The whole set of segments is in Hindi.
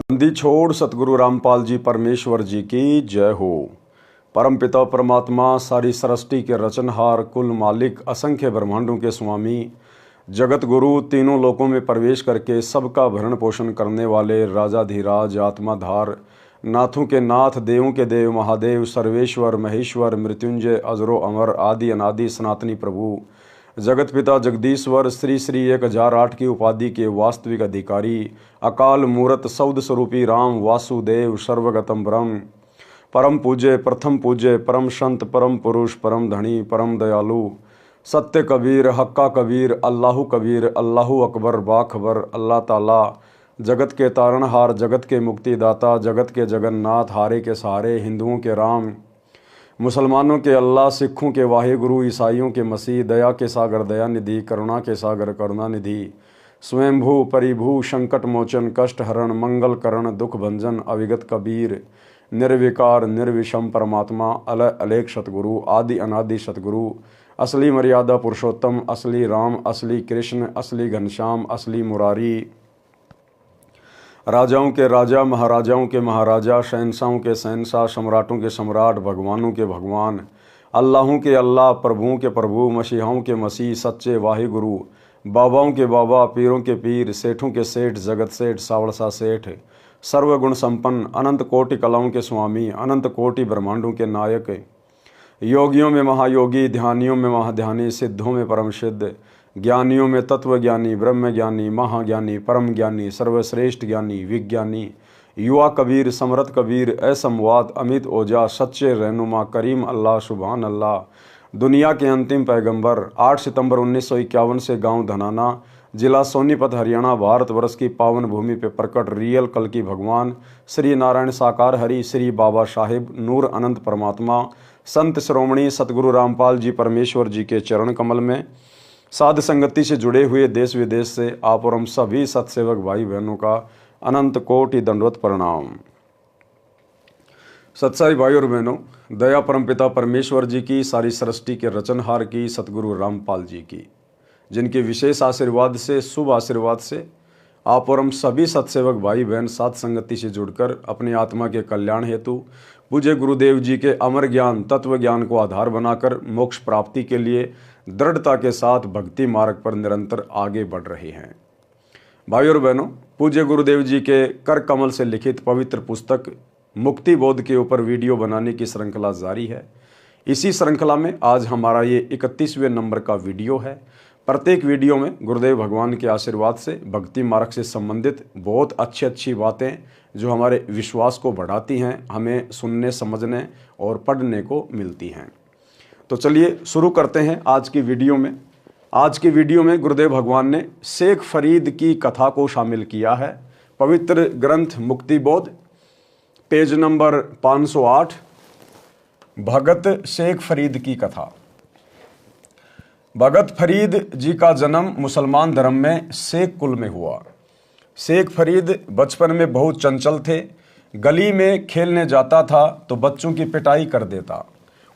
बंदी छोड़ सतगुरु रामपाल जी परमेश्वर जी की जय हो। परमपिता परमात्मा सारी सृष्टि के रचनहार, कुल मालिक, असंख्य ब्रह्मांडों के स्वामी, जगत गुरु, तीनों लोकों में प्रवेश करके सबका भरण पोषण करने वाले राजाधिराज, आत्माधार, नाथों के नाथ, देवों के देव, महादेव, सर्वेश्वर, महेश्वर, मृत्युंजय, अजरो अमर, आदि अनादि सनातनी प्रभु, जगत पिता जगदीश्वर, श्री श्री 1008 की उपाधि के वास्तविक अधिकारी, अकाल मूरत सौद स्वरूपी राम वासुदेव, सर्वगतम ब्रह्म, परम पूज्य, प्रथम पूज्य, परम संत, परम पुरुष, परम धनी, परम दयालु, सत्य कबीर, हक्का कबीर, अल्लाहु कबीर, अल्लाहु अकबर, बाखबर, अल्लाह ताला, जगत के तारणहार, जगत के मुक्तिदाता, जगत के जगन्नाथ, हारे के सहारे, हिंदुओं के राम, मुसलमानों के अल्लाह, सिखों के वाहिगुरु, ईसाइयों के मसीह, दया के सागर दया निधि, करुणा के सागर करुणा निधि, स्वयंभू परिभू, संकट मोचन, कष्ट हरण, मंगल करण, दुख भंजन, अविगत कबीर, निर्विकार निर्विषम परमात्मा, अलय अलेख सतगुरु, आदि अनादि सतगुरु, असली मर्यादा पुरुषोत्तम, असली राम, असली कृष्ण, असली घनश्याम, असली मुरारी, राजाओं के राजा, महाराजाओं के महाराजा, शहंशाहों के शहंशाह, सम्राटों के सम्राट, भगवानों के भगवान, अल्लाहों के अल्लाह, प्रभुओं के प्रभु, मसीहाओं के मसीह, सच्चे वाहिगुरु, बाबाओं के बाबा, पीरों के पीर, सेठों के सेठ, जगत सेठ, सावड़सा सेठ, सर्वगुण संपन्न, अनंत कोटि कलाओं के स्वामी, अनंत कोटि ब्रह्मांडों के नायक, योगियों में महायोगी, ध्यानियों में महाध्यानी, सिद्धों में परम सिद्ध, ज्ञानियों में तत्व ज्ञानी, ब्रह्म ज्ञानी, महाज्ञानी, परम ज्ञानी, सर्वश्रेष्ठ ज्ञानी, विज्ञानी, युवा कबीर, समरथ कबीर, असंवाद, अमित ओजा, सच्चे रहनुमा, करीम अल्लाह, सुभान अल्लाह, दुनिया के अंतिम पैगंबर, 8 सितंबर 1951 से गांव धनाना, जिला सोनीपत, हरियाणा, भारतवर्ष की पावन भूमि पे प्रकट रियल कल की भगवान, श्री नारायण साकार हरि, श्री बाबा साहिब, नूर अनंत परमात्मा, संत श्रोमणी सतगुरु रामपाल जी परमेश्वर जी के चरण कमल में साध संगति से जुड़े हुए देश विदेश से आप और हम सभी सत्सेवक भाई बहनों का अनंत कोटि दंडवत प्रणाम। सत्साई भाई और बहनों, दया परमपिता परमेश्वर जी की, सारी सृष्टि के रचनहार की, सतगुरु रामपाल जी की, जिनके विशेष आशीर्वाद से, शुभ आशीर्वाद से आप और हम सभी सत्सेवक भाई बहन साध संगति से जुड़कर अपनी आत्मा के कल्याण हेतु पूज्य गुरुदेव जी के अमर ज्ञान, तत्व ज्ञान को आधार बनाकर मोक्ष प्राप्ति के लिए दृढ़ता के साथ भक्ति मार्ग पर निरंतर आगे बढ़ रहे हैं। भाई और बहनों, पूज्य गुरुदेव जी के कर कमल से लिखित पवित्र पुस्तक मुक्ति बोध के ऊपर वीडियो बनाने की श्रृंखला जारी है। इसी श्रृंखला में आज हमारा ये 31वें नंबर का वीडियो है। प्रत्येक वीडियो में गुरुदेव भगवान के आशीर्वाद से भक्ति मार्ग से संबंधित बहुत अच्छी बातें जो हमारे विश्वास को बढ़ाती हैं, हमें सुनने, समझने और पढ़ने को मिलती हैं। तो चलिए शुरू करते हैं आज की वीडियो में। आज की वीडियो में गुरुदेव भगवान ने शेख फरीद की कथा को शामिल किया है। पवित्र ग्रंथ मुक्ति बोध, पेज नंबर 508, भगत शेख फरीद की कथा। भगत फरीद जी का जन्म मुसलमान धर्म में शेख कुल में हुआ। शेख फरीद बचपन में बहुत चंचल थे। गली में खेलने जाता था तो बच्चों की पिटाई कर देता।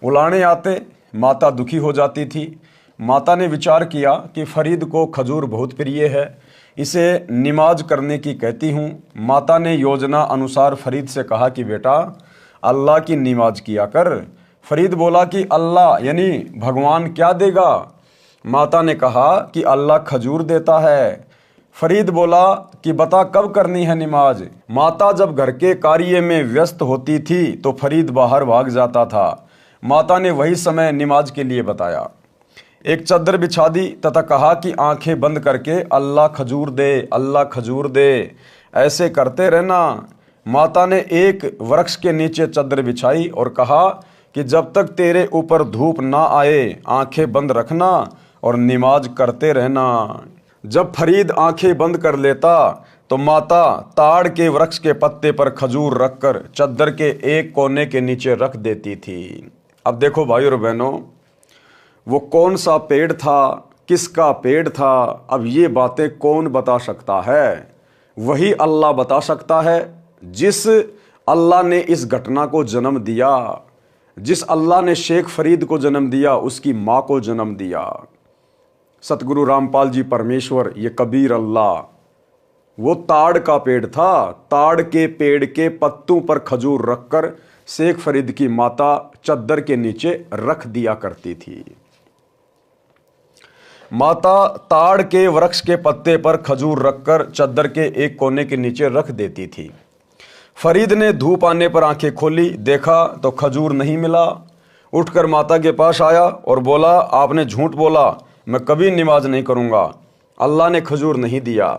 उलाने आते, माता दुखी हो जाती थी। माता ने विचार किया कि फरीद को खजूर बहुत प्रिय है, इसे निमाज करने की कहती हूँ। माता ने योजना अनुसार फरीद से कहा कि बेटा अल्लाह की निमाज किया कर। फरीद बोला कि अल्लाह यानी भगवान क्या देगा? माता ने कहा कि अल्लाह खजूर देता है। फरीद बोला कि बता कब करनी है नमाज। माता जब घर के कार्य में व्यस्त होती थी तो फरीद बाहर भाग जाता था। माता ने वही समय नमाज के लिए बताया। एक चादर बिछा दी तथा कहा कि आंखें बंद करके अल्लाह खजूर दे, अल्लाह खजूर दे, ऐसे करते रहना। माता ने एक वृक्ष के नीचे चादर बिछाई और कहा कि जब तक तेरे ऊपर धूप ना आए आंखें बंद रखना और नमाज करते रहना। जब फरीद आंखें बंद कर लेता तो माता ताड़ के वृक्ष के पत्ते पर खजूर रखकर चादर के एक कोने के नीचे रख देती थी। अब देखो भाई और बहनों, वो कौन सा पेड़ था, किसका पेड़ था, अब ये बातें कौन बता सकता है? वही अल्लाह बता सकता है। जिस अल्लाह ने इस घटना को जन्म दिया, जिस अल्लाह ने शेख फरीद को जन्म दिया, उसकी माँ को जन्म दिया। सतगुरु रामपाल जी परमेश्वर, ये कबीर अल्लाह, वो ताड़ का पेड़ था। ताड़ के पेड़ के पत्तों पर खजूर रखकर शेख फरीद की माता चद्दर के नीचे रख दिया करती थी। माता ताड़ के वृक्ष के पत्ते पर खजूर रखकर चद्दर के एक कोने के नीचे रख देती थी। फरीद ने धूप आने पर आंखें खोली, देखा तो खजूर नहीं मिला। उठकर माता के पास आया और बोला, आपने झूठ बोला, मैं कभी नमाज नहीं करूंगा, अल्लाह ने खजूर नहीं दिया।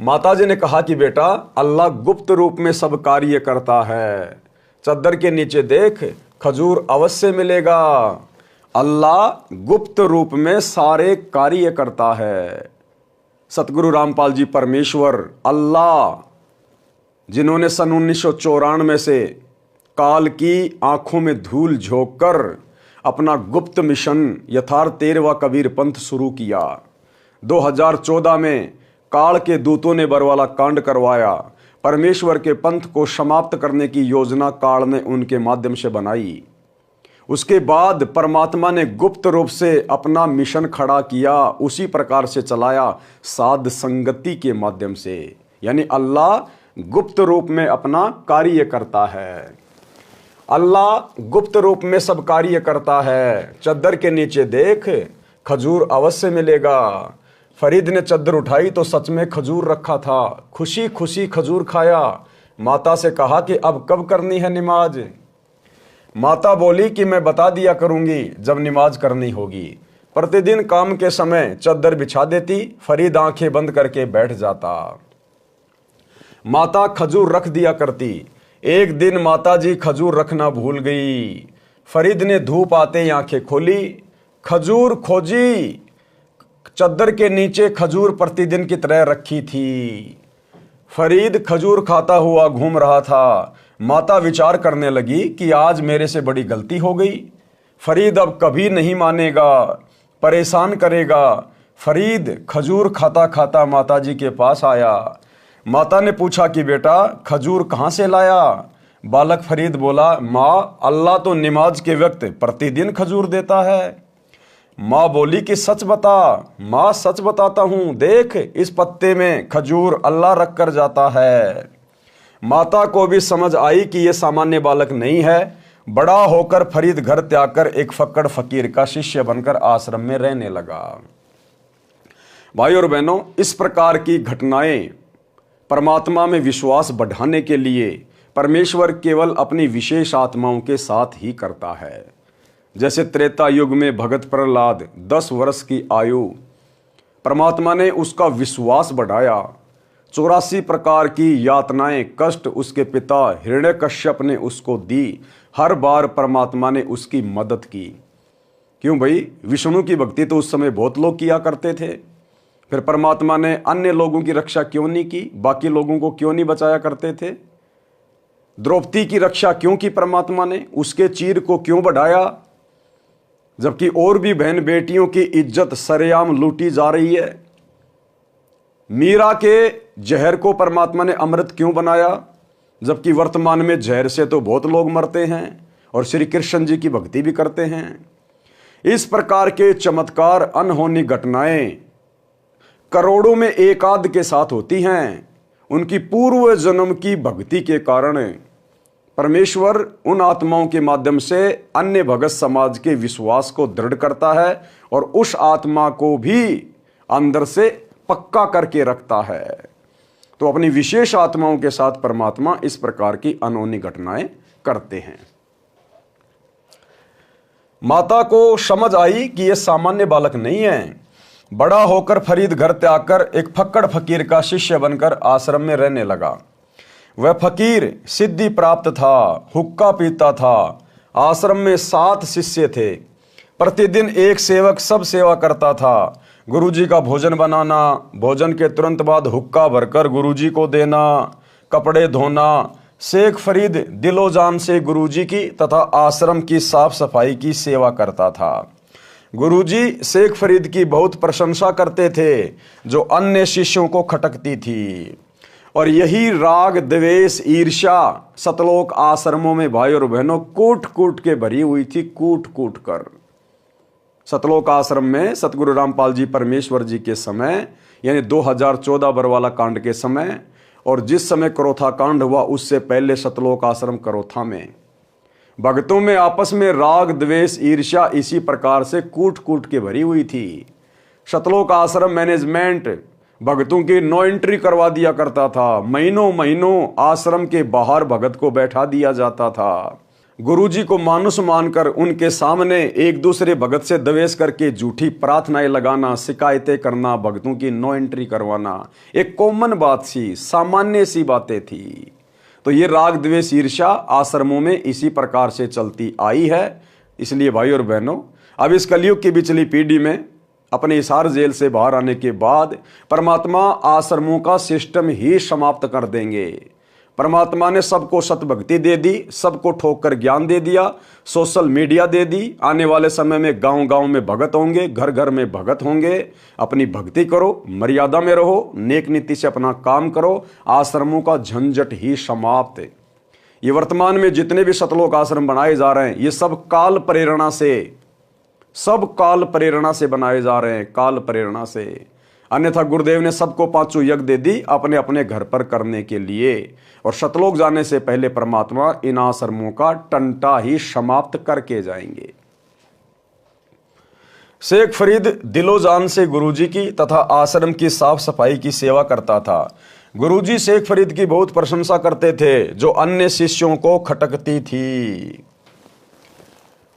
माताजी ने कहा कि बेटा, अल्लाह गुप्त रूप में सब कार्य करता है, चद्दर के नीचे देख, खजूर अवश्य मिलेगा। अल्लाह गुप्त रूप में सारे कार्य करता है। सतगुरु रामपाल जी परमेश्वर अल्लाह, जिन्होंने सन 1994 से काल की आंखों में धूल झोंक कर अपना गुप्त मिशन यथार्थ 13वां कबीर पंथ शुरू किया। 2014 में काल के दूतों ने बरवाला कांड करवाया। परमेश्वर के पंथ को समाप्त करने की योजना काल ने उनके माध्यम से बनाई। उसके बाद परमात्मा ने गुप्त रूप से अपना मिशन खड़ा किया, उसी प्रकार से चलाया, साध संगति के माध्यम से। यानी अल्लाह गुप्त रूप में अपना कार्य करता है। अल्लाह गुप्त रूप में सब कार्य करता है। चद्दर के नीचे देख, खजूर अवश्य मिलेगा। फरीद ने चद्दर उठाई तो सच में खजूर रखा था। खुशी खुशी खजूर खाया। माता से कहा कि अब कब करनी है नमाज। माता बोली कि मैं बता दिया करूंगी जब नमाज करनी होगी। प्रतिदिन काम के समय चद्दर बिछा देती, फरीद आंखें बंद करके बैठ जाता। माता खजूर रख दिया करती। एक दिन माताजी खजूर रखना भूल गई। फरीद ने धूप आते ही आंखें खोली, खजूर खोजी। चद्दर के नीचे खजूर प्रतिदिन की तरह रखी थी। फरीद खजूर खाता हुआ घूम रहा था। माता विचार करने लगी कि आज मेरे से बड़ी गलती हो गई। फरीद अब कभी नहीं मानेगा, परेशान करेगा। फरीद खजूर खाता खाता माताजी के पास आया। माता ने पूछा कि बेटा, खजूर कहाँ से लाया। बालक फरीद बोला, माँ, अल्लाह तो नमाज के वक्त प्रतिदिन खजूर देता है। माँ बोली कि सच बता। माँ, सच बताता हूँ, देख इस पत्ते में खजूर अल्लाह रख कर जाता है। माता को भी समझ आई कि यह सामान्य बालक नहीं है। बड़ा होकर फरीद घर त्याग कर एक फक्कड़ फकीर का शिष्य बनकर आश्रम में रहने लगा। भाई और बहनों, इस प्रकार की घटनाएं परमात्मा में विश्वास बढ़ाने के लिए परमेश्वर केवल अपनी विशेष आत्माओं के साथ ही करता है। जैसे त्रेता युग में भगत प्रहलाद 10 वर्ष की आयु, परमात्मा ने उसका विश्वास बढ़ाया। 84 प्रकार की यातनाएं, कष्ट उसके पिता हिरण्यकश्यप ने उसको दी। हर बार परमात्मा ने उसकी मदद की। क्यों भाई, विष्णु की भक्ति तो उस समय बहुत लोग किया करते थे। फिर परमात्मा ने अन्य लोगों की रक्षा क्यों नहीं की? बाकी लोगों को क्यों नहीं बचाया करते थे? द्रौपदी की रक्षा क्यों की परमात्मा ने? उसके चीर को क्यों बढ़ाया? जबकि और भी बहन बेटियों की इज्जत सरेआम लूटी जा रही है। मीरा के जहर को परमात्मा ने अमृत क्यों बनाया? जबकि वर्तमान में जहर से तो बहुत लोग मरते हैं और श्री कृष्ण जी की भक्ति भी करते हैं। इस प्रकार के चमत्कार, अनहोनी घटनाएं करोड़ों में एक आध के साथ होती हैं। उनकी पूर्व जन्म की भक्ति के कारण परमेश्वर उन आत्माओं के माध्यम से अन्य भगत समाज के विश्वास को दृढ़ करता है और उस आत्मा को भी अंदर से पक्का करके रखता है। तो अपनी विशेष आत्माओं के साथ परमात्मा इस प्रकार की अनहोनी घटनाएं करते हैं। माता को समझ आई कि यह सामान्य बालक नहीं है। बड़ा होकर फरीद घर त्याग कर एक फक्कड़ फकीर का शिष्य बनकर आश्रम में रहने लगा। वह फकीर सिद्धि प्राप्त था, हुक्का पीता था। आश्रम में 7 शिष्य थे। प्रतिदिन एक सेवक सब सेवा करता था। गुरुजी का भोजन बनाना, भोजन के तुरंत बाद हुक्का भरकर गुरुजी को देना, कपड़े धोना। शेख फरीद दिलो जान से गुरुजी की तथा आश्रम की साफ सफाई की सेवा करता था। गुरुजी शेख फरीद की बहुत प्रशंसा करते थे, जो अन्य शिष्यों को खटकती थी। और यही राग, द्वेष, ईर्ष्या सतलोक आश्रमों में भाई और बहनों कूट कूट के भरी हुई थी, कूट कूट कर। सतलोक आश्रम में सतगुरु रामपाल जी परमेश्वर जी के समय यानी 2014 बरवाला कांड के समय, और जिस समय करोथा कांड हुआ उससे पहले सतलोक आश्रम करोथा में भक्तों में आपस में राग द्वेष ईर्ष्या इसी प्रकार से कूट कूट के भरी हुई थी। सतलोक आश्रम मैनेजमेंट भक्तों की नो एंट्री करवा दिया करता था। महीनों महीनों आश्रम के बाहर भगत को बैठा दिया जाता था। गुरुजी को मानुष मानकर उनके सामने एक दूसरे भगत से द्वेष करके झूठी प्रार्थनाएं लगाना, शिकायतें करना, भक्तों की नो एंट्री करवाना एक कॉमन बात सी, सामान्य सी बातें थी। तो ये राग द्वेष ईर्ष्या आश्रमों में इसी प्रकार से चलती आई है। इसलिए भाई और बहनों, अब इस कलयुग की बिचली पीढ़ी में अपने हिसार जेल से बाहर आने के बाद परमात्मा आश्रमों का सिस्टम ही समाप्त कर देंगे। परमात्मा ने सबको सतभक्ति दे दी, सबको ठोक कर ज्ञान दे दिया, सोशल मीडिया दे दी। आने वाले समय में गांव गांव में भगत होंगे, घर घर में भगत होंगे। अपनी भक्ति करो, मर्यादा में रहो, नेक नीति से अपना काम करो। आश्रमों का झंझट ही समाप्त है। ये वर्तमान में जितने भी सतलोक आश्रम बनाए जा रहे हैं, ये सब काल प्रेरणा से बनाए जा रहे हैं, काल प्रेरणा से। अन्यथा गुरुदेव ने सबको 5 यज्ञ दे दी अपने अपने घर पर करने के लिए, और सतलोक जाने से पहले परमात्मा इन आश्रमों का टंटा ही समाप्त करके जाएंगे। शेख फरीद दिलो जान से गुरुजी की तथा आश्रम की साफ सफाई की सेवा करता था। गुरुजी शेख फरीद की बहुत प्रशंसा करते थे, जो अन्य शिष्यों को खटकती थी।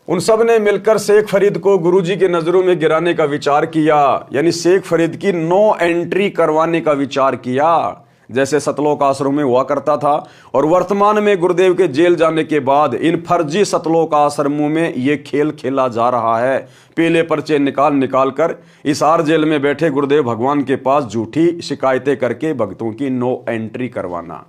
उन सब ने मिलकर शेख फरीद को गुरुजी की नजरों में गिराने का विचार किया, यानी शेख फरीद की नो एंट्री करवाने का विचार किया, जैसे सतलोक आश्रम में हुआ करता था। और वर्तमान में गुरुदेव के जेल जाने के बाद इन फर्जी सतलोक आश्रमों में ये खेल खेला जा रहा है। पीले पर्चे निकाल कर हिसार जेल में बैठे गुरुदेव भगवान के पास झूठी शिकायतें करके भक्तों की नो एंट्री करवाना।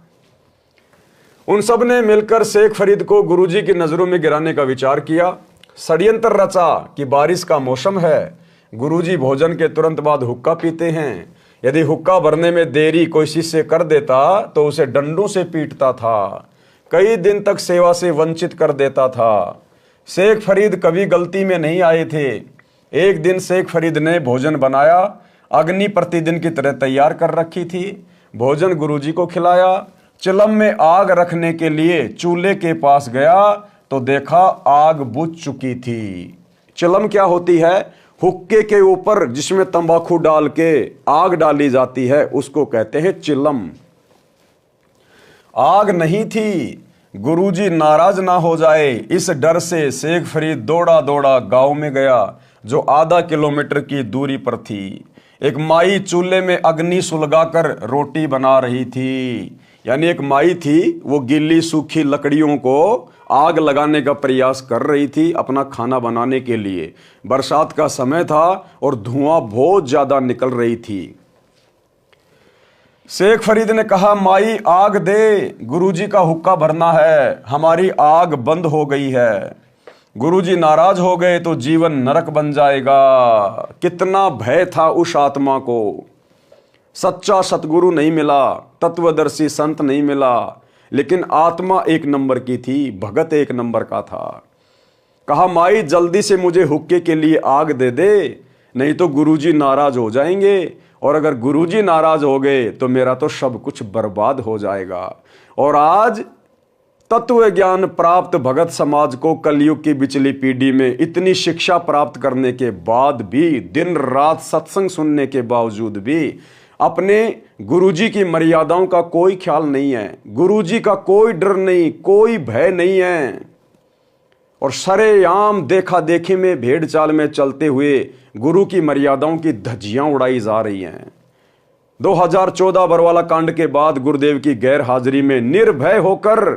उन सब ने मिलकर शेख फरीद को गुरुजी की नजरों में गिराने का विचार किया। षड्यंत्र रचा कि बारिश का मौसम है, गुरुजी भोजन के तुरंत बाद हुक्का पीते हैं। यदि हुक्का भरने में देरी कोई शिष्य कर देता तो उसे डंडों से पीटता था, कई दिन तक सेवा से वंचित कर देता था। शेख फरीद कभी गलती में नहीं आए थे। एक दिन शेख फरीद ने भोजन बनाया, अग्नि प्रतिदिन की तरह तैयार कर रखी थी। भोजन गुरुजी को खिलाया। चिलम में आग रखने के लिए चूल्हे के पास गया तो देखा आग बुझ चुकी थी। चिलम क्या होती है? हुक्के के ऊपर जिसमें तंबाकू डाल के आग डाली जाती है, उसको कहते हैं चिलम। आग नहीं थी। गुरुजी नाराज ना हो जाए, इस डर से शेख फरीद दौड़ा दौड़ा गांव में गया, जो आधा किलोमीटर की दूरी पर थी। एक माई चूल्हे में अग्नि सुलगाकर रोटी बना रही थी। यानी एक माई थी, वो गीली सूखी लकड़ियों को आग लगाने का प्रयास कर रही थी अपना खाना बनाने के लिए। बरसात का समय था और धुआं बहुत ज्यादा निकल रही थी। शेख फरीद ने कहा, माई आग दे, गुरुजी का हुक्का भरना है, हमारी आग बंद हो गई है। गुरुजी नाराज हो गए तो जीवन नरक बन जाएगा। कितना भय था उस आत्मा को। सच्चा सतगुरु नहीं मिला, तत्वदर्शी संत नहीं मिला, लेकिन आत्मा एक नंबर की थी, भगत एक नंबर का था। कहा, माई जल्दी से मुझे हुक्के के लिए आग दे दे, नहीं तो गुरुजी नाराज हो जाएंगे, और अगर गुरुजी नाराज हो गए तो मेरा तो सब कुछ बर्बाद हो जाएगा। और आज तत्व ज्ञान प्राप्त भगत समाज को कलयुग की बिचली पीढ़ी में इतनी शिक्षा प्राप्त करने के बाद भी, दिन रात सत्संग सुनने के बावजूद भी अपने गुरुजी की मर्यादाओं का कोई ख्याल नहीं है, गुरुजी का कोई डर नहीं, कोई भय नहीं है, और सरेआम देखा देखी में भेड़ चाल में चलते हुए गुरु की मर्यादाओं की धज्जियां उड़ाई जा रही हैं। 2014 बरवाला कांड के बाद गुरुदेव की गैर हाजिरी में निर्भय होकर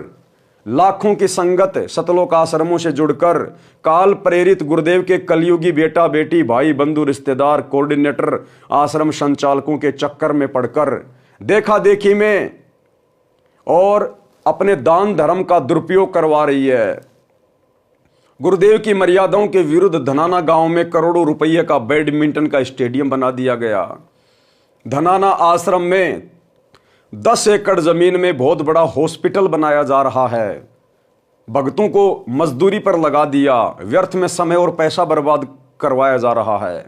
लाखों की संगत सतलोक आश्रमों से जुड़कर काल प्रेरित गुरुदेव के कलयुगी बेटा बेटी भाई बंधु रिश्तेदार कोऑर्डिनेटर आश्रम संचालकों के चक्कर में पड़कर देखा देखी में और अपने दान धर्म का दुरुपयोग करवा रही है। गुरुदेव की मर्यादाओं के विरुद्ध धनाना गांव में करोड़ों रुपये का बैडमिंटन का स्टेडियम बना दिया गया। धनाना आश्रम में 10 एकड़ जमीन में बहुत बड़ा हॉस्पिटल बनाया जा रहा है। भक्तों को मजदूरी पर लगा दिया, व्यर्थ में समय और पैसा बर्बाद करवाया जा रहा है।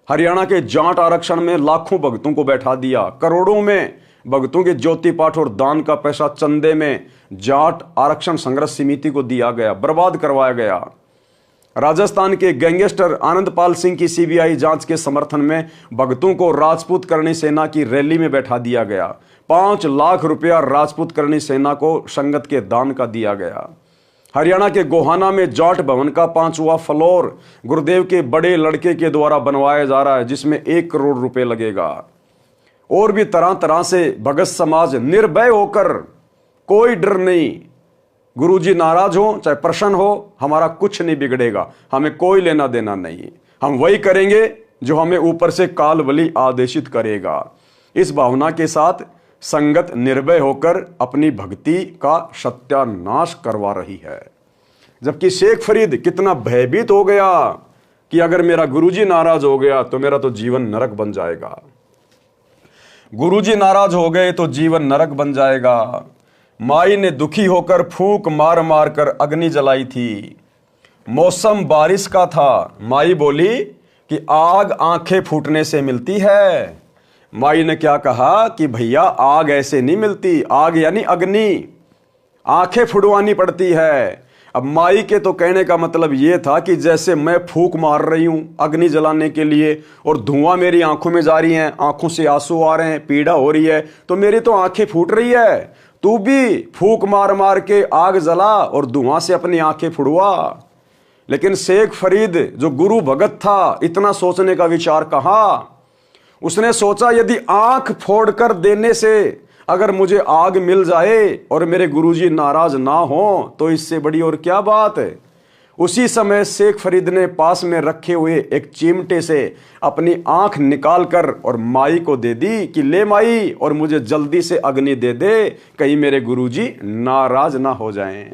हरियाणा के जाट आरक्षण में लाखों भक्तों को बैठा दिया, करोड़ों में भक्तों के ज्योति पाठ और दान का पैसा चंदे में जाट आरक्षण संघर्ष समिति को दिया गया, बर्बाद करवाया गया। राजस्थान के गैंगस्टर आनंदपाल सिंह की सीबीआई जांच के समर्थन में भक्तों को राजपूत करणी सेना की रैली में बैठा दिया गया। 5 लाख रुपया राजपूत करणी सेना को संगत के दान का दिया गया। हरियाणा के गोहाना में जाट भवन का 5वां फ्लोर गुरुदेव के बड़े लड़के के द्वारा बनवाया जा रहा है, जिसमें 1 करोड़ रुपए लगेगा। और भी तरह तरह से भगत समाज निर्भय होकर, कोई डर नहीं, गुरुजी नाराज हो चाहे प्रसन्न हो, हमारा कुछ नहीं बिगड़ेगा, हमें कोई लेना देना नहीं, हम वही करेंगे जो हमें ऊपर से काल बलि आदेशित करेगा। इस भावना के साथ संगत निर्भय होकर अपनी भक्ति का सत्यानाश करवा रही है। जबकि शेख फरीद कितना भयभीत हो गया कि अगर मेरा गुरुजी नाराज हो गया तो मेरा तो जीवन नरक बन जाएगा, गुरुजी नाराज हो गए तो जीवन नरक बन जाएगा। माई ने दुखी होकर फूंक मार मार कर अग्नि जलाई थी। मौसम बारिश का था। माई बोली कि आग आंखें फूटने से मिलती है। माई ने क्या कहा कि भैया आग ऐसे नहीं मिलती, आग यानी अग्नि, आंखें फुड़वानी पड़ती है। अब माई के तो कहने का मतलब यह था कि जैसे मैं फूंक मार रही हूं अग्नि जलाने के लिए और धुआं मेरी आंखों में जा रही है, आंखों से आंसू आ रहे हैं, पीड़ा हो रही है, तो मेरी तो आंखें फूट रही है, तू भी फूंक मार मार के आग जला और धुआं से अपनी आंखें फुड़वा। लेकिन शेख फरीद जो गुरु भगत था, इतना सोचने का विचार कहां। उसने सोचा यदि आंख फोड़कर देने से अगर मुझे आग मिल जाए और मेरे गुरुजी नाराज ना हो तो इससे बड़ी और क्या बात है। उसी समय शेख फरीद ने पास में रखे हुए एक चिमटे से अपनी आंख निकालकर और माई को दे दी कि ले माई, और मुझे जल्दी से अग्नि दे दे, कहीं मेरे गुरुजी नाराज ना हो जाएं।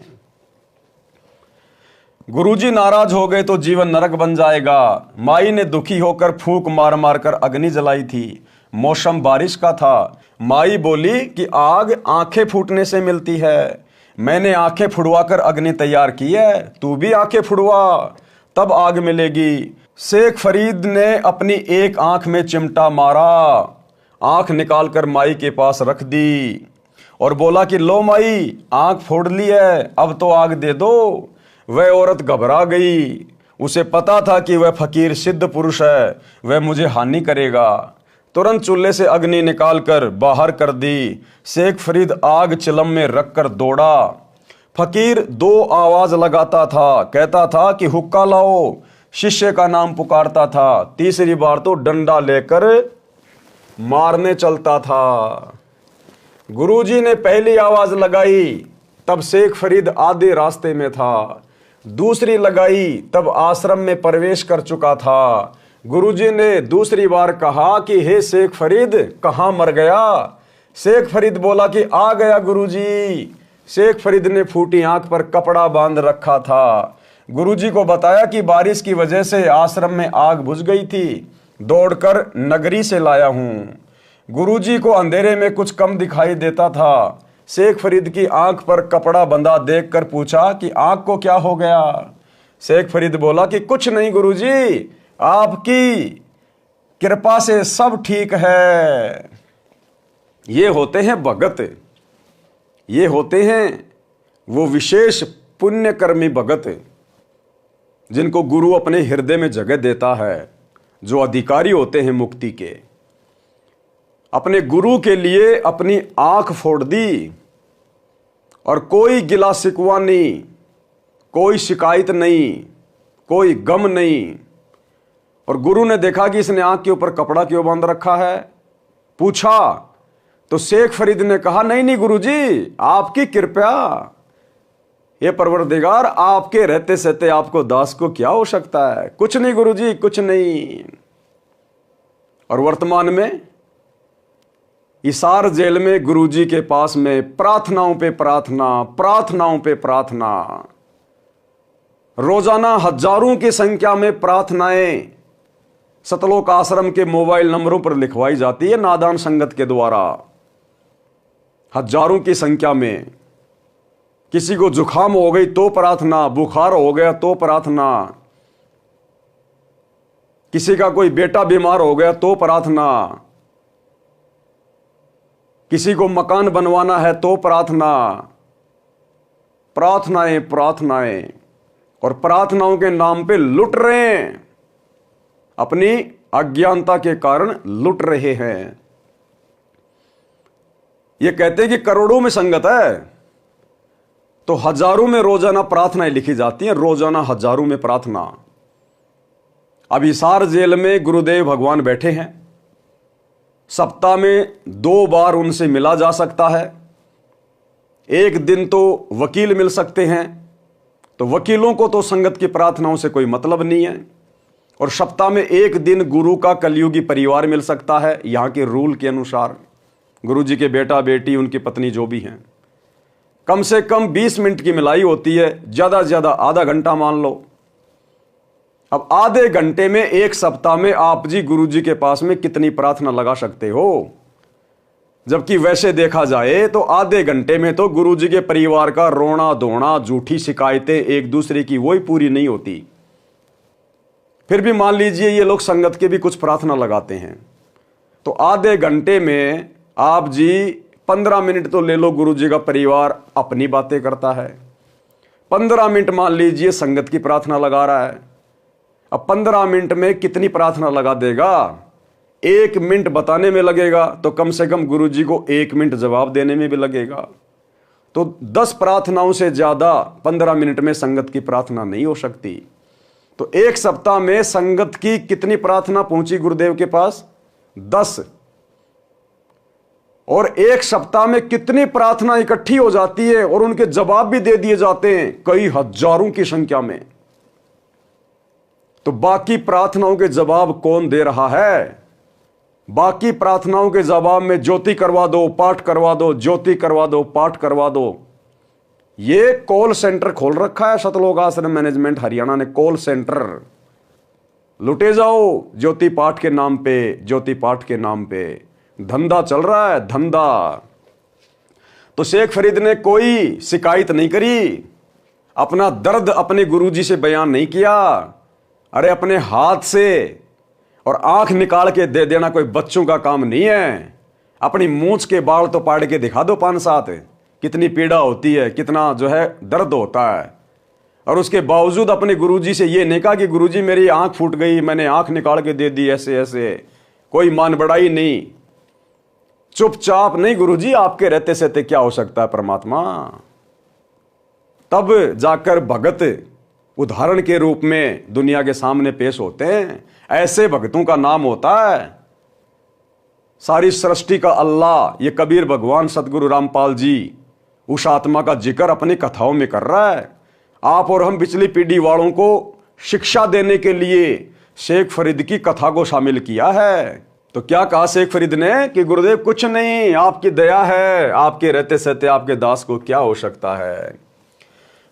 गुरुजी नाराज हो गए तो जीवन नरक बन जाएगा। माई ने दुखी होकर फूंक मार मार कर अग्नि जलाई थी। मौसम बारिश का था। माई बोली कि आग आंखें फूटने से मिलती है। मैंने आंखें फुड़वाकर अग्नि तैयार की है, तू भी आंखें फुड़वा, तब आग मिलेगी। शेख फरीद ने अपनी एक आंख में चिमटा मारा, आंख निकालकर माई के पास रख दी और बोला कि लो माई, आंख फोड़ ली है, अब तो आग दे दो। वह औरत घबरा गई। उसे पता था कि वह फकीर सिद्ध पुरुष है, वह मुझे हानि करेगा। तुरंत चूल्हे से अग्नि निकालकर बाहर कर दी। शेख फरीद आग चिलम में रखकर दौड़ा। फकीर 2 आवाज लगाता था, कहता था कि हुक्का लाओ, शिष्य का नाम पुकारता था। तीसरी बार तो डंडा लेकर मारने चलता था। गुरुजी ने पहली आवाज लगाई तब शेख फरीद आधे रास्ते में था। दूसरी लगाई तब आश्रम में प्रवेश कर चुका था। गुरुजी ने दूसरी बार कहा कि हे शेख फरीद, कहां मर गया। शेख फरीद बोला कि आ गया गुरुजी। शेख फरीद ने फूटी आंख पर कपड़ा बांध रखा था। गुरुजी को बताया कि बारिश की वजह से आश्रम में आग बुझ गई थी, दौड़कर नगरी से लाया हूं। गुरुजी को अंधेरे में कुछ कम दिखाई देता था। शेख फरीद की आंख पर कपड़ा बंधा देखकर पूछा कि आंख को क्या हो गया। शेख फरीद बोला कि कुछ नहीं गुरुजी, आपकी कृपा से सब ठीक है। ये होते हैं भगत, ये होते हैं वो विशेष पुण्यकर्मी भगत जिनको गुरु अपने हृदय में जगह देता है, जो अधिकारी होते हैं मुक्ति के। अपने गुरु के लिए अपनी आंख फोड़ दी और कोई गिला शिकवा नहीं, कोई शिकायत नहीं, कोई गम नहीं। और गुरु ने देखा कि इसने आंख के ऊपर कपड़ा क्यों बांध रखा है, पूछा तो शेख फरीद ने कहा नहीं नहीं गुरुजी, आपकी कृपा, ये परवरदिगार, आपके रहते सहते आपको दास को क्या हो सकता है, कुछ नहीं गुरुजी, कुछ नहीं। और वर्तमान में हिसार जेल में गुरुजी के पास में प्रार्थनाओं पे प्रार्थना, प्रार्थनाओं पे प्रार्थना, रोजाना हजारों की संख्या में प्रार्थनाएं सतलोक आश्रम के मोबाइल नंबरों पर लिखवाई जाती है नादान संगत के द्वारा। हजारों की संख्या में किसी को जुखाम हो गई तो प्रार्थना, बुखार हो गया तो प्रार्थना। किसी का कोई बेटा बीमार हो गया तो प्रार्थना, किसी को मकान बनवाना है तो प्रार्थना, प्रार्थनाएं प्रार्थनाएं, और प्रार्थनाओं के नाम पे लुट रहे हैं, अपनी अज्ञानता के कारण लुट रहे हैं। ये कहते हैं कि करोड़ों में संगत है, तो हजारों में रोजाना प्रार्थनाएं लिखी जाती हैं, रोजाना हजारों में प्रार्थना। अब हिसार जेल में गुरुदेव भगवान बैठे हैं, सप्ताह में 2 बार उनसे मिला जा सकता है, एक दिन तो वकील मिल सकते हैं, तो वकीलों को तो संगत की प्रार्थनाओं से कोई मतलब नहीं है, और सप्ताह में 1 दिन गुरु का कलयुगी परिवार मिल सकता है, यहां के रूल के अनुसार, गुरु जी के बेटा बेटी उनकी पत्नी जो भी हैं। कम से कम 20 मिनट की मिलाई होती है, ज्यादा से ज्यादा आधा घंटा मान लो। अब आधे घंटे में एक सप्ताह में आप जी गुरु जी के पास में कितनी प्रार्थना लगा सकते हो? जबकि वैसे देखा जाए तो आधे घंटे में तो गुरु जी के परिवार का रोना धोना, झूठी शिकायतें एक दूसरे की वही पूरी नहीं होती। फिर भी मान लीजिए ये लोग संगत के भी कुछ प्रार्थना लगाते हैं, तो आधे घंटे में आप जी 15 मिनट तो ले लो, गुरु जी का परिवार अपनी बातें करता है, 15 मिनट मान लीजिए संगत की प्रार्थना लगा रहा है। अब 15 मिनट में कितनी प्रार्थना लगा देगा? 1 मिनट बताने में लगेगा, तो कम से कम गुरु जी को 1 मिनट जवाब देने में भी लगेगा। तो 10 प्रार्थनाओं से ज्यादा 15 मिनट में संगत की प्रार्थना नहीं हो सकती। तो एक सप्ताह में संगत की कितनी प्रार्थना पहुंची गुरुदेव के पास? 10। और एक सप्ताह में कितनी प्रार्थना इकट्ठी हो जाती है और उनके जवाब भी दे दिए जाते हैं, कई हजारों की संख्या में। तो बाकी प्रार्थनाओं के जवाब कौन दे रहा है? बाकी प्रार्थनाओं के जवाब में ज्योति करवा दो, पाठ करवा दो, ज्योति करवा दो, पाठ करवा दो। ये कॉल सेंटर खोल रखा है सतलोक आश्रम मैनेजमेंट हरियाणा ने, कॉल सेंटर। लुटे जाओ ज्योति पाठ के नाम पे, ज्योति पाठ के नाम पे धंधा चल रहा है, धंधा। तो शेख फरीद ने कोई शिकायत नहीं करी, अपना दर्द अपने गुरुजी से बयान नहीं किया। अरे अपने हाथ से और आंख निकाल के दे देना कोई बच्चों का काम नहीं है। अपनी मूंछ के बाल तो पाड़ के दिखा दो 5-7, कितनी पीड़ा होती है, कितना जो है दर्द होता है। और उसके बावजूद अपने गुरुजी से ये नहीं कहा कि गुरुजी मेरी आंख फूट गई, मैंने आंख निकाल के दे दी, ऐसे ऐसे कोई मान बढ़ाई नहीं। चुपचाप नहीं, गुरुजी आपके रहते सहते क्या हो सकता है परमात्मा। तब जाकर भगत उदाहरण के रूप में दुनिया के सामने पेश होते हैं। ऐसे भक्तों का नाम होता है सारी सृष्टि का अल्लाह। ये कबीर भगवान सतगुरु रामपाल जी उस आत्मा का जिक्र अपनी कथाओं में कर रहा है। आप और हम पिछली पीढ़ी वालों को शिक्षा देने के लिए शेख फरीद की कथा को शामिल किया है। तो क्या कहा शेख फरीद ने कि गुरुदेव कुछ नहीं, आपकी दया है, आपके रहते सहते आपके दास को क्या हो सकता है।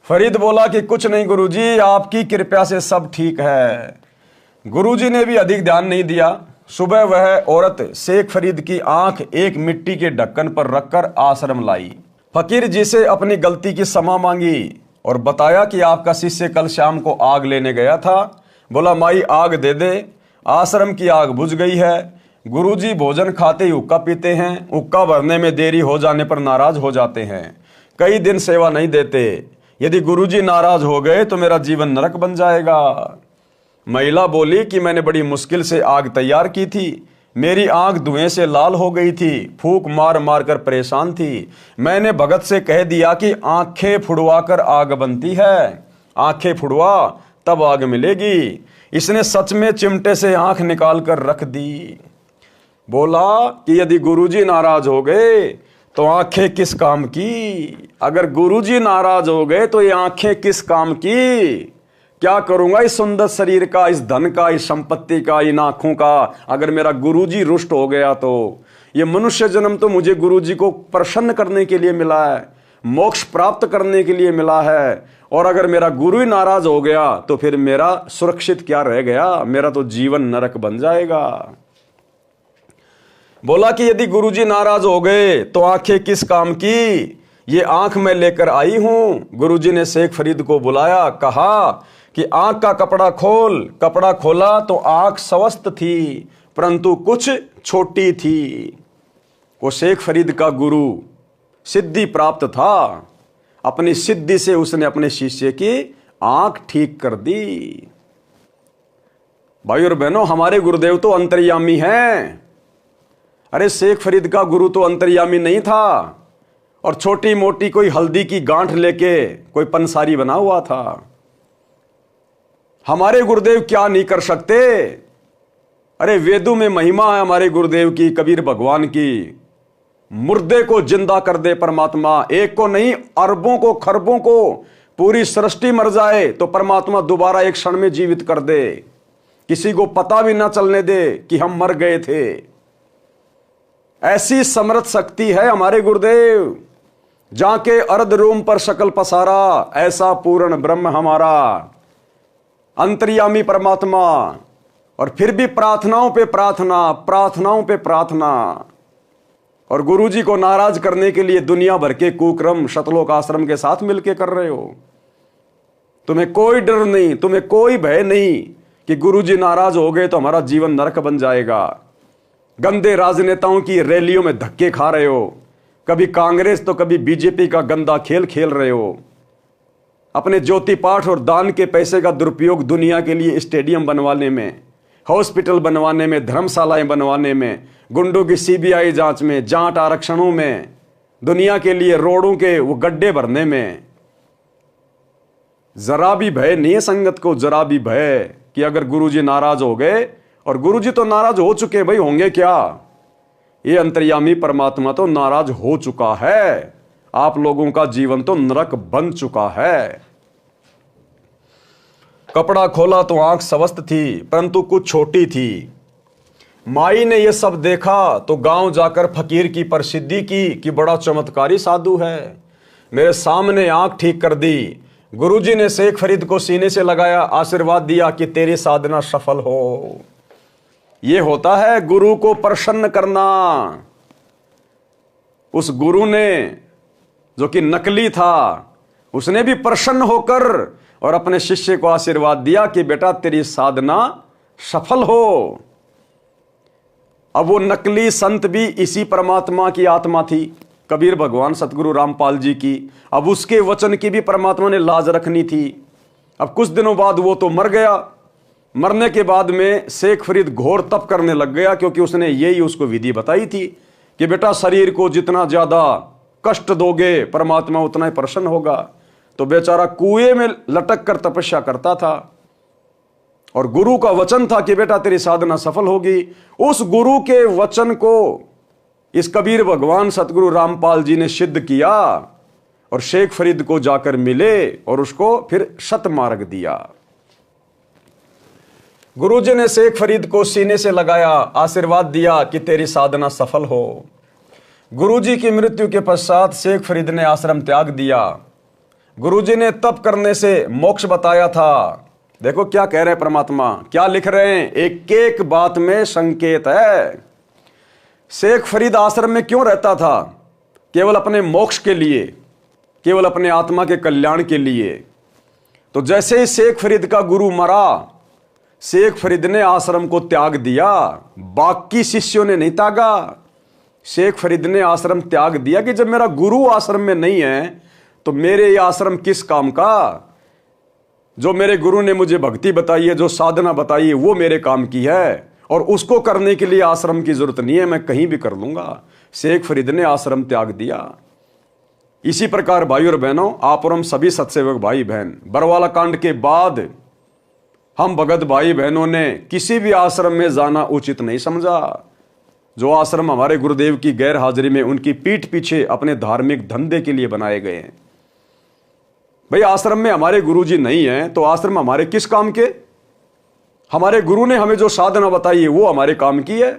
फरीद बोला कि कुछ नहीं गुरुजी, आपकी कृपा से सब ठीक है। गुरुजी ने भी अधिक ध्यान नहीं दिया। सुबह वह औरत शेख फरीद की आंख एक मिट्टी के ढक्कन पर रखकर आश्रम लाई। फकीर जी से अपनी गलती की क्षमा मांगी और बताया कि आपका शिष्य कल शाम को आग लेने गया था। बोला माई आग दे दे। आश्रम की आग बुझ गई है। गुरुजी भोजन खाते ही हुक्का पीते हैं। हुक्का भरने में देरी हो जाने पर नाराज हो जाते हैं, कई दिन सेवा नहीं देते। यदि गुरुजी नाराज हो गए तो मेरा जीवन नरक बन जाएगा। महिला बोली कि मैंने बड़ी मुश्किल से आग तैयार की थी, मेरी आंख धुएं से लाल हो गई थी, फूंक मार मार कर परेशान थी। मैंने भगत से कह दिया कि आंखें फुड़वा कर आग बनती है, आंखें फुड़वा तब आग मिलेगी। इसने सच में चिमटे से आंख निकाल कर रख दी। बोला कि यदि गुरुजी नाराज हो गए तो आंखें किस काम की। अगर गुरुजी नाराज हो गए तो ये आंखें किस काम की। क्या करूंगा इस सुंदर शरीर का, इस धन का, इस संपत्ति का, इन आंखों का, अगर मेरा गुरुजी रुष्ट हो गया तो। ये मनुष्य जन्म तो मुझे गुरुजी को प्रसन्न करने के लिए मिला है, मोक्ष प्राप्त करने के लिए मिला है। और अगर मेरा गुरु ही नाराज हो गया तो फिर मेरा सुरक्षित क्या रह गया, मेरा तो जीवन नरक बन जाएगा। बोला कि यदि गुरुजी नाराज हो गए तो आंखें किस काम की। ये आंख मैं लेकर आई हूं। गुरुजी ने शेख फरीद को बुलाया, कहा कि आंख का कपड़ा खोल, कपड़ा खोला तो आंख स्वस्थ थी, परंतु कुछ छोटी थी। वो शेख फरीद का गुरु सिद्धि प्राप्त था, अपनी सिद्धि से उसने अपने शिष्य की आंख ठीक कर दी। भाई और बहनों, हमारे गुरुदेव तो अंतर्यामी हैं। अरे शेख फरीद का गुरु तो अंतर्यामी नहीं था और छोटी मोटी कोई हल्दी की गांठ लेके कोई पंसारी बना हुआ था। हमारे गुरुदेव क्या नहीं कर सकते। अरे वेदों में महिमा है हमारे गुरुदेव की, कबीर भगवान की। मुर्दे को जिंदा कर दे परमात्मा, एक को नहीं अरबों को, खरबों को, पूरी सृष्टि मर जाए तो परमात्मा दोबारा एक क्षण में जीवित कर दे, किसी को पता भी ना चलने दे कि हम मर गए थे। ऐसी समर्थ शक्ति है हमारे गुरुदेव। जाके अर्ध रोम पर शकल पसारा, ऐसा पूर्ण ब्रह्म हमारा, अंतर्यामी परमात्मा। और फिर भी प्रार्थनाओं पे प्रार्थना, प्रार्थनाओं पे प्रार्थना। और गुरुजी को नाराज करने के लिए दुनिया भर के कुक्रम शतलोक आश्रम के साथ मिलकर कर रहे हो। तुम्हें कोई डर नहीं, तुम्हें कोई भय नहीं कि गुरुजी नाराज हो गए तो हमारा जीवन नरक बन जाएगा। गंदे राजनेताओं की रैलियों में धक्के खा रहे हो, कभी कांग्रेस तो कभी बीजेपी का गंदा खेल खेल रहे हो। अपने ज्योति पाठ और दान के पैसे का दुरुपयोग दुनिया के लिए स्टेडियम बनवाने में, हॉस्पिटल बनवाने में, धर्मशालाएं बनवाने में, गुंडों की सीबीआई जांच में, जाट आरक्षणों में, दुनिया के लिए रोडों के वो गड्ढे भरने में। जरा भी भय नहीं है संगत को, जरा भी भय कि अगर गुरुजी नाराज हो गए, और गुरुजी तो नाराज हो चुके, भाई होंगे क्या। ये अंतर्यामी परमात्मा तो नाराज हो चुका है। आप लोगों का जीवन तो नरक बन चुका है। कपड़ा खोला तो आंख स्वस्थ थी, परंतु कुछ छोटी थी। माई ने यह सब देखा तो गांव जाकर फकीर की प्रसिद्धि की कि बड़ा चमत्कारी साधु है, मेरे सामने आंख ठीक कर दी। गुरुजी ने शेख फरीद को सीने से लगाया, आशीर्वाद दिया कि तेरी साधना सफल हो। यह होता है गुरु को प्रसन्न करना। उस गुरु ने जो कि नकली था, उसने भी प्रसन्न होकर और अपने शिष्य को आशीर्वाद दिया कि बेटा तेरी साधना सफल हो। अब वो नकली संत भी इसी परमात्मा की आत्मा थी, कबीर भगवान सतगुरु रामपाल जी की। अब उसके वचन की भी परमात्मा ने लाज रखनी थी। अब कुछ दिनों बाद वो तो मर गया। मरने के बाद में शेख फरीद घोर तप करने लग गया, क्योंकि उसने यही उसको विधि बताई थी कि बेटा शरीर को जितना ज्यादा कष्ट दोगे परमात्मा उतना ही प्रसन्न होगा। तो बेचारा कुएं में लटक कर तपस्या करता था और गुरु का वचन था कि बेटा तेरी साधना सफल होगी। उस गुरु के वचन को इस कबीर भगवान सतगुरु रामपाल जी ने सिद्ध किया और शेख फरीद को जाकर मिले और उसको फिर शत मार्ग दिया। गुरुजी ने शेख फरीद को सीने से लगाया, आशीर्वाद दिया कि तेरी साधना सफल हो। गुरुजी की मृत्यु के पश्चात शेख फरीद ने आश्रम त्याग दिया। गुरुजी ने तप करने से मोक्ष बताया था। देखो क्या कह रहे हैं परमात्मा, क्या लिख रहे हैं, एक एक बात में संकेत है। शेख फरीद आश्रम में क्यों रहता था? केवल अपने मोक्ष के लिए, केवल अपने आत्मा के कल्याण के लिए। तो जैसे ही शेख फरीद का गुरु मरा, शेख फरीद ने आश्रम को त्याग दिया, बाकी शिष्यों ने नहीं त्यागा। शेख फरीद ने आश्रम त्याग दिया कि जब मेरा गुरु आश्रम में नहीं है तो मेरे ये आश्रम किस काम का। जो मेरे गुरु ने मुझे भक्ति बताई है, जो साधना बताई है, वो मेरे काम की है और उसको करने के लिए आश्रम की जरूरत नहीं है, मैं कहीं भी कर लूंगा। शेख फरीद ने आश्रम त्याग दिया। इसी प्रकार भाई और बहनों, आप और हम सभी सत्सेवक भाई बहन, बरवाला कांड के बाद हम भगत भाई बहनों ने किसी भी आश्रम में जाना उचित नहीं समझा। जो आश्रम हमारे गुरुदेव की गैर हाजिरी में उनकी पीठ पीछे अपने धार्मिक धंधे के लिए बनाए गए हैं। भाई आश्रम में हमारे गुरुजी नहीं है तो आश्रम हमारे किस काम के? हमारे गुरु ने हमें जो साधना बताई है वो हमारे काम की है।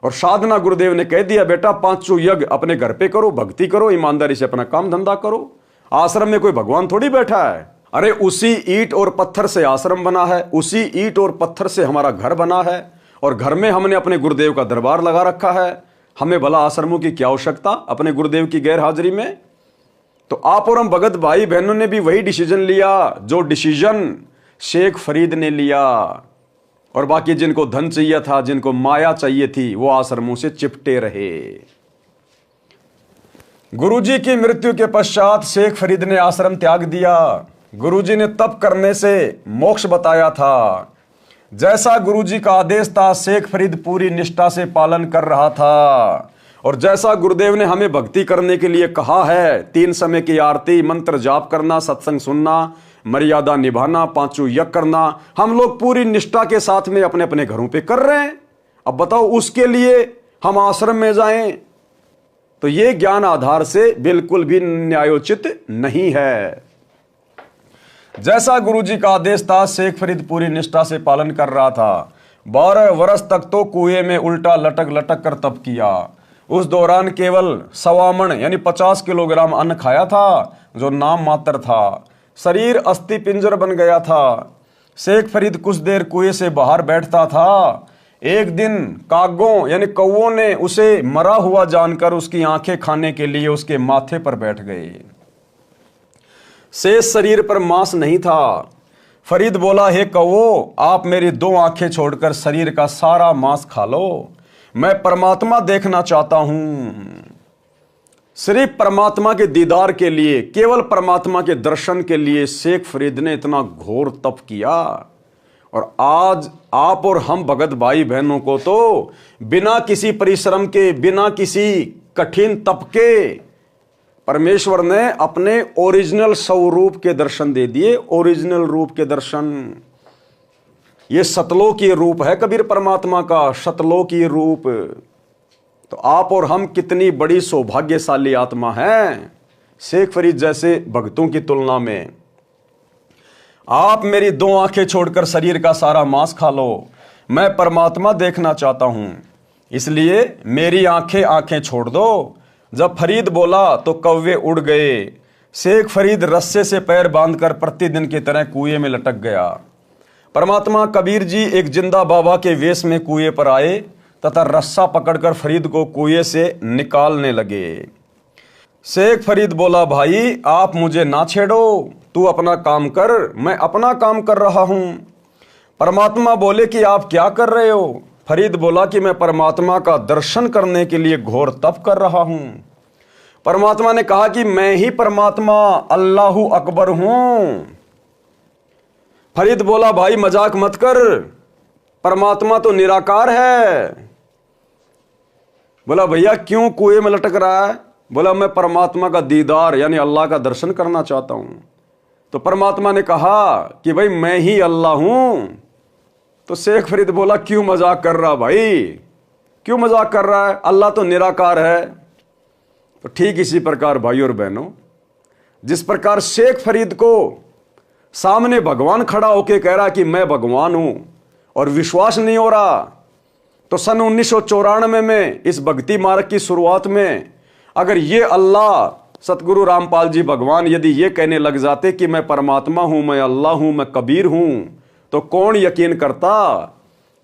और साधना गुरुदेव ने कह दिया बेटा 500 यज्ञ अपने घर पे करो, भक्ति करो, ईमानदारी से अपना काम धंधा करो। आश्रम में कोई भगवान थोड़ी बैठा है। अरे उसी ईंट और पत्थर से आश्रम बना है, उसी ईंट और पत्थर से हमारा घर बना है और घर में हमने अपने गुरुदेव का दरबार लगा रखा है। हमें भला आश्रमों की क्या आवश्यकता अपने गुरुदेव की गैर हाजिरी में? तो आप और हम भगत भाई बहनों ने भी वही डिसीजन लिया जो डिसीजन शेख फरीद ने लिया, और बाकी जिनको धन चाहिए था, जिनको माया चाहिए थी, वो आश्रमों से चिपटे रहे। गुरुजी की मृत्यु के पश्चात शेख फरीद ने आश्रम त्याग दिया। गुरुजी ने तप करने से मोक्ष बताया था। जैसा गुरुजी का आदेश था, शेख फरीद पूरी निष्ठा से पालन कर रहा था। और जैसा गुरुदेव ने हमें भक्ति करने के लिए कहा है, 3 समय की आरती, मंत्र जाप करना, सत्संग सुनना, मर्यादा निभाना, 5 यज्ञ करना, हम लोग पूरी निष्ठा के साथ में अपने अपने घरों पे कर रहे हैं। अब बताओ, उसके लिए हम आश्रम में जाएं? तो ये ज्ञान आधार से बिल्कुल भी न्यायोचित नहीं है। जैसा गुरुजी का आदेश था, शेख फरीद पूरी निष्ठा से पालन कर रहा था। 12 वर्ष तक तो कुएं में उल्टा लटक लटक कर तप किया। उस दौरान केवल 1.25 मण यानी 50 किलोग्राम अन्न खाया था, जो नाम मात्र था। शरीर अस्थि पिंजर बन गया था। शेख फरीद कुछ देर कुएं से बाहर बैठता था। एक दिन कागों यानी कौओं ने उसे मरा हुआ जानकर उसकी आंखें खाने के लिए उसके माथे पर बैठ गए। शेष शरीर पर मांस नहीं था। फरीद बोला, हे कौओ, आप मेरी 2 आंखें छोड़कर शरीर का सारा मांस खा लो, मैं परमात्मा देखना चाहता हूं। सिर्फ परमात्मा के दीदार के लिए, केवल परमात्मा के दर्शन के लिए शेख फरीद ने इतना घोर तप किया। और आज आप और हम भगत भाई बहनों को तो बिना किसी परिश्रम के, बिना किसी कठिन तप के परमेश्वर ने अपने ओरिजिनल स्वरूप के दर्शन दे दिए। ओरिजिनल रूप के दर्शन, ये सतलोकीय रूप है कबीर परमात्मा का, सतलोकीय रूप। तो आप और हम कितनी बड़ी सौभाग्यशाली आत्मा हैं शेख फरीद जैसे भक्तों की तुलना में। आप मेरी 2 आंखें छोड़कर शरीर का सारा मांस खा लो, मैं परमात्मा देखना चाहता हूं, इसलिए मेरी आंखें छोड़ दो। जब फरीद बोला तो कौवे उड़ गए। शेख फरीद रस्से से पैर बांधकर प्रतिदिन की तरह कुएं में लटक गया। परमात्मा कबीर जी एक जिंदा बाबा के वेश में कुएं पर आए तथा रस्सा पकड़कर फरीद को कुएं से निकालने लगे। शेख फरीद बोला, भाई आप मुझे ना छेड़ो, तू अपना काम कर, मैं अपना काम कर रहा हूं। परमात्मा बोले कि आप क्या कर रहे हो? फरीद बोला कि मैं परमात्मा का दर्शन करने के लिए घोर तप कर रहा हूं। परमात्मा ने कहा कि मैं ही परमात्मा अल्लाहु अकबर हूं। फरीद बोला, भाई मजाक मत कर, परमात्मा तो निराकार है। बोला, भैया क्यों कुएं में लटक रहा है? बोला, मैं परमात्मा का दीदार यानी अल्लाह का दर्शन करना चाहता हूं। तो परमात्मा ने कहा कि भाई मैं ही अल्लाह हूं। तो शेख फरीद बोला, क्यों मजाक कर रहा भाई, क्यों मजाक कर रहा है, अल्लाह तो निराकार है। तो ठीक इसी प्रकार भाई और बहनों, जिस प्रकार शेख फरीद को सामने भगवान खड़ा होके कह रहा कि मैं भगवान हूं और विश्वास नहीं हो रहा, तो सन 1994 में इस भक्ति मार्ग की शुरुआत में अगर ये अल्लाह सतगुरु रामपाल जी भगवान यदि ये कहने लग जाते कि मैं परमात्मा हूं, मैं अल्लाह हूं, मैं कबीर हूं, तो कौन यकीन करता।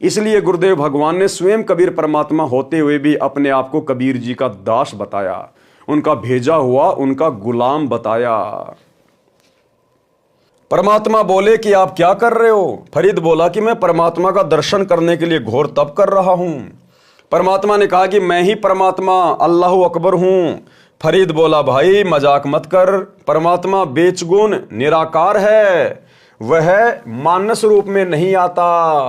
इसलिए गुरुदेव भगवान ने स्वयं कबीर परमात्मा होते हुए भी अपने आप को कबीर जी का दास बताया, उनका भेजा हुआ, उनका गुलाम बताया। परमात्मा बोले कि आप क्या कर रहे हो? फरीद बोला कि मैं परमात्मा का दर्शन करने के लिए घोर तप कर रहा हूं। परमात्मा ने कहा कि मैं ही परमात्मा अल्लाहु अकबर हूं। फरीद बोला, भाई मजाक मत कर, परमात्मा बेचगुन निराकार है, वह मानस रूप में नहीं आता।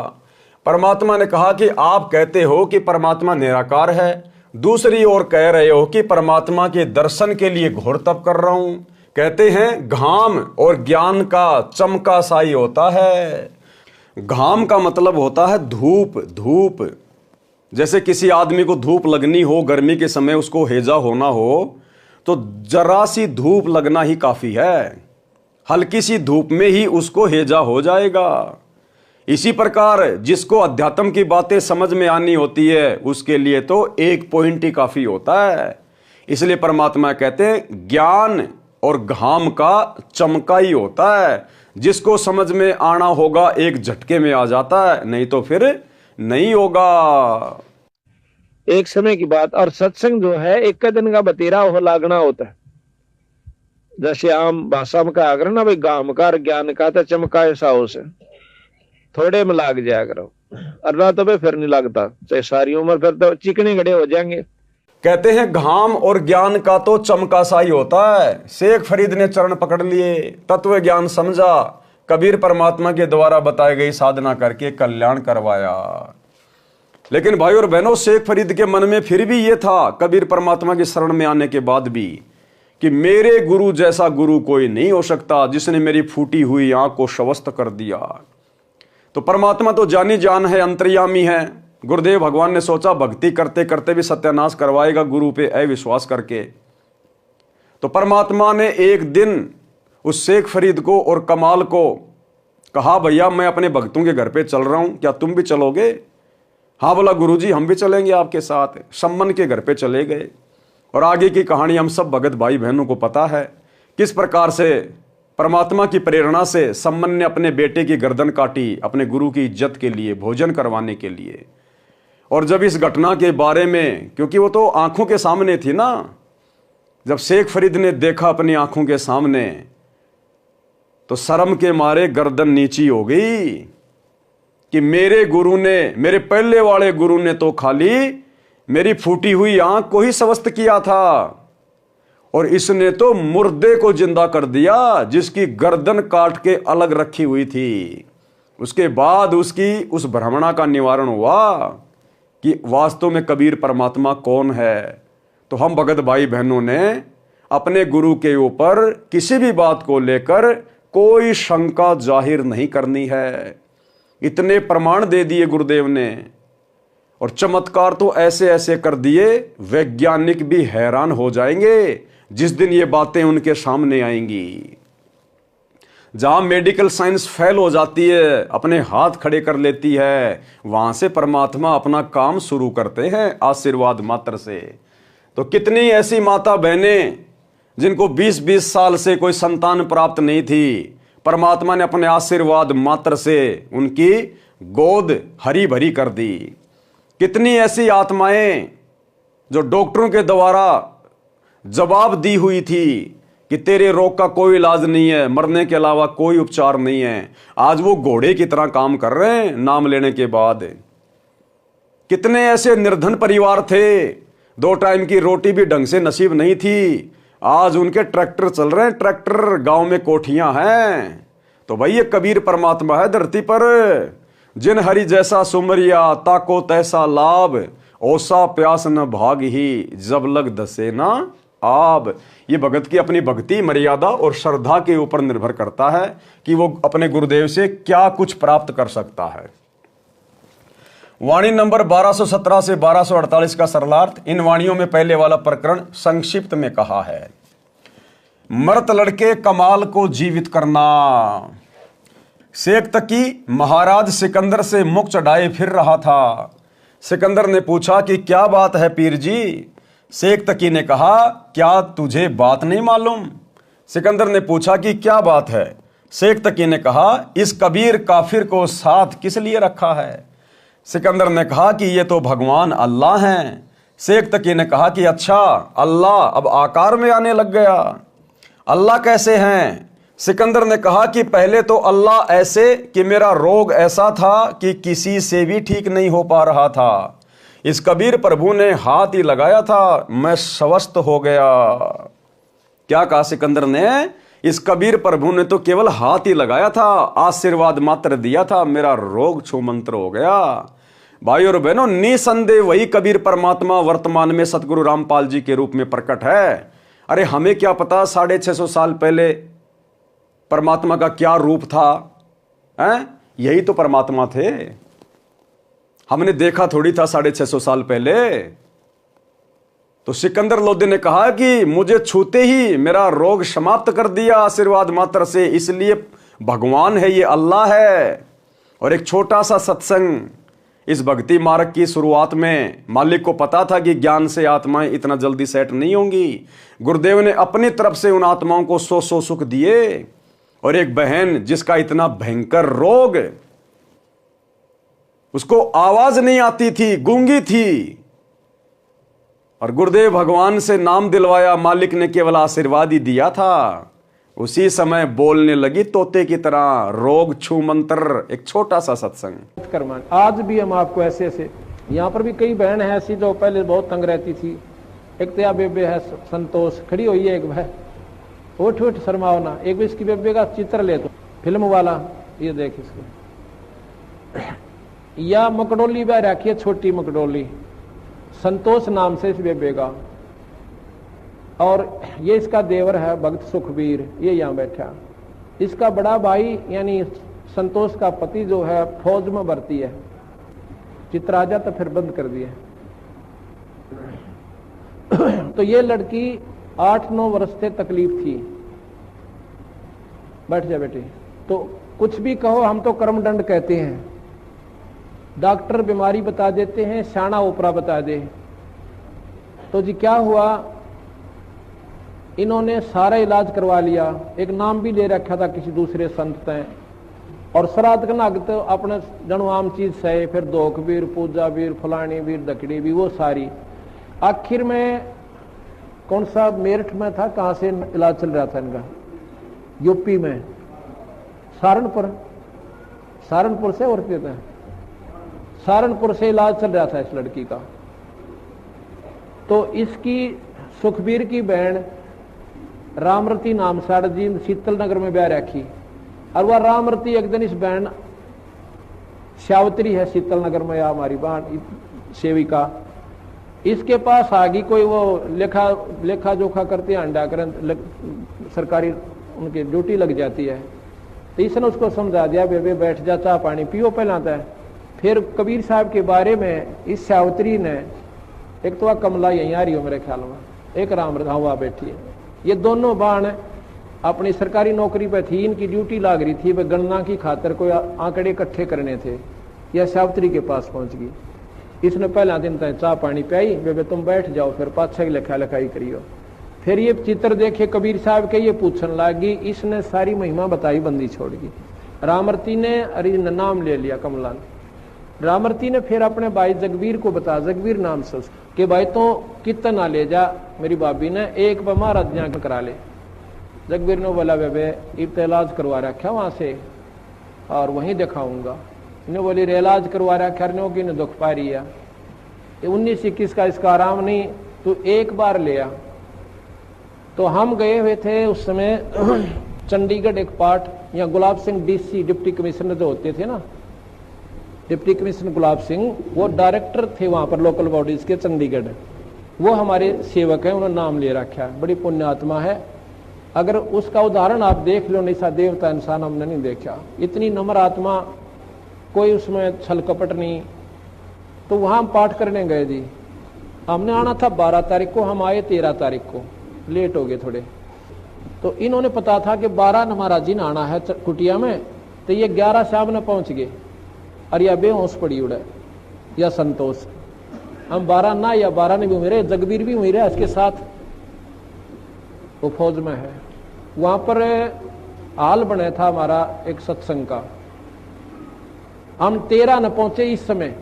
परमात्मा ने कहा कि आप कहते हो कि परमात्मा निराकार है, दूसरी ओर कह रहे हो कि परमात्मा के दर्शन के लिए घोर तप कर रहा हूं। कहते हैं घाम और ज्ञान का चमका साई होता है। घाम का मतलब होता है धूप। धूप जैसे किसी आदमी को धूप लगनी हो, गर्मी के समय उसको हैजा होना हो, तो जरा सी धूप लगना ही काफी है, हल्की सी धूप में ही उसको हैजा हो जाएगा। इसी प्रकार जिसको अध्यात्म की बातें समझ में आनी होती है उसके लिए तो एक पॉइंट ही काफी होता है। इसलिए परमात्मा कहते हैं ज्ञान और घाम का चमका ही होता है, जिसको समझ में आना होगा एक झटके में आ जाता है, नहीं तो फिर नहीं होगा। एक समय की बात, और सत्संग जो है एक दिन का बतेरा हो लागना होता है। जैसे आम भाषा में कहा करो ना भाई, गामकार ज्ञान का तो चमकाए साओ से, थोड़े में लाग जाया करो, अल्लाह तो भाई फिर नहीं लगता, चाहे सारी उम्र फिर तो चिकने गड़े हो जाएंगे। कहते हैं घाम और ज्ञान का तो चमका सा ही होता है। शेख फरीद ने चरण पकड़ लिए, तत्व ज्ञान समझा, कबीर परमात्मा के द्वारा बताई गई साधना करके कल्याण करवाया। लेकिन भाई और बहनों, शेख फरीद के मन में फिर भी ये था, कबीर परमात्मा की शरण में आने के बाद भी, कि मेरे गुरु जैसा गुरु कोई नहीं हो सकता, जिसने मेरी फूटी हुई आंख को शवस्त कर दिया। तो परमात्मा तो जानी जान है, अंतर्यामी है। गुरुदेव भगवान ने सोचा भक्ति करते करते भी सत्यानाश करवाएगा गुरु पे अविश्वास करके। तो परमात्मा ने एक दिन उस शेख फरीद को और कमाल को कहा, भैया मैं अपने भक्तों के घर पे चल रहा हूं, क्या तुम भी चलोगे? हाँ बोला, गुरुजी हम भी चलेंगे आपके साथ। सम्मन के घर पे चले गए और आगे की कहानी हम सब भगत भाई बहनों को पता है, किस प्रकार से परमात्मा की प्रेरणा से सम्मन ने अपने बेटे की गर्दन काटी अपने गुरु की इज्जत के लिए, भोजन करवाने के लिए। और जब इस घटना के बारे में, क्योंकि वो तो आंखों के सामने थी ना, जब शेख फरीद ने देखा अपनी आंखों के सामने, तो शर्म के मारे गर्दन नीची हो गई कि मेरे गुरु ने, मेरे पहले वाले गुरु ने तो खाली मेरी फूटी हुई आंख को ही स्वस्थ किया था, और इसने तो मुर्दे को जिंदा कर दिया जिसकी गर्दन काट के अलग रखी हुई थी। उसके बाद उसकी उस भ्रमणा का निवारण हुआ कि वास्तव में कबीर परमात्मा कौन है। तो हम भगत भाई बहनों ने अपने गुरु के ऊपर किसी भी बात को लेकर कोई शंका जाहिर नहीं करनी है। इतने प्रमाण दे दिए गुरुदेव ने, और चमत्कार तो ऐसे ऐसे कर दिए, वैज्ञानिक भी हैरान हो जाएंगे जिस दिन ये बातें उनके सामने आएंगी। जहां मेडिकल साइंस फेल हो जाती है, अपने हाथ खड़े कर लेती है, वहां से परमात्मा अपना काम शुरू करते हैं आशीर्वाद मात्र से। तो कितनी ऐसी माता बहनें जिनको 20-20 साल से कोई संतान प्राप्त नहीं थी, परमात्मा ने अपने आशीर्वाद मात्र से उनकी गोद हरी भरी कर दी। कितनी ऐसी आत्माएं जो डॉक्टरों के द्वारा जवाब दी हुई थी कि तेरे रोग का कोई इलाज नहीं है, मरने के अलावा कोई उपचार नहीं है, आज वो घोड़े की तरह काम कर रहे हैं नाम लेने के बाद। कितने ऐसे निर्धन परिवार थे, 2 टाइम की रोटी भी ढंग से नसीब नहीं थी, आज उनके ट्रैक्टर चल रहे हैं, ट्रैक्टर, गांव में कोठियां हैं। तो भाई ये कबीर परमात्मा है धरती पर। जिन हरि जैसा सुमरिया, ताको तैसा लाभ, ओसा प्यास न भाग ही, जब लग दसे ना आब। ये भगत की अपनी भक्ति, मर्यादा और श्रद्धा के ऊपर निर्भर करता है कि वो अपने गुरुदेव से क्या कुछ प्राप्त कर सकता है। वाणी नंबर 1217 से 1248 का सरलार्थ। इन वाणियों में पहले वाला प्रकरण संक्षिप्त में कहा है। मृत लड़के कमाल को जीवित करना। शेख तकी महाराज सिकंदर से मुख चढ़ाए फिर रहा था। सिकंदर ने पूछा कि क्या बात है पीर जी? शेख तकी ने कहा, क्या तुझे बात नहीं मालूम? सिकंदर ने पूछा कि क्या बात है? शेख तकी ने कहा, इस कबीर काफिर को साथ किस लिए रखा है? सिकंदर ने कहा कि ये तो भगवान अल्लाह हैं। शेख तकी ने कहा कि अच्छा, अल्लाह अब आकार में आने लग गया, अल्लाह कैसे हैं? सिकंदर ने कहा कि पहले तो अल्लाह ऐसे कि मेरा रोग ऐसा था कि किसी से भी ठीक नहीं हो पा रहा था, इस कबीर प्रभु ने हाथ ही लगाया था, मैं स्वस्थ हो गया। क्या कहा सिकंदर ने? इस कबीर प्रभु ने तो केवल हाथ ही लगाया था, आशीर्वाद मात्र दिया था, मेरा रोग छूमंत्र हो गया। भाई और बहनों, निसंदेह वही कबीर परमात्मा वर्तमान में सतगुरु रामपाल जी के रूप में प्रकट है। अरे हमें क्या पता 650 साल पहले परमात्मा का क्या रूप था, हैं? यही तो परमात्मा थे, हमने देखा थोड़ी था 650 साल पहले। तो सिकंदर लोधी ने कहा कि मुझे छूते ही मेरा रोग समाप्त कर दिया आशीर्वाद मात्र से, इसलिए भगवान है, ये अल्लाह है। और एक छोटा सा सत्संग, इस भक्ति मार्ग की शुरुआत में मालिक को पता था कि ज्ञान से आत्माएं इतना जल्दी सेट नहीं होंगी। गुरुदेव ने अपनी तरफ से उन आत्माओं को 100 सुख दिए। और एक बहन जिसका इतना भयंकर रोग, उसको आवाज नहीं आती थी, गूंगी थी, और गुरुदेव भगवान से नाम दिलवाया, मालिक ने केवल आशीर्वाद ही दिया था। उसी समय बोलने लगी तोते की तरह, रोग छू मंत्र, एक छोटा सा सत्संग। कर्मान आज भी हम आपको ऐसे ऐसे, यहाँ पर भी कई बहन है ऐसी जो पहले बहुत तंग रहती थी। एक तो बेबे है संतोष, खड़ी हुई है, एक भाई उठ उठ शर्माओ ना, एक भी इसकी बेबे का चित्र ले तो फिल्म वाला, ये देख इसको। या मकडोली बह रखी है, छोटी मकडोली, संतोष नाम से इस बेबे का। और ये इसका देवर है भक्त सुखबीर, ये यहाँ बैठा। इसका बड़ा भाई यानी संतोष का पति जो है फौज में भर्ती है। चित्र आ जाता फिर बंद कर दिए। तो ये लड़की 8-9 वर्ष से तकलीफ थी। बैठ जा बेटी। तो कुछ भी कहो, हम तो कर्मदंड कहते हैं। डॉक्टर बीमारी बता देते हैं, शाना ओपरा बता दे। तो जी क्या हुआ, इन्होंने सारा इलाज करवा लिया, एक नाम भी ले रखा था किसी दूसरे संत ने, और श्राद्ध का नाग तो अपने जनो आम चीज सहे, फिर दोख वीर, पूजा वीर, फलानी वीर, दकड़ी भी, वो सारी। आखिर में कौन सा मेरठ में था, कहां से इलाज चल रहा था इनका, यूपी में, सहारनपुर से, और कहते हैं सहारनपुर से इलाज चल रहा था इस लड़की का। तो इसकी सुखबीर की बहन रामरती नाम साड़ जी शीतल नगर में ब्याह रखी। और वह रामरती एक दिन इस बहन श्यावत्री है शीतल नगर में, या हमारी बहन सेविका, इसके पास आ गई। कोई वो लेखा जोखा करते हैं, अंडा करें, सरकारी उनकी ड्यूटी लग जाती है। तो इसने उसको समझा दिया, बेबे बैठ जा, चाह पानी पियो पहलाता है। फिर कबीर साहब के बारे में इस श्यावत्री ने, एक तो वह कमला यहीं आ रही हो मेरे ख्याल में, एक रामरता हुआ बैठी है। ये दोनों बाण अपनी सरकारी नौकरी पे थी, इनकी ड्यूटी लाग रही थी, वह गणना की खातर कोई आंकड़े इकट्ठे करने थे। यह श्यावत्री के पास पहुंच गई। इसने पहला दिन तक चाह पानी पियाई, बेबे तुम बैठ जाओ, फिर पाछे की लिखा लिखाई करियो। फिर ये चित्र देखे कबीर साहब के, ये पूछने लगी। इसने सारी महिमा बताई, बंदी छोड़ गई। रामरती ने अरे नाम ले लिया कमला ने। रामरती ने फिर अपने भाई जगवीर को बताया, जगवीर नाम से, कि भाई तो कितना ले जा, मेरी भाभी ने एक बार महाराज यहाँ करा ले। जगवीर ने बोला, बेबे इब इलाज करवा रखा वहां से, और वहीं दिखाऊंगा। इन्हें बोली रे इलाज करवा रखा, की ने दुख पा रही है, 19-21 का इसका आराम नहीं, तू एक बार ले आ। तो हम गए हुए थे उस समय चंडीगढ़ एक पार्ट, या Gulab Singh DC deputy commissioner जो होते थे ना, डिप्टी कमिश्नर गुलाब सिंह, वो डायरेक्टर थे वहां पर लोकल बॉडीज के चंडीगढ़। वो हमारे सेवक हैं, उन्होंने नाम ले रखा है, बड़ी पुण्य आत्मा है। अगर उसका उदाहरण आप देख लो, निशा देवता इंसान हमने नहीं देखा, इतनी नम्र आत्मा, कोई उसमें छल कपट नहीं। तो वहां हम पाठ करने गए जी। हमने आना था 12 तारीख को, हम आए 13 तारीख को, लेट हो गए थोड़े। तो इन्होंने पता था कि 12 न महाराज जी ने आना है कुटिया में, तो ये 11 शाम ने पहुंच गए। और यह बेहोश पड़ी उड़े, या संतोष। हम 12 ना, या 12 ने भी हुए, जगवीर भी हुई रहे इसके साथ, वो फौज में है। वहां पर हाल बना था हमारा एक सत्संग का। हम 13 न पहुंचे इस समय,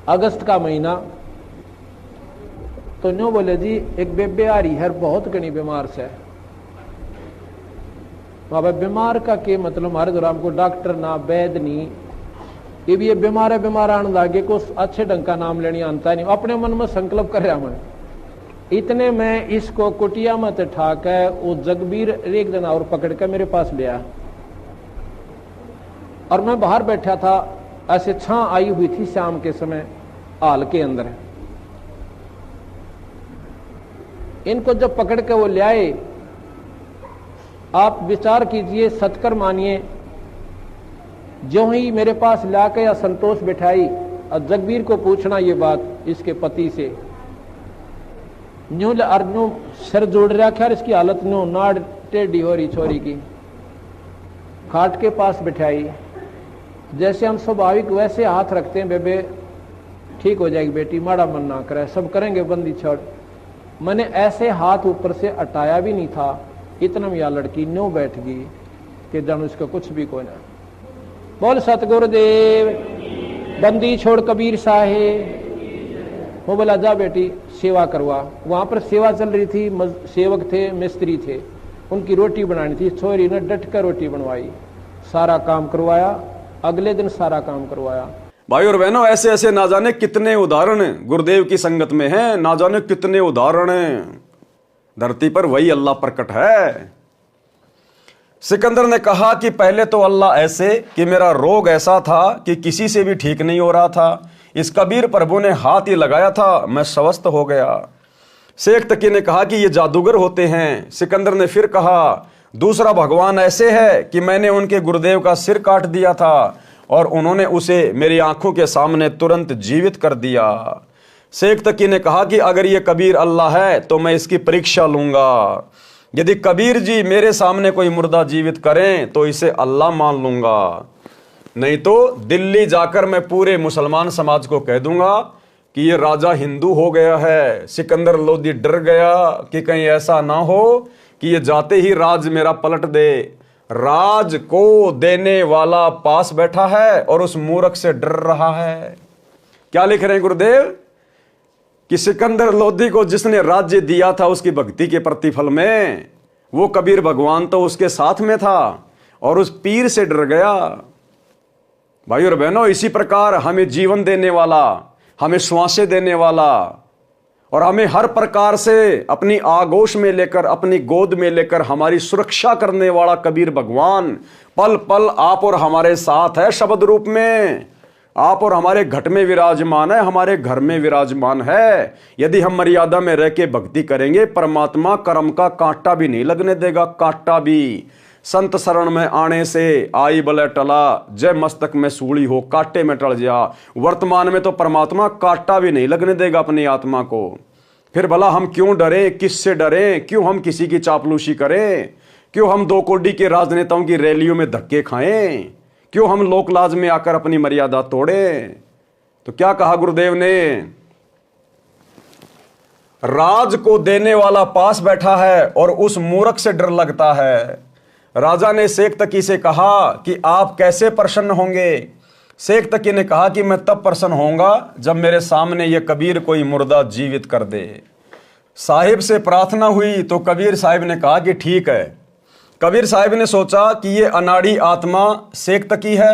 अगस्त का महीना। तो न्यू बोले जी एक बेबे आ रही है, बहुत घनी बीमार से। बाबा बीमार का के मतलब, हमारे दौरान को डॉक्टर ना वैद नहीं, ये भी ये बीमार है, बीमार आने लागे को अच्छे ढंग का नाम लेने आता नहीं। अपने मन में संकल्प कर रहा मैं, इतने में इसको कुटिया में ठाक है, वो जगबीर एक दिन और पकड़ के मेरे पास ले आया। और मैं बाहर बैठा था, ऐसे छां आई हुई थी शाम के समय हाल के अंदर। इनको जब पकड़ के वो ले आए, आप विचार कीजिए, सत्कर मानिए, जो ही मेरे पास लाके या संतोष बिठाई और जगबीर को पूछना ये बात इसके पति से, न्यू अर्जू सर जोड़ रखा, इसकी हालत न्यू नाड़ टेढ़ी हो रही छोरी की। खाट के पास बिठाई, जैसे हम स्वाभाविक वैसे हाथ रखते हैं, बेबे ठीक हो जाएगी बेटी, माड़ा मन ना करे, सब करेंगे, बंदी छोड़। मैंने ऐसे हाथ ऊपर से हटाया भी नहीं था, इतना में यह लड़की न्यू बैठ गई कि जानो इसका कुछ भी कोई ना। बोल सतगुरुदेव, बंदी छोड़ कबीर साहेब। वो बोला जा बेटी सेवा करवा। वहां पर सेवा चल रही थी, सेवक थे, मिस्त्री थे, उनकी रोटी बनानी थी। छोरी ने डट कर रोटी बनवाई, सारा काम करवाया, अगले दिन सारा काम करवाया। भाई और बहनों, ऐसे ऐसे ना जाने कितने उदाहरण गुरुदेव की संगत में हैं, ना जाने कितने उदाहरण धरती पर वही अल्लाह प्रकट है। सिकंदर ने कहा कि पहले तो अल्लाह ऐसे कि मेरा रोग ऐसा था कि किसी से भी ठीक नहीं हो रहा था, इस कबीर प्रभु ने हाथ ही लगाया था, मैं स्वस्थ हो गया। शेख तकी ने कहा कि ये जादूगर होते हैं। सिकंदर ने फिर कहा दूसरा भगवान ऐसे है कि मैंने उनके गुरुदेव का सिर काट दिया था और उन्होंने उसे मेरी आंखों के सामने तुरंत जीवित कर दिया। शेख तकी ने कहा कि अगर ये कबीर अल्लाह है तो मैं इसकी परीक्षा लूंगा। यदि कबीर जी मेरे सामने कोई मुर्दा जीवित करें तो इसे अल्लाह मान लूंगा, नहीं तो दिल्ली जाकर मैं पूरे मुसलमान समाज को कह दूंगा कि ये राजा हिंदू हो गया है। सिकंदर लोदी डर गया कि कहीं ऐसा ना हो कि ये जाते ही राज मेरा पलट दे। राज को देने वाला पास बैठा है और उस मूर्ख से डर रहा है। क्या लिख रहे हैं गुरुदेव कि सिकंदर लोदी को जिसने राज्य दिया था उसकी भक्ति के प्रतिफल में, वो कबीर भगवान तो उसके साथ में था और उस पीर से डर गया। भाई और बहनों, इसी प्रकार हमें जीवन देने वाला, हमें श्वासें देने वाला और हमें हर प्रकार से अपनी आगोश में लेकर, अपनी गोद में लेकर हमारी सुरक्षा करने वाला कबीर भगवान पल पल आप और हमारे साथ है। शब्द रूप में आप और हमारे घट में विराजमान है, हमारे घर में विराजमान है। यदि हम मर्यादा में रह के भक्ति करेंगे, परमात्मा कर्म का कांटा भी नहीं लगने देगा। कांटा भी संत शरण में आने से आई बले टला, जय मस्तक में सूली हो कांटे में टल जा। वर्तमान में तो परमात्मा कांटा भी नहीं लगने देगा अपनी आत्मा को। फिर भला हम क्यों डरें, किससे डरें, क्यों हम किसी की चापलूसी करें, क्यों हम दो कोडी के राजनेताओं की रैलियों में धक्के खाएं, क्यों हम लोकलाज में आकर अपनी मर्यादा तोड़ें। तो क्या कहा गुरुदेव ने, राज को देने वाला पास बैठा है और उस मूर्ख से डर लगता है। राजा ने शेख तकी से कहा कि आप कैसे प्रसन्न होंगे। शेख तकी ने कहा कि मैं तब प्रसन्न होऊंगा जब मेरे सामने ये कबीर कोई मुर्दा जीवित कर दे। साहिब से प्रार्थना हुई तो कबीर साहिब ने कहा कि ठीक है। कबीर साहिब ने सोचा कि ये अनाड़ी आत्मा शेख तकी है,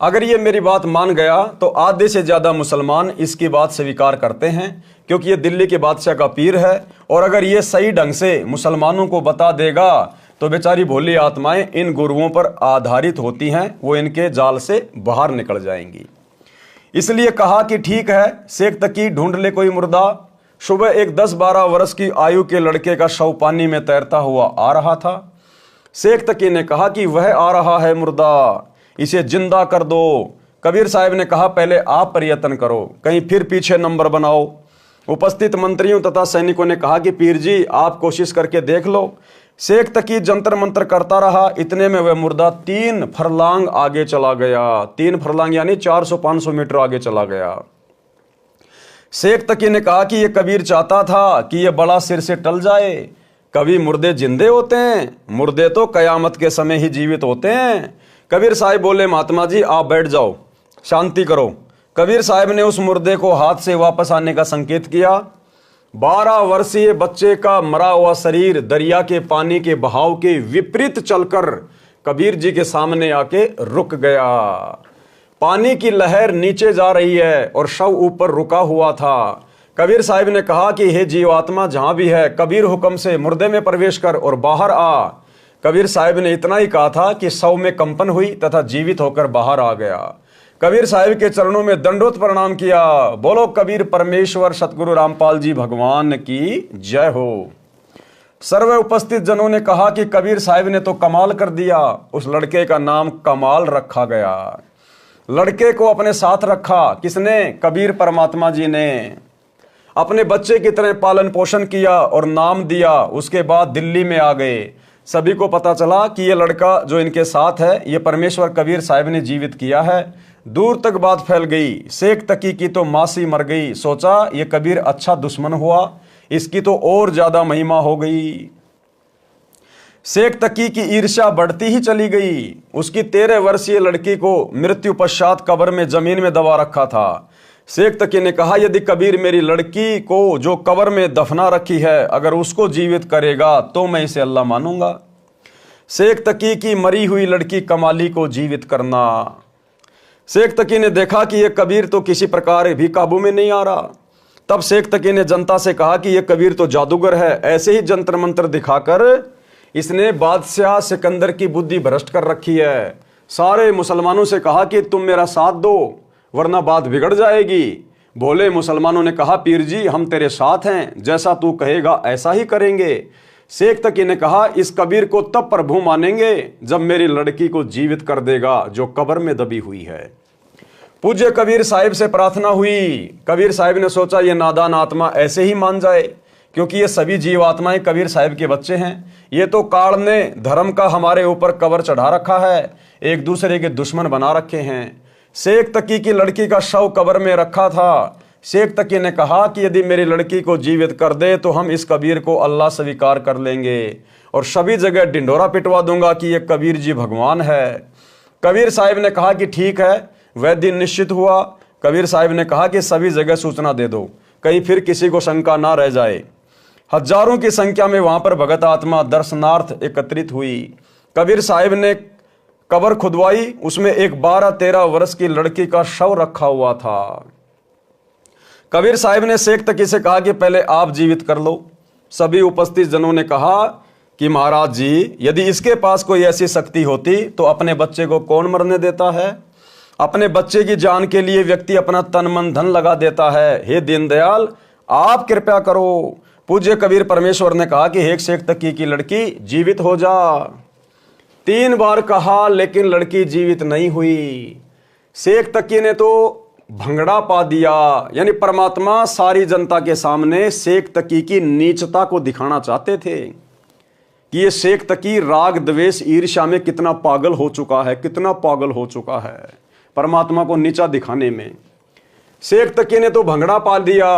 अगर ये मेरी बात मान गया तो आधे से ज्यादा मुसलमान इसकी बात स्वीकार करते हैं, क्योंकि ये दिल्ली के बादशाह का पीर है। और अगर ये सही ढंग से मुसलमानों को बता देगा तो बेचारी भोली आत्माएं इन गुरुओं पर आधारित होती हैं, वो इनके जाल से बाहर निकल जाएंगी। इसलिए कहा कि ठीक है, शेख तकी ढूंढ ले कोई मुर्दा। सुबह एक 10-12 वर्ष की आयु के लड़के का शव पानी में तैरता हुआ आ रहा था। शेख तकी ने कहा कि वह आ रहा है मुर्दा, इसे जिंदा कर दो। कबीर साहब ने कहा पहले आप प्रयत्न करो, कहीं फिर पीछे नंबर बनाओ। उपस्थित मंत्रियों तथा सैनिकों ने कहा कि पीर जी आप कोशिश करके देख लो। शेख तकी जंतर मंतर करता रहा, इतने में वह मुर्दा 3 फरलांग आगे चला गया। 3 फरलांग यानी 400-500 मीटर आगे चला गया। शेख तकी ने कहा कि यह कबीर चाहता था कि यह बड़ा सिर से टल जाए। कभी मुर्दे जिंदे होते हैं, मुर्दे तो कयामत के समय ही जीवित होते हैं। कबीर साहब बोले महात्मा जी आप बैठ जाओ, शांति करो। कबीर साहब ने उस मुर्दे को हाथ से वापस आने का संकेत किया। 12 वर्षीय बच्चे का मरा हुआ शरीर दरिया के पानी के बहाव के विपरीत चलकर कबीर जी के सामने आके रुक गया। पानी की लहर नीचे जा रही है और शव ऊपर रुका हुआ था। कबीर साहब ने कहा कि हे जीवात्मा जहां भी है, कबीर हुक्म से मुर्दे में प्रवेश कर और बाहर आ। कबीर साहब ने इतना ही कहा था कि शव में कंपन हुई तथा जीवित होकर बाहर आ गया। कबीर साहब के चरणों में दंडोत प्रणाम किया। बोलो कबीर परमेश्वर सतगुरु रामपाल जी भगवान की जय हो। सर्व उपस्थित जनों ने कहा कि कबीर साहब ने तो कमाल कर दिया। उस लड़के का नाम कमाल रखा गया। लड़के को अपने साथ रखा किसने? कबीर परमात्मा जी ने। अपने बच्चे की तरह पालन पोषण किया और नाम दिया। उसके बाद दिल्ली में आ गए। सभी को पता चला कि ये लड़का जो इनके साथ है ये परमेश्वर कबीर साहब ने जीवित किया है। दूर तक बात फैल गई। शेख तकी की तो मासी मर गई। सोचा ये कबीर अच्छा दुश्मन हुआ, इसकी तो और ज्यादा महिमा हो गई। शेख तकी की ईर्ष्या बढ़ती ही चली गई। उसकी 13 वर्षीय लड़की को मृत्यु पश्चात कब्र में जमीन में दबा रखा था। शेख तकी ने कहा, यदि कबीर मेरी लड़की को जो कब्र में दफना रखी है अगर उसको जीवित करेगा तो मैं इसे अल्लाह मानूंगा। शेख तकी की मरी हुई लड़की कमाली को जीवित करना। शेख तकी ने देखा कि यह कबीर तो किसी प्रकार भी काबू में नहीं आ रहा। तब शेख तकी ने जनता से कहा कि यह कबीर तो जादूगर है। ऐसे ही जंतर मंत्र दिखाकर इसने बादशाह सिकंदर की बुद्धि भ्रष्ट कर रखी है। सारे मुसलमानों से कहा कि तुम मेरा साथ दो वरना बात बिगड़ जाएगी। भोले मुसलमानों ने कहा, पीर जी हम तेरे साथ हैं, जैसा तू कहेगा ऐसा ही करेंगे। शेख तकी ने कहा, इस कबीर को तब प्रभु मानेंगे जब मेरी लड़की को जीवित कर देगा जो कब्र में दबी हुई है। पूज्य कबीर साहिब से प्रार्थना हुई। कबीर साहिब ने सोचा ये नादान आत्मा ऐसे ही मान जाए, क्योंकि ये सभी जीव आत्माएं कबीर साहिब के बच्चे हैं। ये तो काल ने धर्म का हमारे ऊपर कवर चढ़ा रखा है, एक दूसरे के दुश्मन बना रखे हैं। शेख तकी की लड़की का शव कब्र में रखा था। शेख तकी ने कहा कि यदि मेरी लड़की को जीवित कर दे तो हम इस कबीर को अल्लाह स्वीकार कर लेंगे और सभी जगह डिंडोरा पिटवा दूंगा कि ये कबीर जी भगवान है। कबीर साहिब ने कहा कि ठीक है। वह दिन निश्चित हुआ। कबीर साहिब ने कहा कि सभी जगह सूचना दे दो, कहीं फिर किसी को शंका ना रह जाए। हजारों की संख्या में वहां पर भगत आत्मा दर्शनार्थ एकत्रित हुई। कबीर साहिब ने कब्र खुदवाई, उसमें एक 12-13 वर्ष की लड़की का शव रखा हुआ था। कबीर साहिब ने शेख तकी से कहा कि पहले आप जीवित कर लो। सभी उपस्थित जनों ने कहा कि महाराज जी, यदि इसके पास कोई ऐसी शक्ति होती तो अपने बच्चे को कौन मरने देता है? अपने बच्चे की जान के लिए व्यक्ति अपना तन मन धन लगा देता है। हे दीनदयाल, आप कृपया करो। पूज्य कबीर परमेश्वर ने कहा कि हे शेख तकी की लड़की जीवित हो जा। 3 बार कहा लेकिन लड़की जीवित नहीं हुई। शेख तकी ने तो भंगड़ा पा दिया। यानी परमात्मा सारी जनता के सामने शेख तकी की नीचता को दिखाना चाहते थे कि ये शेख तकी राग द्वेष ईर्ष्या में कितना पागल हो चुका है, कितना पागल हो चुका है परमात्मा को नीचा दिखाने में। शेख तकी ने तो भंगड़ा पा दिया,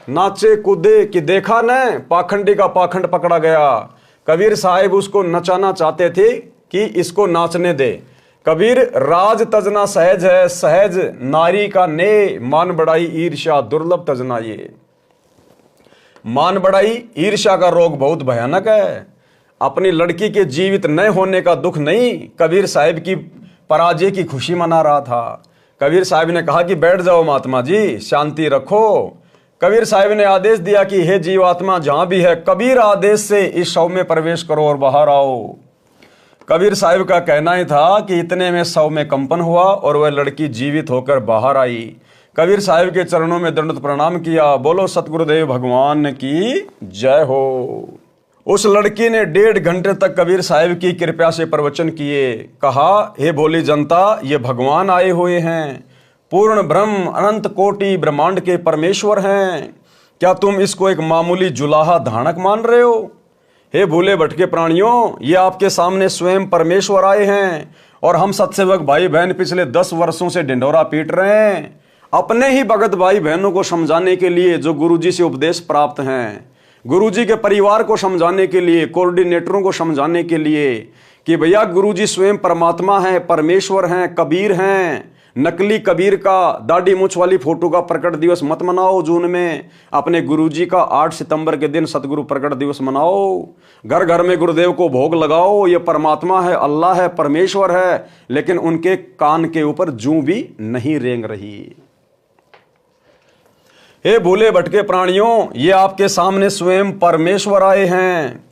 नाचे कूदे कि देखा न पाखंडी का पाखंड पकड़ा गया। कबीर साहिब उसको नचाना चाहते थे कि इसको नाचने दे। कबीर, राज तजना सहज है, सहज नारी का ने मान बढ़ाई ईर्ष्या दुर्लभ तजना। ये मान बढ़ाई ईर्ष्या का रोग बहुत भयानक है। अपनी लड़की के जीवित न होने का दुख नहीं, कबीर साहिब की पराजय की खुशी मना रहा था। कबीर साहिब ने कहा कि बैठ जाओ महात्मा जी, शांति रखो। कबीर साहिब ने आदेश दिया कि हे जीवात्मा जहां भी है, कबीर आदेश से इस शव में प्रवेश करो और बाहर आओ। कबीर साहिब का कहना ही था कि इतने में शव में कंपन हुआ और वह लड़की जीवित होकर बाहर आई। कबीर साहिब के चरणों में दंडवत प्रणाम किया। बोलो सतगुरुदेव भगवान की जय हो। उस लड़की ने 1.5 घंटे तक कबीर साहिब की कृपा से प्रवचन किए। कहा, हे भोली जनता, ये भगवान आए हुए हैं, पूर्ण ब्रह्म अनंत कोटि ब्रह्मांड के परमेश्वर हैं। क्या तुम इसको एक मामूली जुलाहा धानक मान रहे हो? हे भूले भटके प्राणियों, ये आपके सामने स्वयं परमेश्वर आए हैं और हम सत्सेवक भाई बहन पिछले 10 वर्षों से ढिंढोरा पीट रहे हैं अपने ही भगत भाई बहनों को समझाने के लिए जो गुरुजी से उपदेश प्राप्त हैं, गुरुजी के परिवार को समझाने के लिए, कोऑर्डिनेटरों को समझाने के लिए कि भैया गुरुजी स्वयं परमात्मा हैं, परमेश्वर हैं, कबीर हैं। नकली कबीर का दाढ़ी मूछ वाली फोटो का प्रकट दिवस मत मनाओ जून में। अपने गुरुजी का 8 सितंबर के दिन सतगुरु प्रकट दिवस मनाओ। घर घर में गुरुदेव को भोग लगाओ। ये परमात्मा है, अल्लाह है, परमेश्वर है, लेकिन उनके कान के ऊपर जूं भी नहीं रेंग रही। हे भूले भटके प्राणियों, ये आपके सामने स्वयं परमेश्वर आए हैं।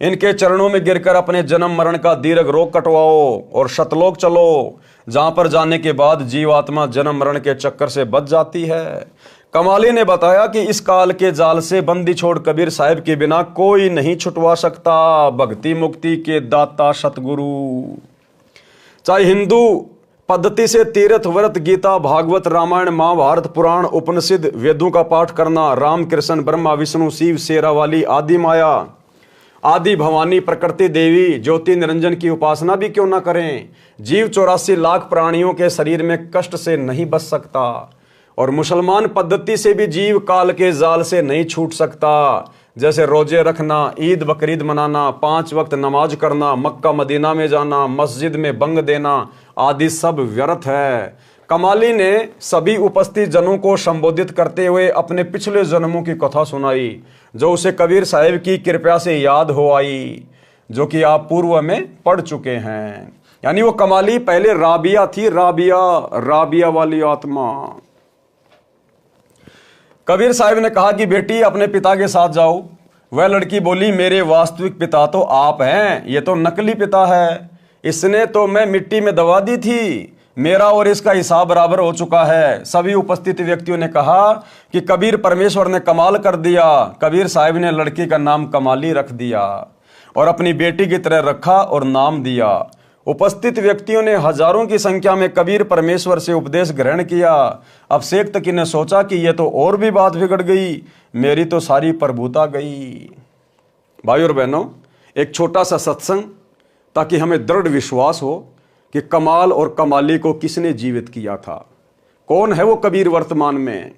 इनके चरणों में गिरकर अपने जन्म मरण का दीर्घ रोग कटवाओ और शतलोक चलो, जहां पर जाने के बाद जीवात्मा जन्म मरण के चक्कर से बच जाती है। कमाली ने बताया कि इस काल के जाल से बंदी छोड़ कबीर साहिब के बिना कोई नहीं छुटवा सकता। भक्ति मुक्ति के दाता सतगुरु। चाहे हिंदू पद्धति से तीर्थ व्रत गीता भागवत रामायण महाभारत पुराण उपनिषद वेदों का पाठ करना, राम कृष्ण ब्रह्मा विष्णु शिव शेरावाली आदि माया आदि भवानी प्रकृति देवी ज्योति निरंजन की उपासना भी क्यों ना करें, जीव 84 लाख प्राणियों के शरीर में कष्ट से नहीं बच सकता। और मुसलमान पद्धति से भी जीव काल के जाल से नहीं छूट सकता। जैसे रोजे रखना, ईद बकरीद मनाना, 5 वक्त नमाज करना, मक्का मदीना में जाना, मस्जिद में बंग देना आदि सब व्यर्थ है। कमाली ने सभी उपस्थित जनों को संबोधित करते हुए अपने पिछले जन्मों की कथा सुनाई, जो उसे कबीर साहिब की कृपा से याद हो आई, जो कि आप पूर्व में पढ़ चुके हैं। यानी वो कमाली पहले राबिया थी, राबिया वाली आत्मा। कबीर साहिब ने कहा कि बेटी अपने पिता के साथ जाओ। वह लड़की बोली, मेरे वास्तविक पिता तो आप हैं, ये तो नकली पिता है, इसने तो मैं मिट्टी में दबा दी थी, मेरा और इसका हिसाब बराबर हो चुका है। सभी उपस्थित व्यक्तियों ने कहा कि कबीर परमेश्वर ने कमाल कर दिया। कबीर साहिब ने लड़की का नाम कमाली रख दिया और अपनी बेटी की तरह रखा और नाम दिया। उपस्थित व्यक्तियों ने हजारों की संख्या में कबीर परमेश्वर से उपदेश ग्रहण किया। अब शेख तकी ने सोचा कि यह तो और भी बात बिगड़ गई, मेरी तो सारी प्रभुता गई। भाइयों और बहनों, एक छोटा सा सत्संग, ताकि हमें दृढ़ विश्वास हो कि कमाल और कमाली को किसने जीवित किया था, कौन है वो कबीर वर्तमान में।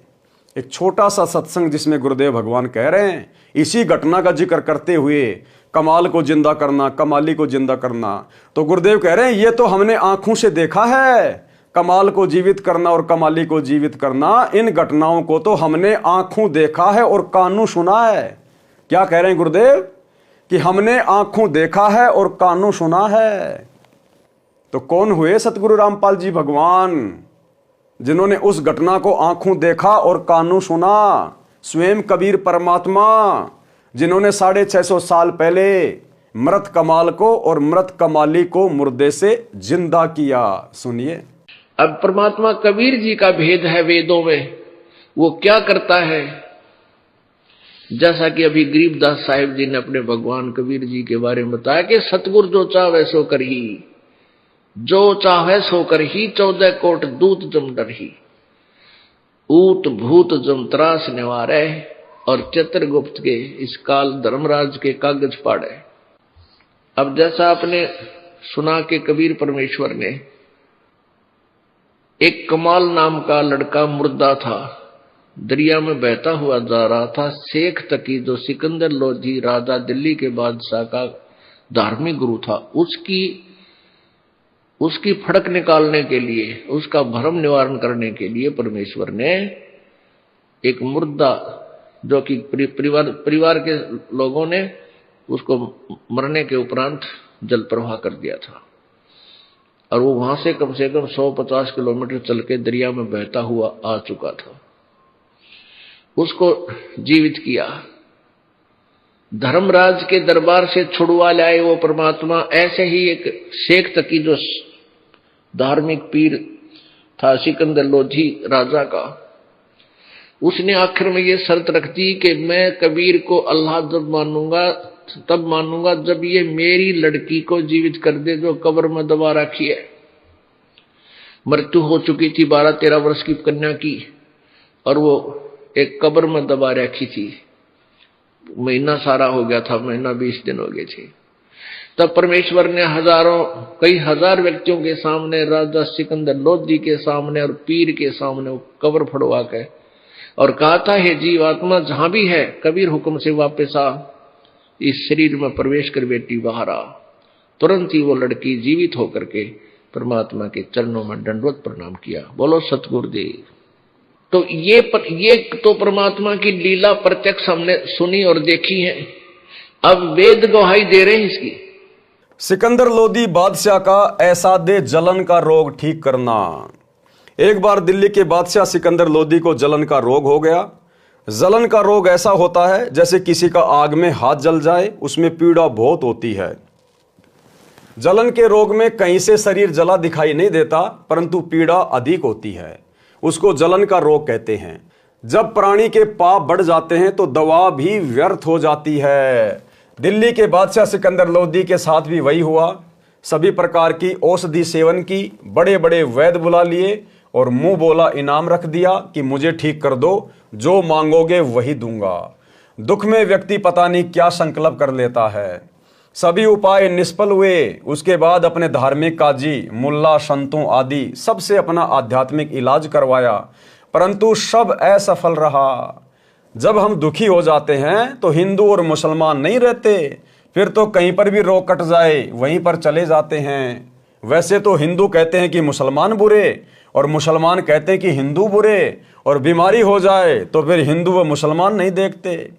एक छोटा सा सत्संग जिसमें गुरुदेव भगवान कह रहे हैं, इसी घटना का जिक्र करते हुए कमाल को जिंदा करना, कमाली को जिंदा करना। तो गुरुदेव कह रहे हैं, ये तो हमने आंखों से देखा है, कमाल को जीवित करना और कमाली को जीवित करना, इन घटनाओं को तो हमने आंखों देखा है और कानों सुना है। क्या कह रहे हैं गुरुदेव? कि हमने आंखों देखा है और कानों सुना है। तो कौन हुए सतगुरु रामपाल जी भगवान, जिन्होंने उस घटना को आंखों देखा और कानों सुना? स्वयं कबीर परमात्मा, जिन्होंने 650 साल पहले मृत कमाल को और मृत कमाली को मुर्दे से जिंदा किया। सुनिए। अब परमात्मा कबीर जी का भेद है वेदों में, वो क्या करता है? जैसा कि अभी गरीबदास साहिब जी ने अपने भगवान कबीर जी के बारे में बताया कि सतगुर जो चाहे सो करही, जो चाहे सो करही, 14 कोट दूत जम डरही, ऊत भूत जम त्रास निवारे, और चित्रगुप्त के इस काल धर्मराज के कागज पाड़े। अब जैसा आपने सुना कि कबीर परमेश्वर ने, एक कमाल नाम का लड़का मुर्दा था, दरिया में बहता हुआ जा रहा था। शेख तकी, जो सिकंदर लोधी राजा दिल्ली के बादशाह का धार्मिक गुरु था, उसकी फड़क निकालने के लिए, उसका भ्रम निवारण करने के लिए परमेश्वर ने एक मुर्दा, जो कि परिवार के लोगों ने उसको मरने के उपरांत जल प्रवाह कर दिया था, और वो वहां से कम 150 किलोमीटर चल के दरिया में बहता हुआ आ चुका था। उसको जीवित किया, धर्मराज के दरबार से छुड़वा लाए वो परमात्मा। ऐसे ही एक शेख तकी, जो धार्मिक पीर था सिकंदर लोधी राजा का, उसने आखिर में ये शर्त रख दी कि मैं कबीर को अल्लाह तब मानूंगा जब ये मेरी लड़की को जीवित कर दे, जो कब्र में दबा रखी है। मृत्यु हो चुकी थी 12-13 वर्ष की कन्या की, और वो एक कब्र में दबा रखी थी। महीना सारा हो गया था, महीना 20 दिन हो गए थे। तब परमेश्वर ने कई हजार व्यक्तियों के सामने, राजा सिकंदर लोधी के सामने और पीर के सामने वो कब्र फड़वा के और कहा था, हे जीवात्मा जहां भी है, कबीर हुक्म से वापस आ, इस शरीर में प्रवेश कर बेटी बाहर आ। तुरंत ही वो लड़की जीवित होकर के परमात्मा के चरणों में दंडवत प्रणाम किया। बोलो सतगुरुदेव। तो ये तो परमात्मा की लीला प्रत्यक्ष हमने सुनी और देखी है। अब वेद गवाही दे रहे हैं इसकी। सिकंदर लोधी बादशाह का ऐसा दे जलन का रोग ठीक करना। एक बार दिल्ली के बादशाह सिकंदर लोधी को जलन का रोग हो गया। जलन का रोग ऐसा होता है जैसे किसी का आग में हाथ जल जाए, उसमें पीड़ा बहुत होती है। जलन के रोग में कहीं से शरीर जला दिखाई नहीं देता, परंतु पीड़ा अधिक होती है। उसको जलन का रोग कहते हैं। जब प्राणी के पाप बढ़ जाते हैं तो दवा भी व्यर्थ हो जाती है। दिल्ली के बादशाह सिकंदर लोधी के साथ भी वही हुआ। सभी प्रकार की औषधि सेवन की, बड़े बड़े वैद्य बुला लिए और मुंह बोला इनाम रख दिया कि मुझे ठीक कर दो, जो मांगोगे वही दूंगा। दुख में व्यक्ति पता नहीं क्या संकल्प कर लेता है। सभी उपाय निष्फल हुए। उसके बाद अपने धार्मिक काजी, मुल्ला, संतों आदि सबसे अपना आध्यात्मिक इलाज करवाया, परंतु सब असफल रहा। जब हम दुखी हो जाते हैं तो हिंदू और मुसलमान नहीं रहते, फिर तो कहीं पर भी रोग कट जाए वहीं पर चले जाते हैं। वैसे तो हिंदू कहते हैं कि मुसलमान बुरे और मुसलमान कहते हैं कि हिंदू बुरे, और बीमारी हो जाए तो फिर हिंदू व मुसलमान नहीं देखते।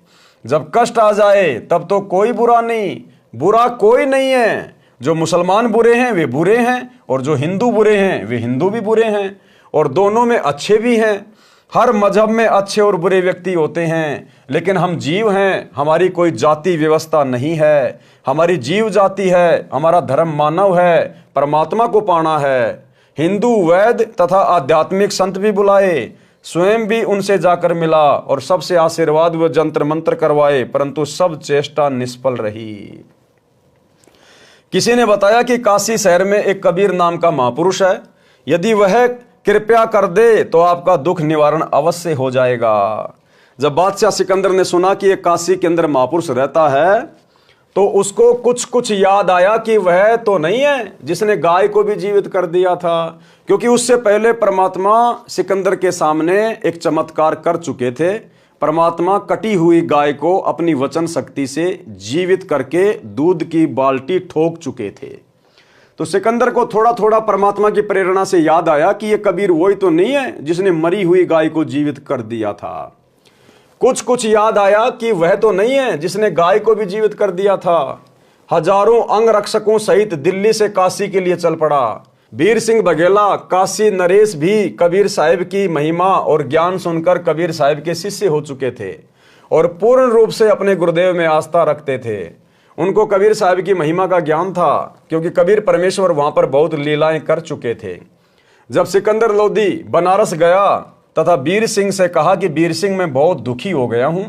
जब कष्ट आ जाए तब तो कोई बुरा नहीं, बुरा कोई नहीं है। जो मुसलमान बुरे हैं वे बुरे हैं, और जो हिंदू बुरे हैं वे हिंदू भी बुरे हैं, और दोनों में अच्छे भी हैं। हर मजहब में अच्छे और बुरे व्यक्ति होते हैं, लेकिन हम जीव हैं, हमारी कोई जाति व्यवस्था नहीं है। हमारी जीव जाति है, हमारा धर्म मानव है, परमात्मा को पाना है। हिंदू वैद तथा आध्यात्मिक संत भी बुलाए, स्वयं भी उनसे जाकर मिला और सबसे आशीर्वाद व जंत्र मंत्र करवाए, परंतु सब चेष्टा निष्फल रही। किसी ने बताया कि काशी शहर में एक कबीर नाम का महापुरुष है, यदि वह कृपया कर दे तो आपका दुख निवारण अवश्य हो जाएगा। जब बादशाह सिकंदर ने सुना कि एक काशी के अंदर महापुरुष रहता है, तो उसको कुछ याद आया कि वह तो नहीं है जिसने गाय को भी जीवित कर दिया था, क्योंकि उससे पहले परमात्मा सिकंदर के सामने एक चमत्कार कर चुके थे। परमात्मा कटी हुई गाय को अपनी वचन शक्ति से जीवित करके दूध की बाल्टी ठोक चुके थे। तो सिकंदर को थोड़ा थोड़ा परमात्मा की प्रेरणा से याद आया कि ये कबीर वही तो नहीं है जिसने मरी हुई गाय को जीवित कर दिया था। कुछ याद आया कि वह तो नहीं है जिसने गाय को भी जीवित कर दिया था। हजारों अंगरक्षकों सहित दिल्ली से काशी के लिए चल पड़ा। वीर सिंह बघेला, काशी नरेश भी कबीर साहिब की महिमा और ज्ञान सुनकर कबीर साहिब के शिष्य हो चुके थे और पूर्ण रूप से अपने गुरुदेव में आस्था रखते थे। उनको कबीर साहिब की महिमा का ज्ञान था, क्योंकि कबीर परमेश्वर वहां पर बहुत लीलाएं कर चुके थे। जब सिकंदर लोदी बनारस गया तथा वीर सिंह से कहा कि वीर सिंह मैं बहुत दुखी हो गया हूं,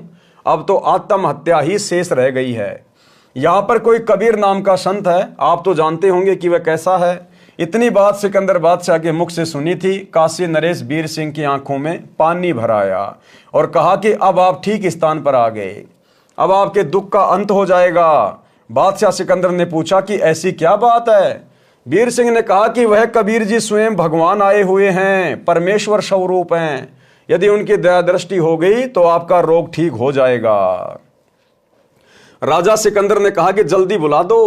अब तो आत्महत्या ही शेष रह गई है। यहां पर कोई कबीर नाम का संत है, आप तो जानते होंगे कि वह कैसा है। इतनी बात सिकंदर बादशाह के मुख से सुनी थी। काशी नरेश वीर सिंह की आंखों में पानी भर आया और कहा कि अब आप ठीक स्थान पर आ गए, अब आपके दुख का अंत हो जाएगा। बादशाह सिकंदर ने पूछा कि ऐसी क्या बात है। वीर सिंह ने कहा कि वह कबीर जी स्वयं भगवान आए हुए हैं, परमेश्वर स्वरूप हैं। यदि उनकी दया दृष्टि हो गई तो आपका रोग ठीक हो जाएगा। राजा सिकंदर ने कहा कि जल्दी बुला दो।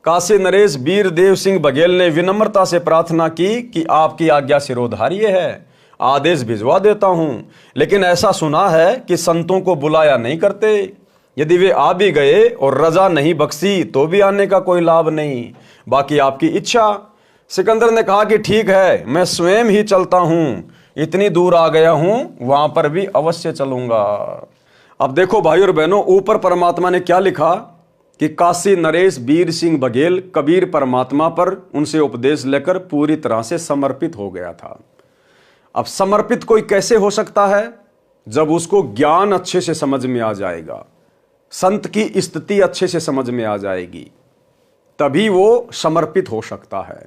काशी नरेश वीर देव सिंह बघेल ने विनम्रता से प्रार्थना की कि आपकी आज्ञा सिरोधार्य है, आदेश भिजवा देता हूं, लेकिन ऐसा सुना है कि संतों को बुलाया नहीं करते। यदि वे आ भी गए और रजा नहीं बख्शी तो भी आने का कोई लाभ नहीं, बाकी आपकी इच्छा। सिकंदर ने कहा कि ठीक है, मैं स्वयं ही चलता हूं, इतनी दूर आ गया हूं, वहां पर भी अवश्य चलूंगा। अब देखो भाई और बहनों, ऊपर परमात्मा ने क्या लिखा कि काशी नरेश वीर सिंह बघेल कबीर परमात्मा पर उनसे उपदेश लेकर पूरी तरह से समर्पित हो गया था। अब समर्पित कोई कैसे हो सकता है? जब उसको ज्ञान अच्छे से समझ में आ जाएगा, संत की स्थिति अच्छे से समझ में आ जाएगी, तभी वो समर्पित हो सकता है।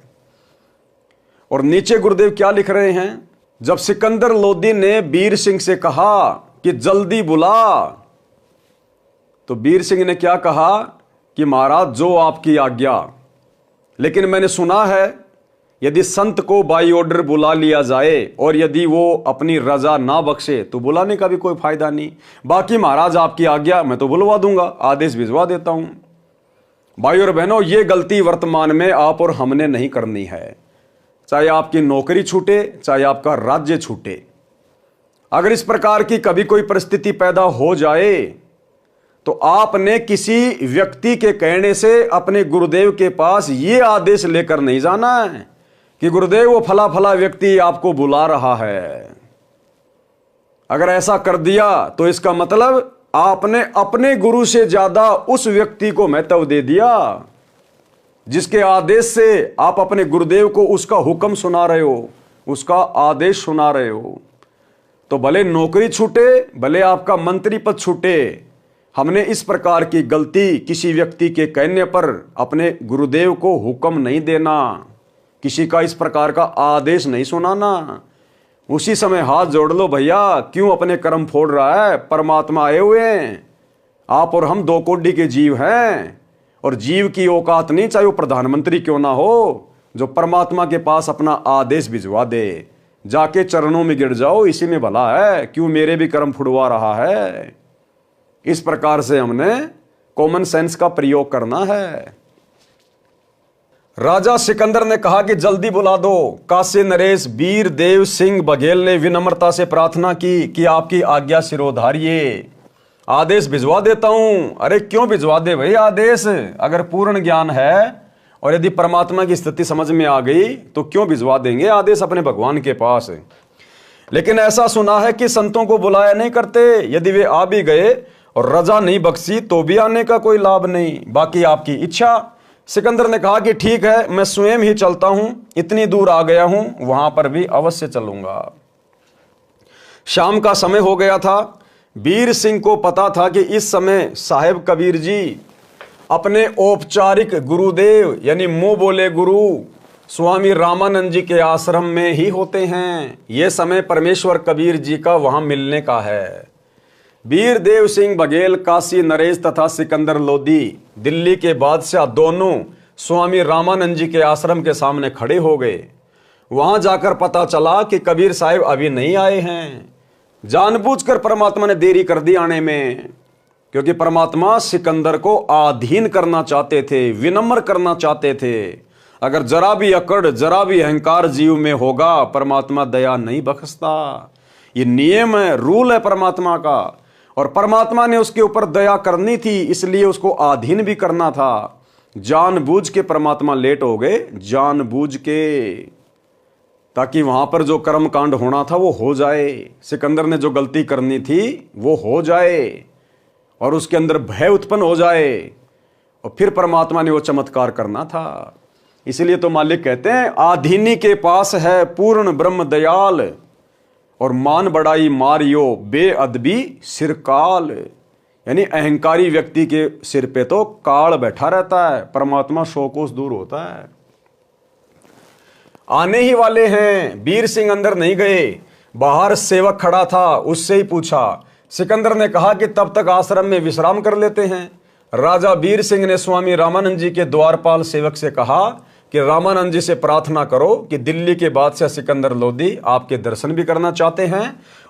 और नीचे गुरुदेव क्या लिख रहे हैं? जब सिकंदर लोदी ने वीर सिंह से कहा कि जल्दी बुला, तो वीर सिंह ने क्या कहा कि महाराज जो आपकी आज्ञा, लेकिन मैंने सुना है यदि संत को बाई ऑर्डर बुला लिया जाए और यदि वो अपनी रजा ना बख्शे तो बुलाने का भी कोई फायदा नहीं। बाकी महाराज आपकी आज्ञा, मैं तो बुलवा दूंगा, आदेश भिजवा देता हूं। भाई और बहनों, ये गलती वर्तमान में आप और हमने नहीं करनी है। चाहे आपकी नौकरी छूटे, चाहे आपका राज्य छूटे, अगर इस प्रकार की कभी कोई परिस्थिति पैदा हो जाए तो आपने किसी व्यक्ति के कहने से अपने गुरुदेव के पास ये आदेश लेकर नहीं जाना है कि गुरुदेव वो फला फला व्यक्ति आपको बुला रहा है। अगर ऐसा कर दिया तो इसका मतलब आपने अपने गुरु से ज्यादा उस व्यक्ति को महत्व दे दिया जिसके आदेश से आप अपने गुरुदेव को उसका हुक्म सुना रहे हो, उसका आदेश सुना रहे हो। तो भले नौकरी छूटे, भले आपका मंत्री पद छूटे, हमने इस प्रकार की गलती किसी व्यक्ति के कहने पर अपने गुरुदेव को हुक्म नहीं देना, किसी का इस प्रकार का आदेश नहीं सुनाना। उसी समय हाथ जोड़ लो भैया, क्यों अपने कर्म फोड़ रहा है? परमात्मा आए हुए हैं, आप और हम दो कोटि के जीव हैं, और जीव की औकात नहीं, चाहे वो प्रधानमंत्री क्यों ना हो, जो परमात्मा के पास अपना आदेश भिजवा दे। जाके चरणों में गिर जाओ, इसी में भला है, क्यों मेरे भी कर्म फुड़वा रहा है। इस प्रकार से हमने कॉमन सेंस का प्रयोग करना है। राजा सिकंदर ने कहा कि जल्दी बुला दो। काशी नरेश वीर देव सिंह बघेल ने विनम्रता से प्रार्थना की कि आपकी आज्ञा सिरोधार्य, आदेश भिजवा देता हूं। अरे क्यों भिजवा दे भाई आदेश, अगर पूर्ण ज्ञान है और यदि परमात्मा की स्थिति समझ में आ गई तो क्यों भिजवा देंगे आदेश अपने भगवान के पास। लेकिन ऐसा सुना है कि संतों को बुलाया नहीं करते, यदि वे आ भी गए और रजा नहीं बख्शी तो भी आने का कोई लाभ नहीं, बाकी आपकी इच्छा। सिकंदर ने कहा कि ठीक है, मैं स्वयं ही चलता हूं, इतनी दूर आ गया हूं, वहां पर भी अवश्य चलूंगा। शाम का समय हो गया था। वीर सिंह को पता था कि इस समय साहेब कबीर जी अपने औपचारिक गुरुदेव यानी मुंह बोले गुरु स्वामी रामानंद जी के आश्रम में ही होते हैं। यह समय परमेश्वर कबीर जी का वहां मिलने का है। वीर देव सिंह बघेल, काशी नरेश तथा सिकंदर लोधी दिल्ली के बादशाह दोनों स्वामी रामानंद जी के आश्रम के सामने खड़े हो गए। वहां जाकर पता चला कि कबीर साहिब अभी नहीं आए हैं। जानबूझकर परमात्मा ने देरी कर दी आने में, क्योंकि परमात्मा सिकंदर को आधीन करना चाहते थे, विनम्र करना चाहते थे। अगर जरा भी अकड़, जरा भी अहंकार जीव में होगा, परमात्मा दया नहीं बख्शता। ये नियम है, रूल है परमात्मा का, और परमात्मा ने उसके ऊपर दया करनी थी, इसलिए उसको अधीन भी करना था। जानबूझ के परमात्मा लेट हो गए, जानबूझ के, ताकि वहां पर जो कर्म कांड होना था वो हो जाए, सिकंदर ने जो गलती करनी थी वो हो जाए और उसके अंदर भय उत्पन्न हो जाए, और फिर परमात्मा ने वो चमत्कार करना था। इसलिए तो मालिक कहते हैं आधीनी के पास है पूर्ण ब्रह्म दयाल, और मान बड़ाई मारियो बेअदबी सिरकाल। यानी अहंकारी व्यक्ति के सिर पे तो काल बैठा रहता है, परमात्मा 100 कोस दूर होता है। आने ही वाले हैं। वीर सिंह अंदर नहीं गए, बाहर सेवक खड़ा था, उससे ही पूछा। सिकंदर ने कहा कि तब तक आश्रम में विश्राम कर लेते हैं। राजा वीर सिंह ने स्वामी रामानंद जी के द्वारपाल सेवक से कहा कि रामानंद जी से प्रार्थना करो कि दिल्ली के बादशाह सिकंदर लोधी आपके दर्शन भी करना चाहते हैं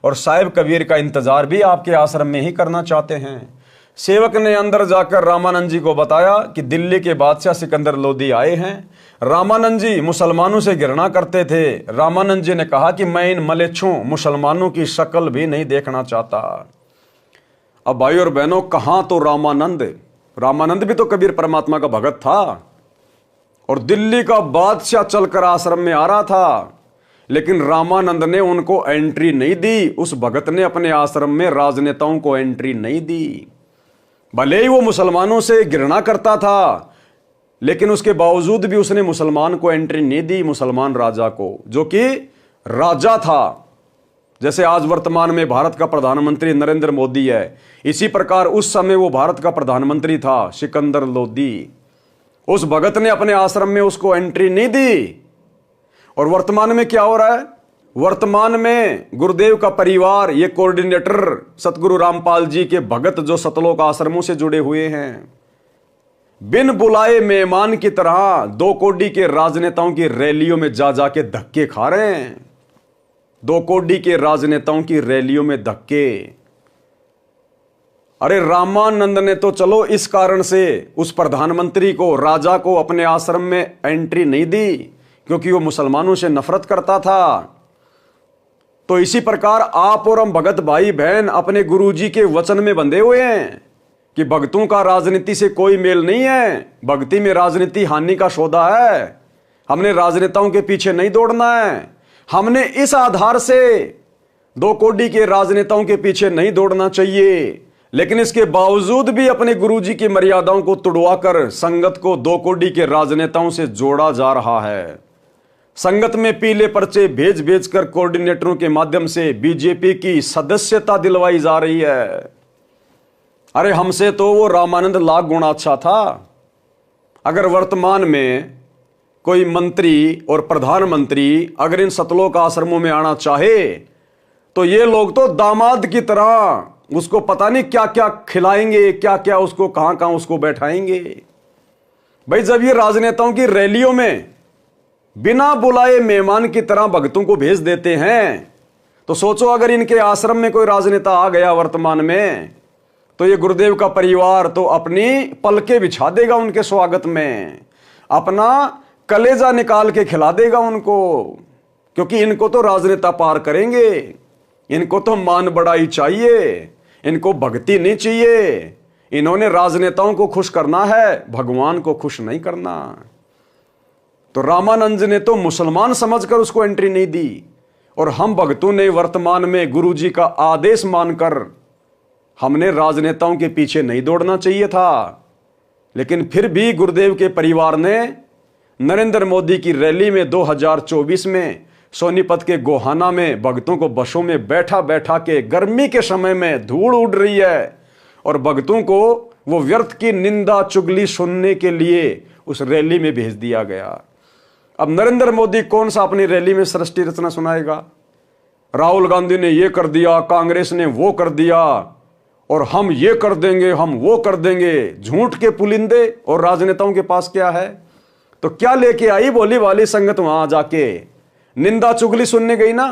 और साहिब कबीर का इंतजार भी आपके आश्रम में ही करना चाहते हैं। सेवक ने अंदर जाकर रामानंद जी को बताया कि दिल्ली के बादशाह सिकंदर लोधी आए हैं। रामानंद जी मुसलमानों से घृणा करते थे। रामानंद जी ने कहा कि मैं इन मलेच्छों मुसलमानों की शक्ल भी नहीं देखना चाहता। अब भाई और बहनों, कहां तो रामानंद भी तो कबीर परमात्मा का भगत था, और दिल्ली का बादशाह चलकर आश्रम में आ रहा था, लेकिन रामानंद ने उनको एंट्री नहीं दी। उस भगत ने अपने आश्रम में राजनेताओं को एंट्री नहीं दी। भले ही वो मुसलमानों से घृणा करता था, लेकिन उसके बावजूद भी उसने मुसलमान को एंट्री नहीं दी, मुसलमान राजा को, जो कि राजा था। जैसे आज वर्तमान में भारत का प्रधानमंत्री नरेंद्र मोदी है, इसी प्रकार उस समय वो भारत का प्रधानमंत्री था सिकंदर लोधी। उस भगत ने अपने आश्रम में उसको एंट्री नहीं दी। और वर्तमान में क्या हो रहा है? वर्तमान में गुरुदेव का परिवार, ये कोऑर्डिनेटर सतगुरु रामपाल जी के भगत जो सतलोक आश्रमों से जुड़े हुए हैं, बिन बुलाए मेहमान की तरह 2 कोडी के राजनेताओं की रैलियों में जा जाके धक्के खा रहे हैं। 2 कोडी के राजनेताओं की रैलियों में धक्के। अरे रामानंद ने तो चलो इस कारण से उस प्रधानमंत्री को, राजा को अपने आश्रम में एंट्री नहीं दी, क्योंकि वो मुसलमानों से नफरत करता था। तो इसी प्रकार आप और हम भगत भाई बहन अपने गुरुजी के वचन में बंधे हुए हैं कि भक्तों का राजनीति से कोई मेल नहीं है। भक्ति में राजनीति हानि का सौदा है। हमने राजनेताओं के पीछे नहीं दौड़ना है। हमने इस आधार से 2 कोडी के राजनेताओं के पीछे नहीं दौड़ना चाहिए, लेकिन इसके बावजूद भी अपने गुरुजी की मर्यादाओं को तुड़वाकर संगत को 2 कोडी के राजनेताओं से जोड़ा जा रहा है। संगत में पीले पर्चे भेज भेज कर कोऑर्डिनेटरों के माध्यम से बीजेपी की सदस्यता दिलवाई जा रही है। अरे हमसे तो वो रामानंद लाख गुना अच्छा था। अगर वर्तमान में कोई मंत्री और प्रधानमंत्री अगर इन सतलोक आश्रमों में आना चाहे, तो ये लोग तो दामाद की तरह उसको पता नहीं क्या क्या खिलाएंगे, क्या क्या उसको कहां कहां उसको बैठाएंगे। भाई जब ये राजनेताओं की रैलियों में बिना बुलाए मेहमान की तरह भक्तों को भेज देते हैं, तो सोचो अगर इनके आश्रम में कोई राजनेता आ गया वर्तमान में, तो ये गुरुदेव का परिवार तो अपनी पलके बिछा देगा उनके स्वागत में, अपना कलेजा निकाल के खिला देगा उनको, क्योंकि इनको तो राजनेता पार करेंगे, इनको तो मान बढ़ाई चाहिए, इनको भक्ति नहीं चाहिए। इन्होंने राजनेताओं को खुश करना है, भगवान को खुश नहीं करना। तो रामानंद जी ने तो मुसलमान समझकर उसको एंट्री नहीं दी, और हम भक्तों ने वर्तमान में गुरुजी का आदेश मानकर हमने राजनेताओं के पीछे नहीं दौड़ना चाहिए था। लेकिन फिर भी गुरुदेव के परिवार ने नरेंद्र मोदी की रैली में 2024 में सोनीपत के गोहाना में भक्तों को बसों में बैठा बैठा के, गर्मी के समय में धूल उड़ रही है, और भक्तों को वो व्यर्थ की निंदा चुगली सुनने के लिए उस रैली में भेज दिया गया। अब नरेंद्र मोदी कौन सा अपनी रैली में सृष्टि रचना सुनाएगा? राहुल गांधी ने ये कर दिया, कांग्रेस ने वो कर दिया, और हम ये कर देंगे, हम वो कर देंगे, झूठ के पुलिंदे। और राजनेताओं के पास क्या है? तो क्या लेके आई बोली वाली संगत? वहां जाके निंदा चुगली सुनने गई ना।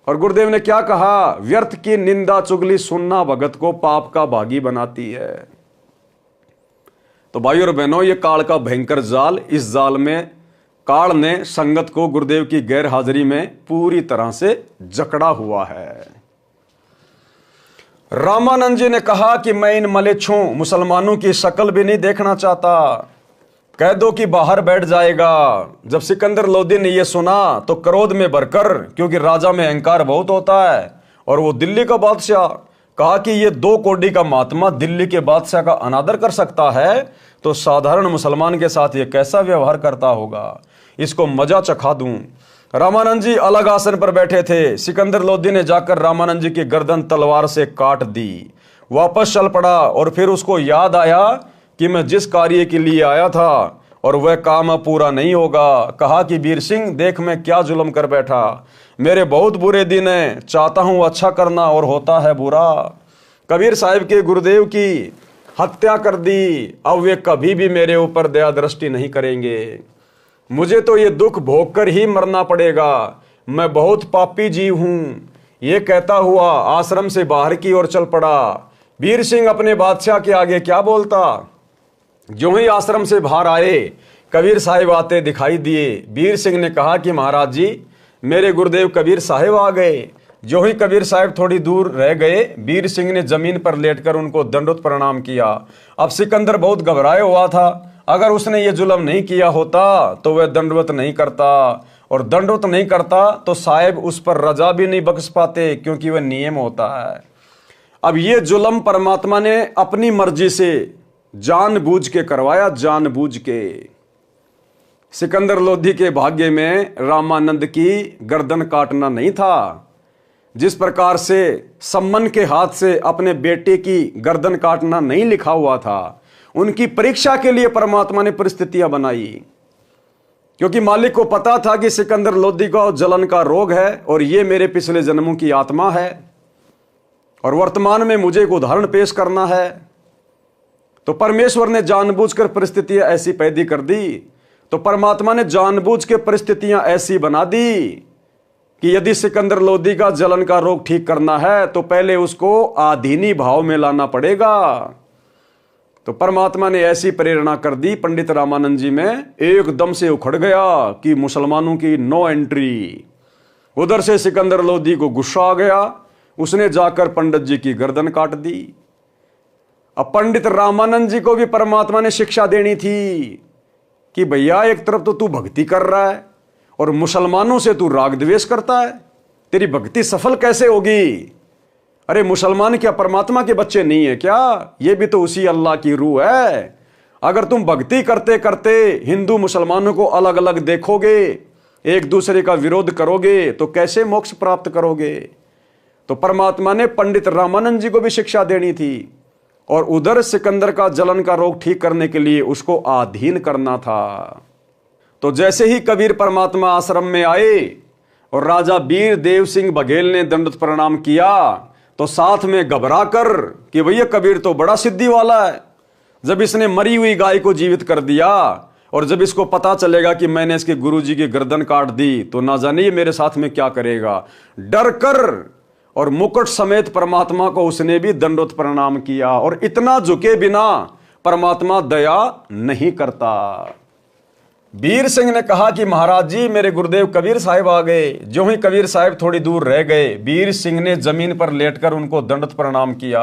और गुरुदेव ने क्या कहा? व्यर्थ की निंदा चुगली सुनना भगत को पाप का भागी बनाती है। तो भाई और बहनों, ये काल का भयंकर जाल, इस जाल में काल ने संगत को गुरुदेव की गैर हाजिरी में पूरी तरह से जकड़ा हुआ है। रामानंद जी ने कहा कि मैं इन मलेच्छों मुसलमानों की शक्ल भी नहीं देखना चाहता, कह दो कि बाहर बैठ जाएगा। जब सिकंदर लोदी ने यह सुना तो क्रोध में भरकर, क्योंकि राजा में अहंकार बहुत होता है और वो दिल्ली का बादशाह, कहा कि ये 2 कोड़ी का महात्मा दिल्ली के बादशाह का अनादर कर सकता है, तो साधारण मुसलमान के साथ ये कैसा व्यवहार करता होगा, इसको मजा चखा दूं। रामानंद जी अलग आसन पर बैठे थे। सिकंदर लोदी ने जाकर रामानंद जी की गर्दन तलवार से काट दी, वापस चल पड़ा। और फिर उसको याद आया कि मैं जिस कार्य के लिए आया था और वह काम अब पूरा नहीं होगा। कहा कि वीर सिंह, देख मैं क्या जुल्म कर बैठा, मेरे बहुत बुरे दिन हैं, चाहता हूं अच्छा करना और होता है बुरा। कबीर साहिब के गुरुदेव की हत्या कर दी, अब वे कभी भी मेरे ऊपर दया दृष्टि नहीं करेंगे। मुझे तो ये दुख भोग कर ही मरना पड़ेगा, मैं बहुत पापी जीव हूं। ये कहता हुआ आश्रम से बाहर की ओर चल पड़ा। वीर सिंह अपने बादशाह के आगे क्या बोलता? जो ही आश्रम से बाहर आए, कबीर साहिब आते दिखाई दिए। वीर सिंह ने कहा कि महाराज जी, मेरे गुरुदेव कबीर साहिब आ गए। जो ही कबीर साहिब थोड़ी दूर रह गए, वीर सिंह ने जमीन पर लेटकर उनको दंडवत प्रणाम किया। अब सिकंदर बहुत घबराया हुआ था, अगर उसने ये जुल्म नहीं किया होता तो वह दंडवत नहीं करता, और दंडवत नहीं करता तो साहिब उस पर रजा भी नहीं बख्श पाते, क्योंकि वह नियम होता है। अब ये जुल्म परमात्मा ने अपनी मर्जी से जानबूझ के करवाया, जानबूझ के। सिकंदर लोधी के भाग्य में रामानंद की गर्दन काटना नहीं था। जिस प्रकार से सम्मन के हाथ से अपने बेटे की गर्दन काटना नहीं लिखा हुआ था, उनकी परीक्षा के लिए परमात्मा ने परिस्थितियां बनाई, क्योंकि मालिक को पता था कि सिकंदर लोधी को जलन का रोग है और ये मेरे पिछले जन्मों की आत्मा है, और वर्तमान में मुझे एक उदाहरण पेश करना है। तो परमेश्वर ने जानबूझकर परिस्थितियां ऐसी पैदा कर दी, तो परमात्मा ने जानबूझ के परिस्थितियां ऐसी बना दी कि यदि सिकंदर लोधी का जलन का रोग ठीक करना है तो पहले उसको आधीनी भाव में लाना पड़ेगा। तो परमात्मा ने ऐसी प्रेरणा कर दी, पंडित रामानंद जी में एकदम से उखड़ गया कि मुसलमानों की नो एंट्री। उधर से सिकंदर लोधी को गुस्सा आ गया, उसने जाकर पंडित जी की गर्दन काट दी। अब पंडित रामानंद जी को भी परमात्मा ने शिक्षा देनी थी कि भैया, एक तरफ तो तू भक्ति कर रहा है और मुसलमानों से तू राग द्वेष करता है, तेरी भक्ति सफल कैसे होगी? अरे मुसलमान क्या परमात्मा के बच्चे नहीं है क्या? ये भी तो उसी अल्लाह की रूह है। अगर तुम भक्ति करते करते हिंदू मुसलमानों को अलग अलग देखोगे, एक दूसरे का विरोध करोगे, तो कैसे मोक्ष प्राप्त करोगे? तो परमात्मा ने पंडित रामानंद जी को भी शिक्षा देनी थी, और उधर सिकंदर का जलन का रोग ठीक करने के लिए उसको आधीन करना था। तो जैसे ही कबीर परमात्मा आश्रम में आए और राजा वीर देव सिंह बघेल ने दंडवत प्रणाम किया, तो साथ में घबरा कर कि भैया कबीर तो बड़ा सिद्धि वाला है, जब इसने मरी हुई गाय को जीवित कर दिया और जब इसको पता चलेगा कि मैंने इसके गुरुजी की गर्दन काट दी तो ना जाने ये मेरे साथ में क्या करेगा। डर कर और मुकुट समेत परमात्मा को उसने भी दंडवत प्रणाम किया, और इतना झुके बिना परमात्मा दया नहीं करता। वीर सिंह ने कहा कि महाराज जी मेरे गुरुदेव कबीर साहब आ गए। जो ही कबीर साहब थोड़ी दूर रह गए, वीर सिंह ने जमीन पर लेटकर उनको दंडवत प्रणाम किया।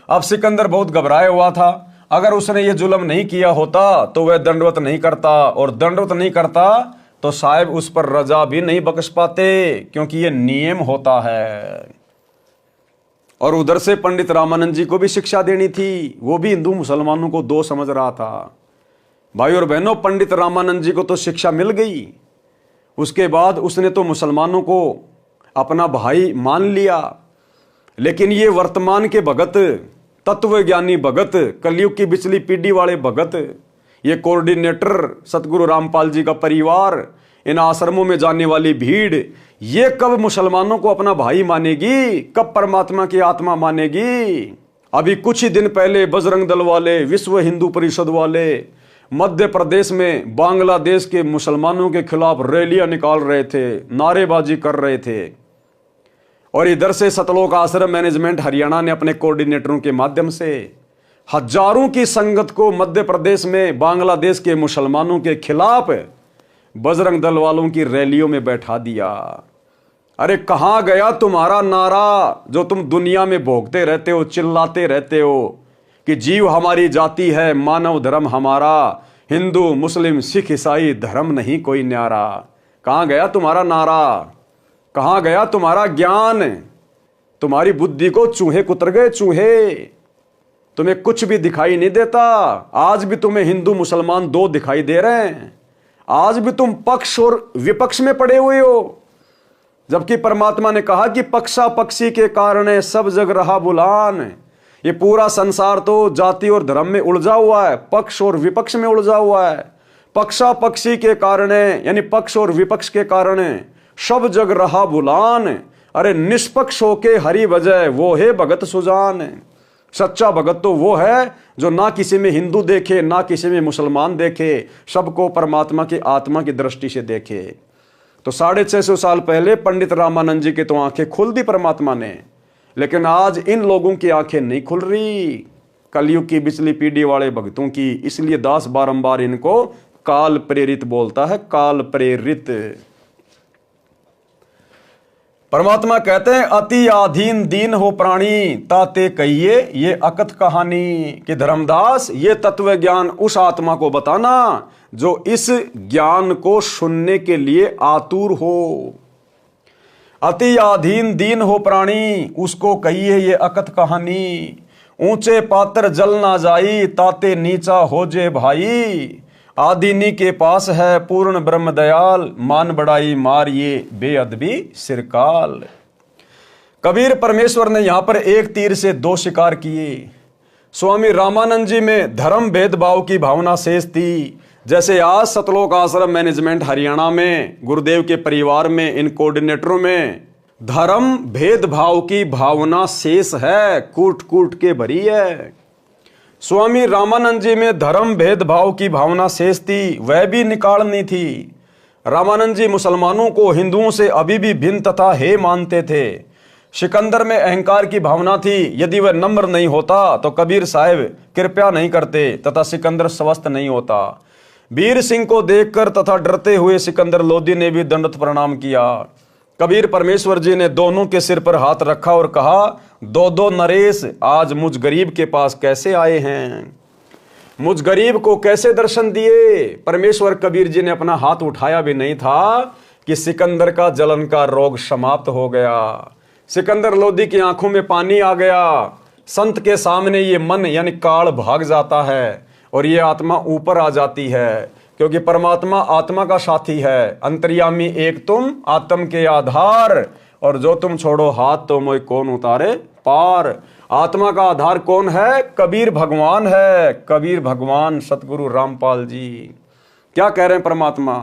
अब सिकंदर बहुत घबराया हुआ था। अगर उसने ये जुल्म नहीं किया होता तो वह दंडवत नहीं करता, और दंडवत नहीं करता तो साहब उस पर रजा भी नहीं बख्श पाते, क्योंकि ये नियम होता है। और उधर से पंडित रामानंद जी को भी शिक्षा देनी थी। वो भी हिंदू मुसलमानों को दो समझ रहा था। भाई और बहनों, पंडित रामानंद जी को तो शिक्षा मिल गई। उसके बाद उसने तो मुसलमानों को अपना भाई मान लिया। लेकिन ये वर्तमान के भगत, तत्वज्ञानी भगत, कलयुग की बिचली पीढ़ी वाले भगत, ये कोऑर्डिनेटर सतगुरु रामपाल जी का परिवार, इन आश्रमों में जाने वाली भीड़, ये कब मुसलमानों को अपना भाई मानेगी, कब परमात्मा की आत्मा मानेगी। अभी कुछ ही दिन पहले बजरंग दल वाले, विश्व हिंदू परिषद वाले मध्य प्रदेश में बांग्लादेश के मुसलमानों के खिलाफ रैलियां निकाल रहे थे, नारेबाजी कर रहे थे। और इधर से सतलोक आश्रम मैनेजमेंट हरियाणा ने अपने कोऑर्डिनेटरों के माध्यम से हजारों की संगत को मध्य प्रदेश में बांग्लादेश के मुसलमानों के खिलाफ बजरंग दल वालों की रैलियों में बैठा दिया। अरे कहां गया तुम्हारा नारा जो तुम दुनिया में भोगते रहते हो, चिल्लाते रहते हो कि जीव हमारी जाति है, मानव धर्म हमारा, हिंदू मुस्लिम सिख ईसाई धर्म नहीं कोई न्यारा। कहां गया तुम्हारा नारा, कहां गया तुम्हारा ज्ञान। तुम्हारी बुद्धि को चूहे कुतर गए, चूहे। तुम्हें कुछ भी दिखाई नहीं देता। आज भी तुम्हें हिंदू मुसलमान दो दिखाई दे रहे हैं। आज भी तुम पक्ष और विपक्ष में पड़े हुए हो, जबकि परमात्मा ने कहा कि पक्षा पक्षी के कारण सब जग रहा बुलान। ये पूरा संसार तो जाति और धर्म में उलझा हुआ है, पक्ष और विपक्ष में उलझा हुआ है। पक्षा पक्षी के कारण, यानी पक्ष और विपक्ष के कारण सब जग रहा बुलान। अरे निष्पक्ष होके हरि बजय वो है भगत सुजान। सच्चा भगत तो वो है जो ना किसी में हिंदू देखे, ना किसी में मुसलमान देखे, सबको परमात्मा की आत्मा की दृष्टि से देखे। तो 650 साल पहले पंडित रामानंद जी के तो आंखें खोल दी परमात्मा ने, लेकिन आज इन लोगों की आंखें नहीं खुल रही, कलयुग की बिचली पीढ़ी वाले भक्तों की। इसलिए दास बारंबार इनको काल प्रेरित बोलता है, काल प्रेरित। परमात्मा कहते हैं अति आधीन दीन हो प्राणी, ताते कहिए ये अकथ कहानी। कि धर्मदास ये तत्व ज्ञान उस आत्मा को बताना जो इस ज्ञान को सुनने के लिए आतुर हो। अति आधीन दीन हो प्राणी, उसको कहिए ये अकथ कहानी। ऊंचे पात्र जल ना जाई, ताते नीचा हो जे भाई। आदिनी के पास है पूर्ण ब्रह्म दयाल, मान बढ़ाई मार ये बेअदबी सिरकाल। कबीर परमेश्वर ने यहां पर एक तीर से दो शिकार किए। स्वामी रामानंद जी में धर्म भेदभाव की भावना शेष थी, जैसे आज सतलोक आश्रम मैनेजमेंट हरियाणा में गुरुदेव के परिवार में इन कोऑर्डिनेटरों में धर्म भेदभाव की भावना शेष है, कूट कूट के भरी है। स्वामी रामानंद जी में धर्म भेदभाव की भावना शेष थी, वह भी निकालनी थी। रामानंद जी मुसलमानों को हिंदुओं से अभी भी भिन्न तथा हे मानते थे। सिकंदर में अहंकार की भावना थी, यदि वह नम्र नहीं होता तो कबीर साहब कृपया नहीं करते तथा सिकंदर स्वस्थ नहीं होता। वीर सिंह को देखकर तथा डरते हुए सिकंदर लोधी ने भी दंडवत प्रणाम किया। कबीर परमेश्वर जी ने दोनों के सिर पर हाथ रखा और कहा, दो दो नरेश आज मुझ गरीब के पास कैसे आए हैं, मुझ गरीब को कैसे दर्शन दिए। परमेश्वर कबीर जी ने अपना हाथ उठाया भी नहीं था कि सिकंदर का जलन का रोग समाप्त हो गया। सिकंदर लोधी की आंखों में पानी आ गया। संत के सामने ये मन यानी काल भाग जाता है और ये आत्मा ऊपर आ जाती है, क्योंकि परमात्मा आत्मा का साथी है। अंतर्यामी एक तुम, आत्म के आधार, और जो तुम छोड़ो हाथ तो मोय कौन उतारे पार। आत्मा का आधार कौन है? कबीर भगवान है। कबीर भगवान सतगुरु रामपाल जी क्या कह रहे हैं? परमात्मा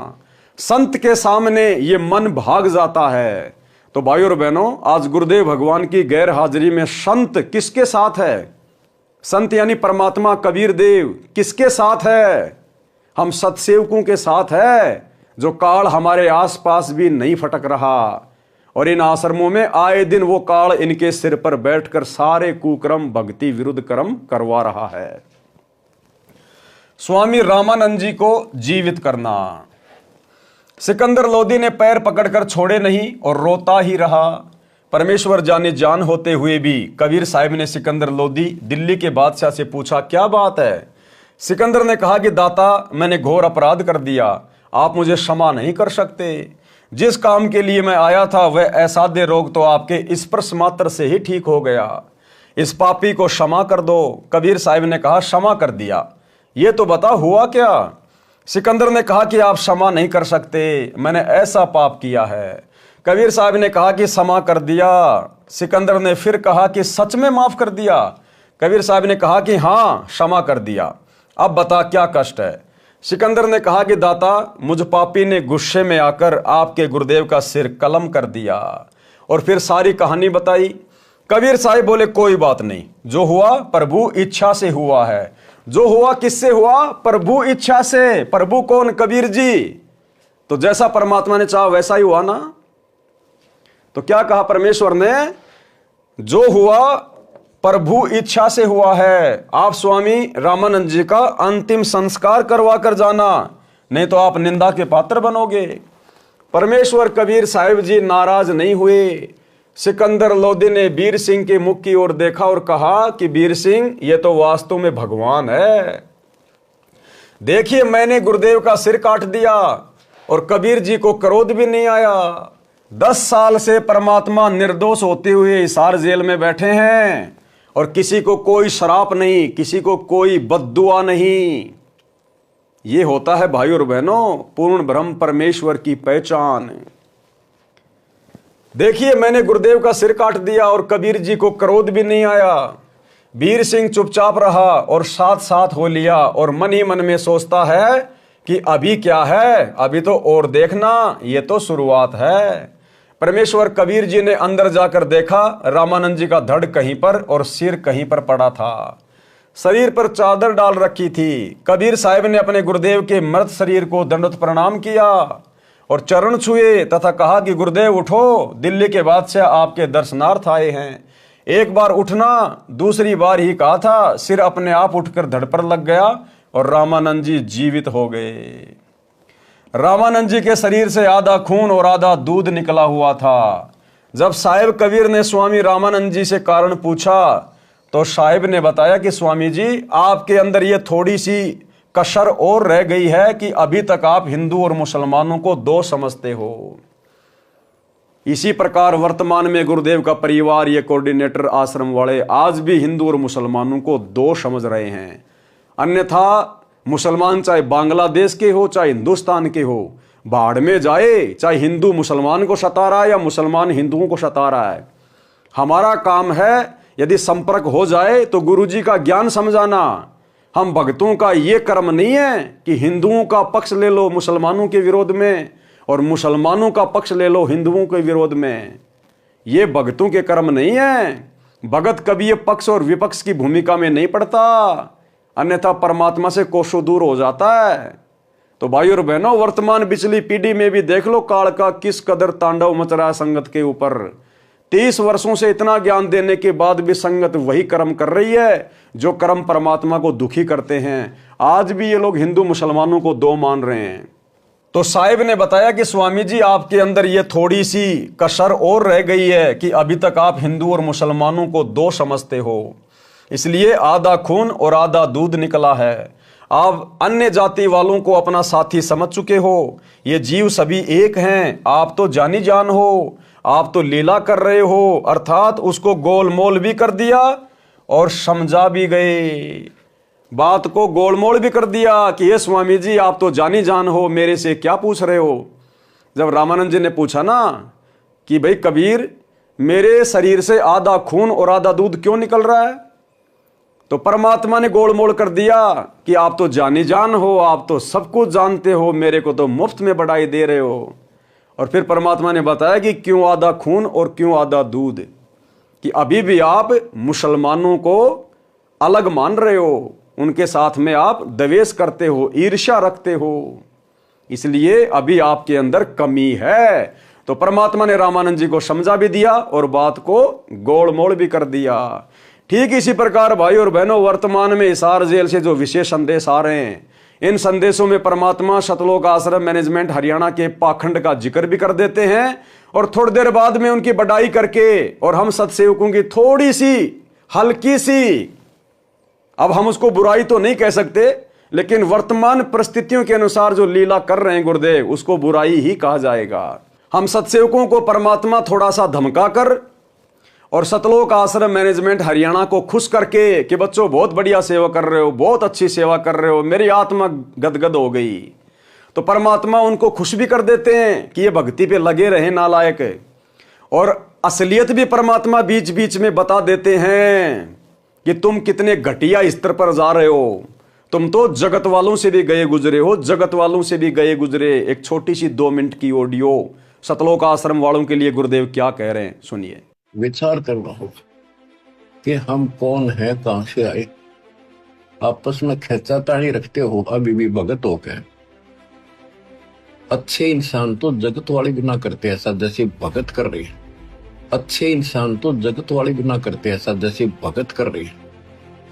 संत के सामने ये मन भाग जाता है। तो भाइयों और बहनों, आज गुरुदेव भगवान की गैर हाजिरी में संत किसके साथ है? संत यानी परमात्मा कबीर देव किसके साथ है? हम सतसेवकों के साथ है, जो काल हमारे आसपास भी नहीं फटक रहा। और इन आश्रमों में आए दिन वो काल इनके सिर पर बैठकर सारे कुकर्म भक्ति विरुद्ध कर्म करवा रहा है। स्वामी रामानंद जी को जीवित करना। सिकंदर लोदी ने पैर पकड़कर छोड़े नहीं और रोता ही रहा। परमेश्वर जाने जान होते हुए भी कबीर साहिब ने सिकंदर लोदी दिल्ली के बादशाह से पूछा, क्या बात है? सिकंदर ने कहा कि दाता, मैंने घोर अपराध कर दिया, आप मुझे क्षमा नहीं कर सकते। जिस काम के लिए मैं आया था वह असाध्य रोग तो आपके स्पर्श मात्र से ही ठीक हो गया। इस पापी को क्षमा कर दो। कबीर साहिब ने कहा, क्षमा कर दिया, ये तो बता हुआ क्या? सिकंदर ने कहा कि आप क्षमा नहीं कर सकते, मैंने ऐसा पाप किया है। कबीर साहब ने कहा कि क्षमा कर दिया। सिकंदर ने फिर कहा कि सच में माफ कर दिया? कबीर साहब ने कहा कि हाँ, क्षमा कर दिया। अब बता क्या कष्ट है? सिकंदर ने कहा कि दाता, मुझ पापी ने गुस्से में आकर आपके गुरुदेव का सिर कलम कर दिया। और फिर सारी कहानी बताई। कबीर साहब बोले, कोई बात नहीं, जो हुआ प्रभु इच्छा से हुआ है। जो हुआ किससे हुआ? प्रभु इच्छा से। प्रभु कौन? कबीर जी। तो जैसा परमात्मा ने चाहा वैसा ही हुआ ना। तो क्या कहा परमेश्वर ने? जो हुआ प्रभु इच्छा से हुआ है। आप स्वामी रामानंद जी का अंतिम संस्कार करवा कर जाना, नहीं तो आप निंदा के पात्र बनोगे। परमेश्वर कबीर साहिब जी नाराज नहीं हुए। सिकंदर लोदी ने वीर सिंह के मुख की ओर देखा और कहा कि वीर सिंह, ये तो वास्तव में भगवान है। देखिए, मैंने गुरुदेव का सिर काट दिया और कबीर जी को क्रोध भी नहीं आया। 10 साल से परमात्मा निर्दोष होते हुए हिसार जेल में बैठे हैं और किसी को कोई श्राप नहीं, किसी को कोई बद्दुआ नहीं। ये होता है भाई और बहनों पूर्ण ब्रह्म परमेश्वर की पहचान। देखिए, मैंने गुरुदेव का सिर काट दिया और कबीर जी को क्रोध भी नहीं आया। वीर सिंह चुपचाप रहा और साथ साथ हो लिया और मन ही मन में सोचता है कि अभी क्या है, अभी तो और देखना, ये तो शुरुआत है। परमेश्वर कबीर जी ने अंदर जाकर देखा, रामानंद जी का धड़ कहीं पर और सिर कहीं पर पड़ा था। शरीर पर चादर डाल रखी थी। कबीर साहिब ने अपने गुरुदेव के मृत शरीर को दंडवत प्रणाम किया और चरण छुए तथा कहा कि गुरुदेव उठो, दिल्ली के बादशाह आपके दर्शनार्थ आए हैं। एक बार उठना, दूसरी बार ही कहा था, सिर अपने आप उठकर धड़ पर लग गया और रामानंद जी जीवित हो गए। रामानंद जी के शरीर से आधा खून और आधा दूध निकला हुआ था। जब साहिब कबीर ने स्वामी रामानंद जी से कारण पूछा तो साहिब ने बताया कि स्वामी जी, आपके अंदर ये थोड़ी सी कसर और रह गई है कि अभी तक आप हिंदू और मुसलमानों को दो समझते हो। इसी प्रकार वर्तमान में गुरुदेव का परिवार, ये कोऑर्डिनेटर आश्रम वाले आज भी हिंदू और मुसलमानों को दो समझ रहे हैं। अन्यथा मुसलमान चाहे बांग्लादेश के हो चाहे हिंदुस्तान के हो, भाड़ में जाए, चाहे हिंदू मुसलमान को सता रहा है या मुसलमान हिंदुओं को सता रहा है। हमारा काम है यदि संपर्क हो जाए तो गुरुजी का ज्ञान समझाना। हम भक्तों का ये कर्म नहीं है कि हिंदुओं का पक्ष ले लो मुसलमानों के विरोध में और मुसलमानों का पक्ष ले लो हिंदुओं के विरोध में। ये भक्तों के कर्म नहीं है। भगत कभी ये पक्ष और विपक्ष की भूमिका में नहीं पड़ता, अन्यथा परमात्मा से कोसों दूर हो जाता है। तो भाई और बहनों, वर्तमान पिछली पीढ़ी में भी देख लो काल का किस कदर तांडव मच रहा है संगत के ऊपर। 30 वर्षों से इतना ज्ञान देने के बाद भी संगत वही कर्म कर रही है जो कर्म परमात्मा को दुखी करते हैं। आज भी ये लोग हिंदू मुसलमानों को दो मान रहे हैं। तो साहिब ने बताया कि स्वामी जी, आपके अंदर ये थोड़ी सी कसर और रह गई है कि अभी तक आप हिंदू और मुसलमानों को दो समझते हो, इसलिए आधा खून और आधा दूध निकला है। आप अन्य जाति वालों को अपना साथी समझ चुके हो। ये जीव सभी एक हैं। आप तो जानी जान हो, आप तो लीला कर रहे हो, अर्थात उसको गोलमोल भी कर दिया और समझा भी गए। बात को गोलमोल भी कर दिया कि ये स्वामी जी, आप तो जानी जान हो, मेरे से क्या पूछ रहे हो। जब रामानंद जी ने पूछा ना कि भाई कबीर, मेरे शरीर से आधा खून और आधा दूध क्यों निकल रहा है, तो परमात्मा ने गोलमोल कर दिया कि आप तो जानी जान हो, आप तो सब कुछ जानते हो, मेरे को तो मुफ्त में बढ़ाई दे रहे हो। और फिर परमात्मा ने बताया कि क्यों आधा खून और क्यों आधा दूध, कि अभी भी आप मुसलमानों को अलग मान रहे हो, उनके साथ में आप द्वेष करते हो, ईर्ष्या रखते हो, इसलिए अभी आपके अंदर कमी है। तो परमात्मा ने रामानंद जी को समझा भी दिया और बात को गोलमोल भी कर दिया। ठीक इसी प्रकार भाई और बहनों, वर्तमान में हिसार जेल से जो विशेष संदेश आ रहे हैं इन संदेशों में परमात्मा सतलोक आश्रम मैनेजमेंट हरियाणा के पाखंड का जिक्र भी कर देते हैं और थोड़ी देर बाद में उनकी बड़ाई करके और हम सत्सेवकों की थोड़ी सी हल्की सी, अब हम उसको बुराई तो नहीं कह सकते, लेकिन वर्तमान परिस्थितियों के अनुसार जो लीला कर रहे हैं गुरुदेव, उसको बुराई ही कहा जाएगा। हम सत्सेवकों को परमात्मा थोड़ा सा धमका कर और सतलोक आश्रम मैनेजमेंट हरियाणा को खुश करके कि बच्चों बहुत बढ़िया सेवा कर रहे हो, बहुत अच्छी सेवा कर रहे हो, मेरी आत्मा गदगद हो गई, तो परमात्मा उनको खुश भी कर देते हैं कि ये भक्ति पे लगे रहे नालायक। और असलियत भी परमात्मा बीच बीच में बता देते हैं कि तुम कितने घटिया स्तर पर जा रहे हो, तुम तो जगत वालों से भी गए गुजरे हो, जगत वालों से भी गए गुजरे। एक छोटी सी 2 मिनट की ऑडियो सतलोक आश्रम वालों के लिए गुरुदेव क्या कह रहे हैं, सुनिए। विचार करना होगा कि हम कौन है, कहां से आए। आपस में खेचातानी रखते हो अभी भी भगत हो गए। अच्छे इंसान तो जगत वाले बिना करते ऐसा जैसे भगत कर रहे हैं। अच्छे इंसान तो जगत वाले बिना करते ऐसा जैसे भगत कर रहे हैं।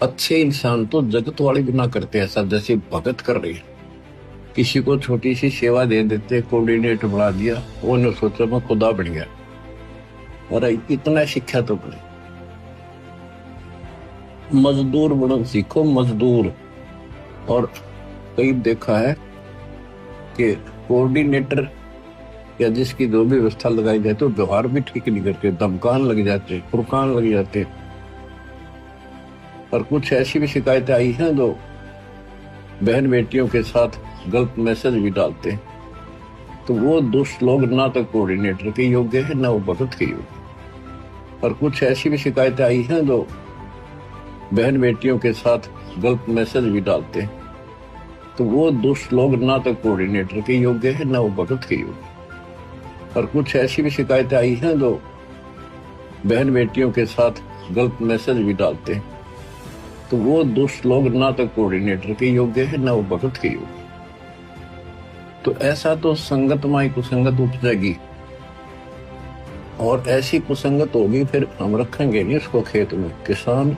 अच्छे इंसान तो जगत वाले बिना करते ऐसा जैसे भगत कर रहे हैं। किसी को छोटी सी सेवा दे देते, कोऑर्डिनेटर बना दिया, वो ने सोचा मैं खुदा बन गया। और इतना शिक्षा तो बने, मजदूर बनो सीखो, मजदूर। और कई देखा है कि कोऑर्डिनेटर या जिसकी जो भी व्यवस्था लगाई जाए तो व्यवहार भी ठीक नहीं करते, धमकान लग जाते, फुरकान लग जाते। और कुछ ऐसी भी शिकायतें आई हैं जो बहन बेटियों के साथ गलत मैसेज भी डालते हैं। तो वो दुष्ट लोग ना तो कोऑर्डिनेटर के योग्य है ना वो भगत के योग्य। और कुछ ऐसी भी शिकायतें आई हैं जो बहन बेटियों के साथ गलत मैसेज भी डालते हैं। तो वो दुष्ट लोग ना तो कोऑर्डिनेटर के योग्य है ना वो भगत के योग्य। और कुछ ऐसी भी शिकायतें आई हैं जो बहन बेटियों के साथ गलत मैसेज भी डालते हैं। तो वो दुष्ट लोग ना तो कोऑर्डिनेटर के योग्य है ना वो भगत के योग्य। तो ऐसा तो संगत माई कुसंगत उपजेगी, और ऐसी कुसंगत होगी फिर हम रखेंगे नहीं उसको खेत में। किसान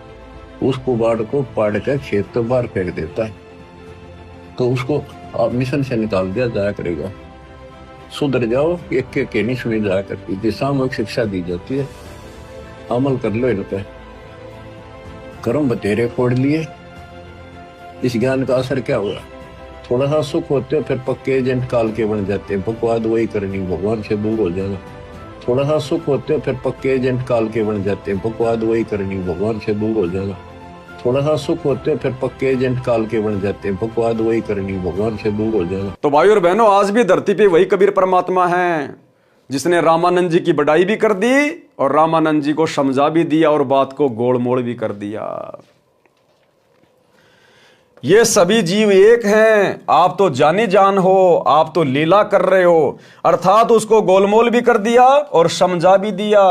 उस कुबाड़ को पाड़ कर खेत तो बाहर फेंक देता है, तो उसको आप मिशन से निकाल दिया जाया करेगा। सुधर जाओ, एक के नहीं सुनी जाया करती थी। सामूहिक शिक्षा दी जाती है, अमल कर लो इन पे। कर्म बतेरे फोड़ लिए, इस ज्ञान का असर क्या हुआ? थोड़ा सा सुख होते हो फिर पक्के एजेंट काल के बन जाते हैं। बकवाद वही करनी, भगवान से दूर हो जाना। थोड़ा सा सुख होते हो फिर पक्के एजेंट काल के बन जाते हैं। बकवाद वही करनी, भगवान से दूर हो जाना। थोड़ा सा सुख होते हो फिर पक्के एजेंट काल के बन जाते हैं। बकवाद वही करनी, भगवान से दूर हो जाना। तो भाई और बहनों, आज भी धरती पे वही कबीर परमात्मा है जिसने रामानंद जी की बड़ाई भी कर दी और रामानंद जी को समझा भी दिया और बात को गोड़ मोड़ भी कर दिया। ये सभी जीव एक हैं, आप तो जानी जान हो, आप तो लीला कर रहे हो। अर्थात उसको गोलमोल भी कर दिया और समझा भी दिया।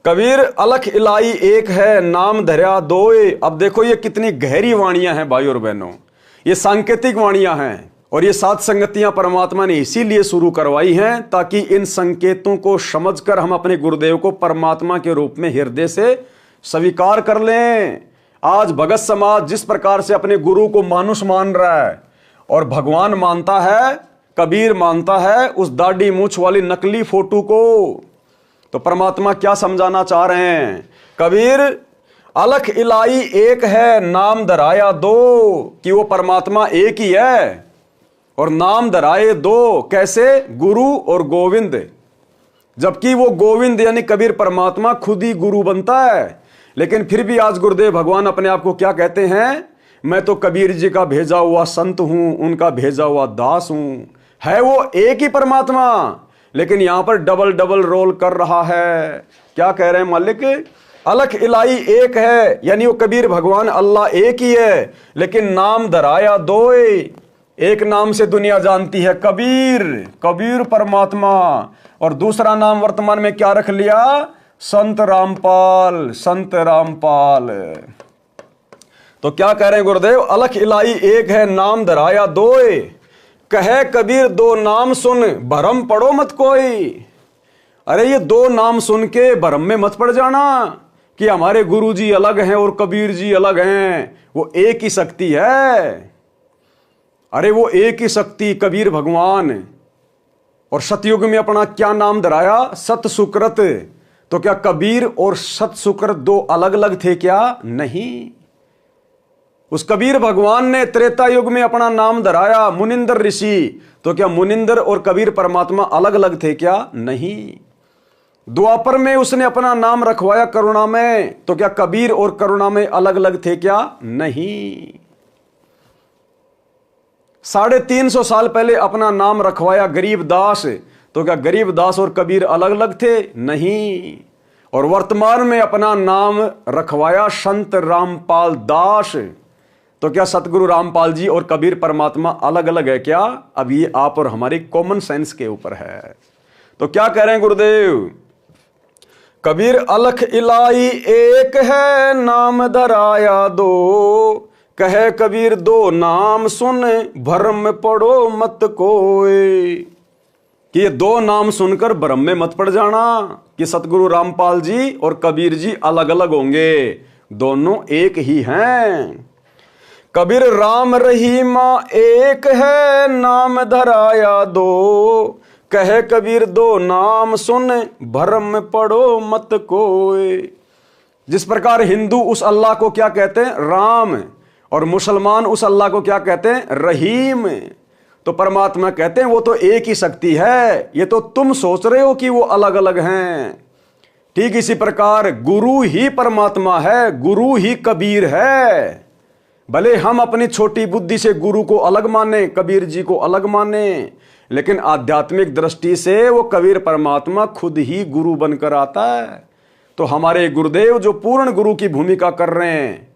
कबीर अलख इलाई एक है, नाम धर्या दोए। अब देखो ये कितनी गहरी वाणियां हैं भाई और बहनों, ये सांकेतिक वाणियां हैं। और ये 7 संगतियां परमात्मा ने इसीलिए शुरू करवाई हैं ताकि इन संकेतों को समझकर हम अपने गुरुदेव को परमात्मा के रूप में हृदय से स्वीकार कर लें। आज भगत समाज जिस प्रकार से अपने गुरु को मानुष मान रहा है और भगवान मानता है, कबीर मानता है उस दाढ़ी मूछ वाली नकली फोटो को, तो परमात्मा क्या समझाना चाह रहे हैं? कबीर अलख इलाई एक है, नाम धराया दो, कि वो परमात्मा एक ही है और नाम धराए दो। कैसे? गुरु और गोविंद। जबकि वो गोविंद यानी कबीर परमात्मा खुद ही गुरु बनता है, लेकिन फिर भी आज गुरुदेव भगवान अपने आप को क्या कहते हैं? मैं तो कबीर जी का भेजा हुआ संत हूं, उनका भेजा हुआ दास हूं। है वो एक ही परमात्मा, लेकिन यहां पर डबल डबल रोल कर रहा है। क्या कह रहे हैं मालिक? अलख इलाई एक है, यानी वो कबीर भगवान अल्लाह एक ही है, लेकिन नाम धराया दोए। एक नाम से दुनिया जानती है कबीर, कबीर परमात्मा, और दूसरा नाम वर्तमान में क्या रख लिया? संत रामपाल, संत रामपाल। तो क्या कह रहे हैं गुरुदेव? अलख इलाई एक है, नाम धराया दोए। कहे कबीर दो नाम सुन, भरम पड़ो मत कोई। अरे ये 2 नाम सुन के भरम में मत पड़ जाना कि हमारे गुरु जी अलग हैं और कबीर जी अलग हैं। वो एक ही शक्ति है। अरे वो एक ही शक्ति कबीर भगवान, और सतयुग में अपना क्या नाम धराया, सत सुकृत। तो क्या कबीर और सत सुकृत दो अलग अलग थे क्या? नहीं। उस कबीर भगवान ने त्रेता युग में अपना नाम धराया मुनिंदर ऋषि। तो क्या मुनिंदर और कबीर परमात्मा अलग अलग थे क्या? नहीं। द्वापर में उसने अपना नाम रखवाया करुणामय। तो क्या कबीर और करुणामय अलग अलग थे क्या? नहीं। 350 साल पहले अपना नाम रखवाया गरीबदास। तो क्या गरीबदास और कबीर अलग अलग थे? नहीं। और वर्तमान में अपना नाम रखवाया संत रामपाल दास। तो क्या सतगुरु रामपाल जी और कबीर परमात्मा अलग अलग है क्या? अब ये आप और हमारी कॉमन सेंस के ऊपर है। तो क्या कह रहे हैं गुरुदेव? कबीर अलख इलाई एक है, नाम धराया दो। कहे कबीर दो नाम सुन, भरम में पड़ो मत कोई। कि ये दो नाम सुनकर भ्रम में मत पड़ जाना कि सतगुरु रामपाल जी और कबीर जी अलग अलग होंगे, दोनों एक ही हैं। कबीर राम रहीमा एक है, नाम धराया दो। कहे कबीर दो नाम सुन, भरम में पड़ो मत कोई। जिस प्रकार हिंदू उस अल्लाह को क्या कहते हैं? राम। और मुसलमान उस अल्लाह को क्या कहते हैं? रहीम। तो परमात्मा कहते हैं वो तो एक ही शक्ति है, ये तो तुम सोच रहे हो कि वो अलग अलग हैं। ठीक इसी प्रकार गुरु ही परमात्मा है, गुरु ही कबीर है। भले हम अपनी छोटी बुद्धि से गुरु को अलग माने, कबीर जी को अलग माने, लेकिन आध्यात्मिक दृष्टि से वो कबीर परमात्मा खुद ही गुरु बनकर आता है। तो हमारे गुरुदेव जो पूर्ण गुरु की भूमिका कर रहे हैं,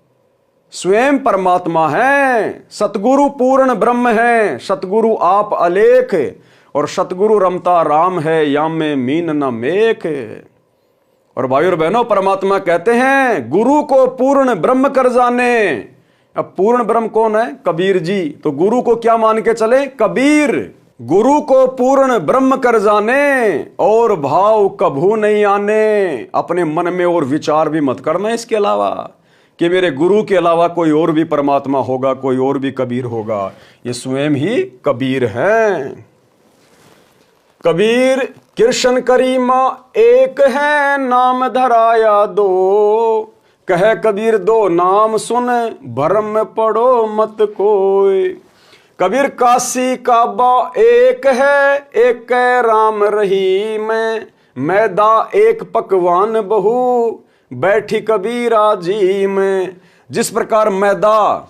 स्वयं परमात्मा है। सतगुरु पूर्ण ब्रह्म है, सतगुरु आप अलेख, और सतगुरु रमता राम है, याम में मीन न मेख। और भाई और बहनों, परमात्मा कहते हैं गुरु को पूर्ण ब्रह्म कर जाने। अब पूर्ण ब्रह्म कौन है? कबीर जी। तो गुरु को क्या मान के चले? कबीर। गुरु को पूर्ण ब्रह्म कर जाने, और भाव कभू नहीं आने। अपने मन में और विचार भी मत करना इसके अलावा कि मेरे गुरु के अलावा कोई और भी परमात्मा होगा, कोई और भी कबीर होगा। ये स्वयं ही कबीर हैं। कबीर कृष्ण करीमा एक है, नाम धराया दो। कहे कबीर दो नाम सुन, भरम में पड़ो मत कोई। कबीर काशी काबा एक है, एक राम रहीम। मैदा एक पकवान बहु, बैठी कबीरा जी में। जिस प्रकार मैदा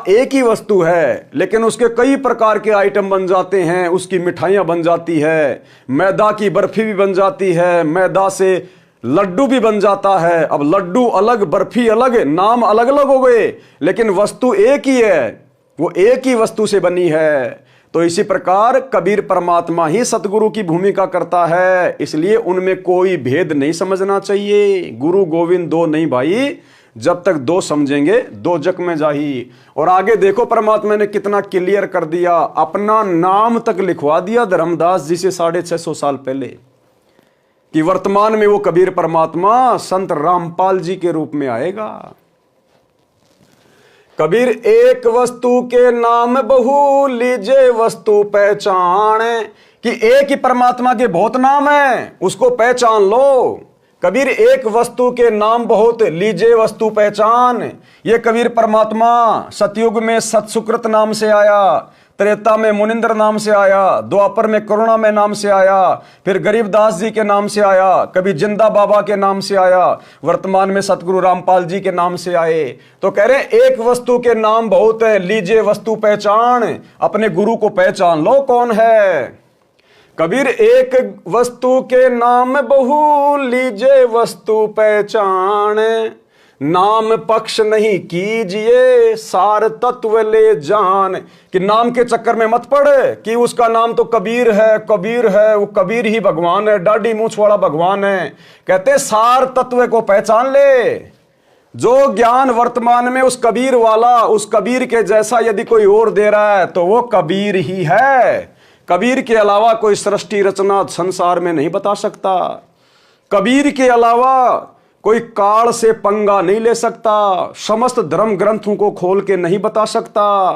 एक ही वस्तु है, लेकिन उसके कई प्रकार के आइटम बन जाते हैं, उसकी मिठाइयां बन जाती है, मैदा की बर्फी भी बन जाती है, मैदा से लड्डू भी बन जाता है। अब लड्डू अलग, बर्फी अलग, नाम अलग अलग हो गए, लेकिन वस्तु एक ही है, वो एक ही वस्तु से बनी है। तो इसी प्रकार कबीर परमात्मा ही सतगुरु की भूमिका करता है, इसलिए उनमें कोई भेद नहीं समझना चाहिए। गुरु गोविंद दो नहीं भाई, जब तक दो समझेंगे दो जग में जाही। और आगे देखो परमात्मा ने कितना क्लियर कर दिया, अपना नाम तक लिखवा दिया धर्मदास जी से 650 साल पहले, कि वर्तमान में वो कबीर परमात्मा संत रामपाल जी के रूप में आएगा। कबीर एक वस्तु के नाम बहु, लीजे वस्तु पहचान। कि एक ही परमात्मा के बहुत नाम है, उसको पहचान लो। कबीर एक वस्तु के नाम बहुत, लीजे वस्तु पहचान। ये कबीर परमात्मा सतयुग में सतसुकृत नाम से आया, त्रेता में मुनिंद्र नाम से आया, द्वापर में करुणा में नाम से आया, फिर गरीबदास जी के नाम से आया, कभी जिंदा बाबा के नाम से आया, वर्तमान में सतगुरु रामपाल जी के नाम से आए। तो कह रहे एक वस्तु के नाम बहुत है, लीजिए वस्तु पहचान। अपने गुरु को पहचान लो कौन है। कबीर एक वस्तु के नाम बहु, लीजिए वस्तु पहचान। नाम पक्ष नहीं कीजिए, सार तत्व ले जान। कि नाम के चक्कर में मत पड़े कि उसका नाम तो कबीर है, कबीर है, वो कबीर ही भगवान है, डाढ़ी मूंछ वाला भगवान है। कहते सार तत्व को पहचान ले। जो ज्ञान वर्तमान में उस कबीर वाला, उस कबीर के जैसा यदि कोई और दे रहा है तो वो कबीर ही है। कबीर के अलावा कोई सृष्टि रचना संसार में नहीं बता सकता। कबीर के अलावा कोई काल से पंगा नहीं ले सकता, समस्त धर्म ग्रंथों को खोल के नहीं बता सकता।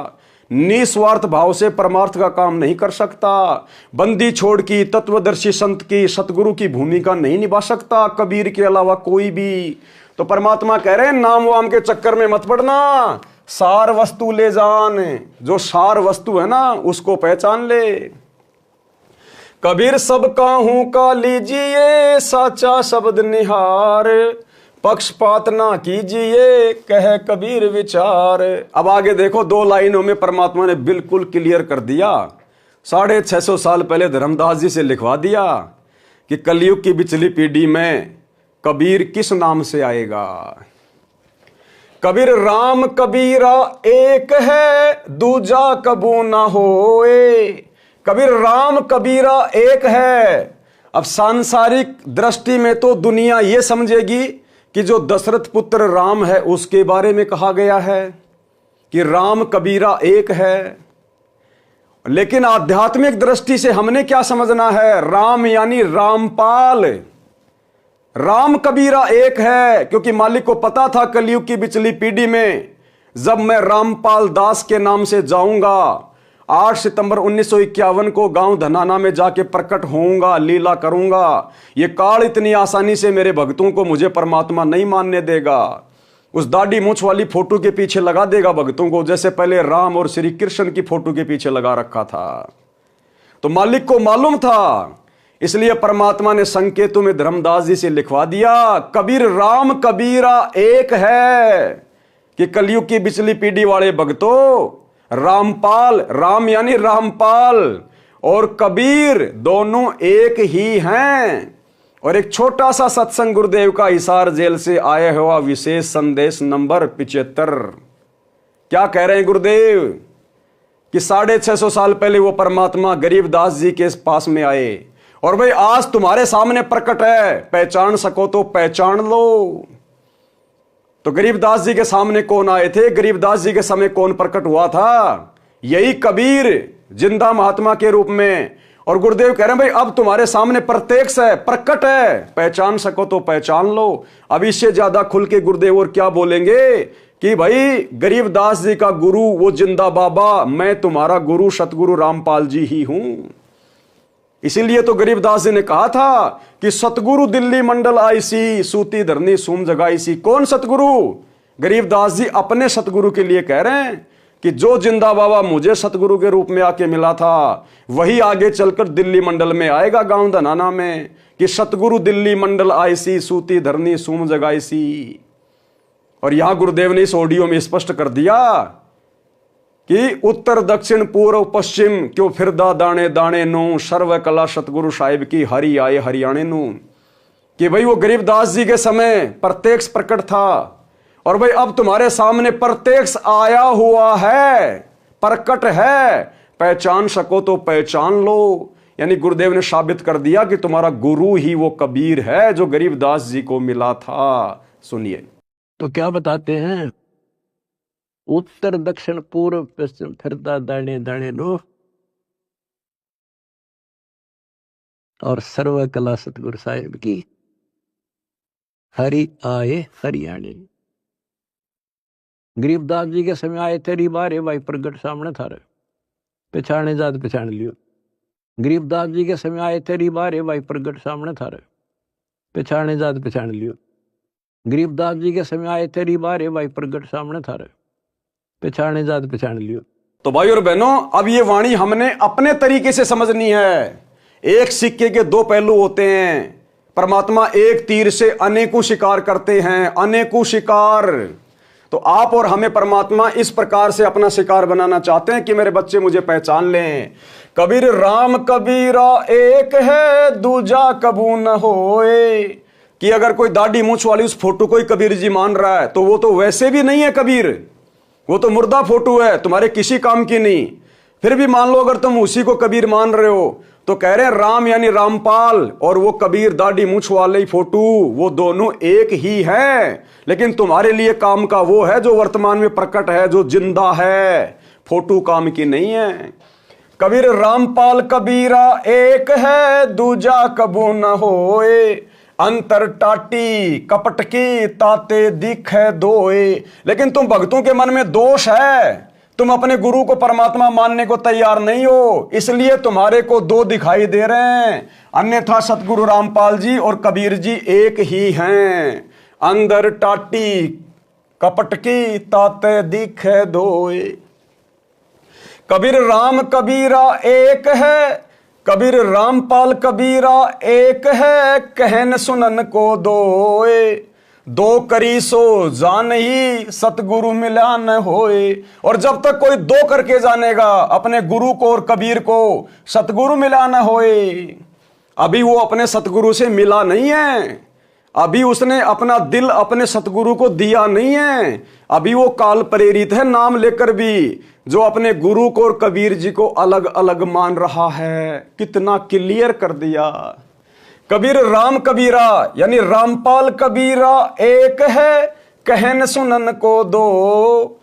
निस्वार्थ भाव से परमार्थ का काम नहीं कर सकता। बंदी छोड़ की तत्वदर्शी संत की सतगुरु की भूमिका नहीं निभा सकता कबीर के अलावा कोई भी। तो परमात्मा कह रहे हैं नाम वाम के चक्कर में मत पड़ना, सार वस्तु ले जान। जो सार वस्तु है ना उसको पहचान ले। कबीर सब काहू का लीजिए साचा शब्द निहार, पक्षपात ना कीजिए कह कबीर विचार। अब आगे देखो 2 लाइनों में परमात्मा ने बिल्कुल क्लियर कर दिया। 650 साल पहले धर्मदास जी से लिखवा दिया कि कलयुग की पिछली पीढ़ी में कबीर किस नाम से आएगा। कबीर राम कबीरा एक है दूजा कबू ना होए। कबीर राम कबीरा एक है। अब सांसारिक दृष्टि में तो दुनिया यह समझेगी कि जो दशरथ पुत्र राम है उसके बारे में कहा गया है कि राम कबीरा एक है। लेकिन आध्यात्मिक दृष्टि से हमने क्या समझना है, राम यानी रामपाल। राम कबीरा एक है क्योंकि मालिक को पता था कलयुग की पिछली पीढ़ी में जब मैं रामपाल दास के नाम से जाऊंगा, 8 सितंबर 1951 को गांव धनाना में जाके प्रकट होऊंगा, लीला करूंगा। ये काल इतनी आसानी से मेरे भक्तों को मुझे परमात्मा नहीं मानने देगा। उस दाढ़ी मूंछ वाली फोटो के पीछे लगा देगा भक्तों को, जैसे पहले राम और श्री कृष्ण की फोटो के पीछे लगा रखा था। तो मालिक को मालूम था, इसलिए परमात्मा ने संकेतों में धर्मदास जी से लिखवा दिया कबीर राम कबीरा एक है कि कलयुग की पिछली पीढ़ी वाले भक्तों रामपाल, राम यानी रामपाल और कबीर दोनों एक ही हैं। और एक छोटा सा सत्संग गुरुदेव का हिसार जेल से आया हुआ विशेष संदेश नंबर 75। क्या कह रहे हैं गुरुदेव कि 650 साल पहले वो परमात्मा गरीबदास जी के पास में आए और भाई आज तुम्हारे सामने प्रकट है, पहचान सको तो पहचान लो। तो गरीबदास जी के सामने कौन आए थे, गरीबदास जी के समय कौन प्रकट हुआ था, यही कबीर जिंदा महात्मा के रूप में। और गुरुदेव कह रहे हैं भाई अब तुम्हारे सामने प्रत्यक्ष है, प्रकट है, पहचान सको तो पहचान लो। अब इससे ज्यादा खुल के गुरुदेव और क्या बोलेंगे कि भाई गरीबदास जी का गुरु वो जिंदा बाबा, मैं तुम्हारा गुरु सतगुरु रामपाल जी ही हूं। इसीलिए तो गरीबदास जी ने कहा था कि सतगुरु दिल्ली मंडल आईसी सूती धरनी सूम जगाईसी। कौन सतगुरु? गरीबदास जी अपने सतगुरु के लिए कह रहे हैं कि जो जिंदा बाबा मुझे सतगुरु के रूप में आके मिला था वही आगे चलकर दिल्ली मंडल में आएगा गांव धनाना में कि सतगुरु दिल्ली मंडल आईसी सूती धरनी सूम जगाईसी। और यहां गुरुदेव ने इस ऑडियो में स्पष्ट कर दिया कि उत्तर दक्षिण पूर्व पश्चिम क्यों फिरदा दाने दाने नु, सर्व कला सतगुरु साहिब की हरि आए हरियाणे नु। कि भाई वो गरीबदास जी के समय प्रत्यक्ष प्रकट था और भाई अब तुम्हारे सामने प्रत्यक्ष आया हुआ है, प्रकट है, पहचान सको तो पहचान लो। यानी गुरुदेव ने साबित कर दिया कि तुम्हारा गुरु ही वो कबीर है जो गरीबदास जी को मिला था। सुनिए तो क्या बताते हैं, उत्तर दक्षिण पूर्व पश्चिम फिरता दाने दाने नो, और सर्व कला सतगुरु साहिब की हरि आए हरियाणे। गरीबदास जी के समय आए तेरी बारे भाई प्रगट सामने था रे, पहचाने जात पहचान लियो। गरीबदास जी के समय आए तेरी बारे भाई प्रगट सामने था रे, पहचाने जात पहचान लियो। गरीबदास जी के समय आए तेरी बारे भाई प्रगट सामने था रे, पहचाने जात पहचान लियो। तो भाई और बहनों अब ये वाणी हमने अपने तरीके से समझनी है। एक सिक्के के 2 पहलू होते हैं। परमात्मा एक तीर से अनेकों शिकार करते हैं, अनेकों शिकार। तो आप और हमें परमात्मा इस प्रकार से अपना शिकार बनाना चाहते हैं कि मेरे बच्चे मुझे पहचान लें। कबीर राम कबीरा एक है दूजा कबू न होए। कि अगर कोई दाढ़ी मूंछ वाली उस फोटो को ही कबीर जी मान रहा है तो वो तो वैसे भी नहीं है कबीर, वो तो मुर्दा फोटो है, तुम्हारे किसी काम की नहीं। फिर भी मान लो अगर तुम उसी को कबीर मान रहे हो तो कह रहे हैं राम यानी रामपाल और वो कबीर दाढ़ी मूंछ वाले फोटो, वो दोनों एक ही है। लेकिन तुम्हारे लिए काम का वो है जो वर्तमान में प्रकट है, जो जिंदा है, फोटो काम की नहीं है। कबीर रामपाल कबीरा एक है दूजा कबू न होए, अंतर टाटी कपट की ताते दिखे दोए। लेकिन तुम भक्तों के मन में दोष है, तुम अपने गुरु को परमात्मा मानने को तैयार नहीं हो, इसलिए तुम्हारे को दो दिखाई दे रहे हैं, अन्यथा सतगुरु रामपाल जी और कबीर जी एक ही हैं। अंदर टाटी कपट की ताते दिखे दोए। कबीर राम कबीरा एक है, कबीर रामपाल कबीरा एक है, कहन सुनन को दोए। दो करी सो जान ही सतगुरु मिला न होए। और जब तक कोई दो करके जानेगा अपने गुरु को और कबीर को, सतगुरु मिला न होए। अभी वो अपने सतगुरु से मिला नहीं है, अभी उसने अपना दिल अपने सतगुरु को दिया नहीं है, अभी वो काल प्रेरित है नाम लेकर भी, जो अपने गुरु को और कबीर जी को अलग अलग मान रहा है। कितना क्लियर कर दिया। कबीर राम कबीरा यानी रामपाल कबीरा एक है, कहन सुनन को दो।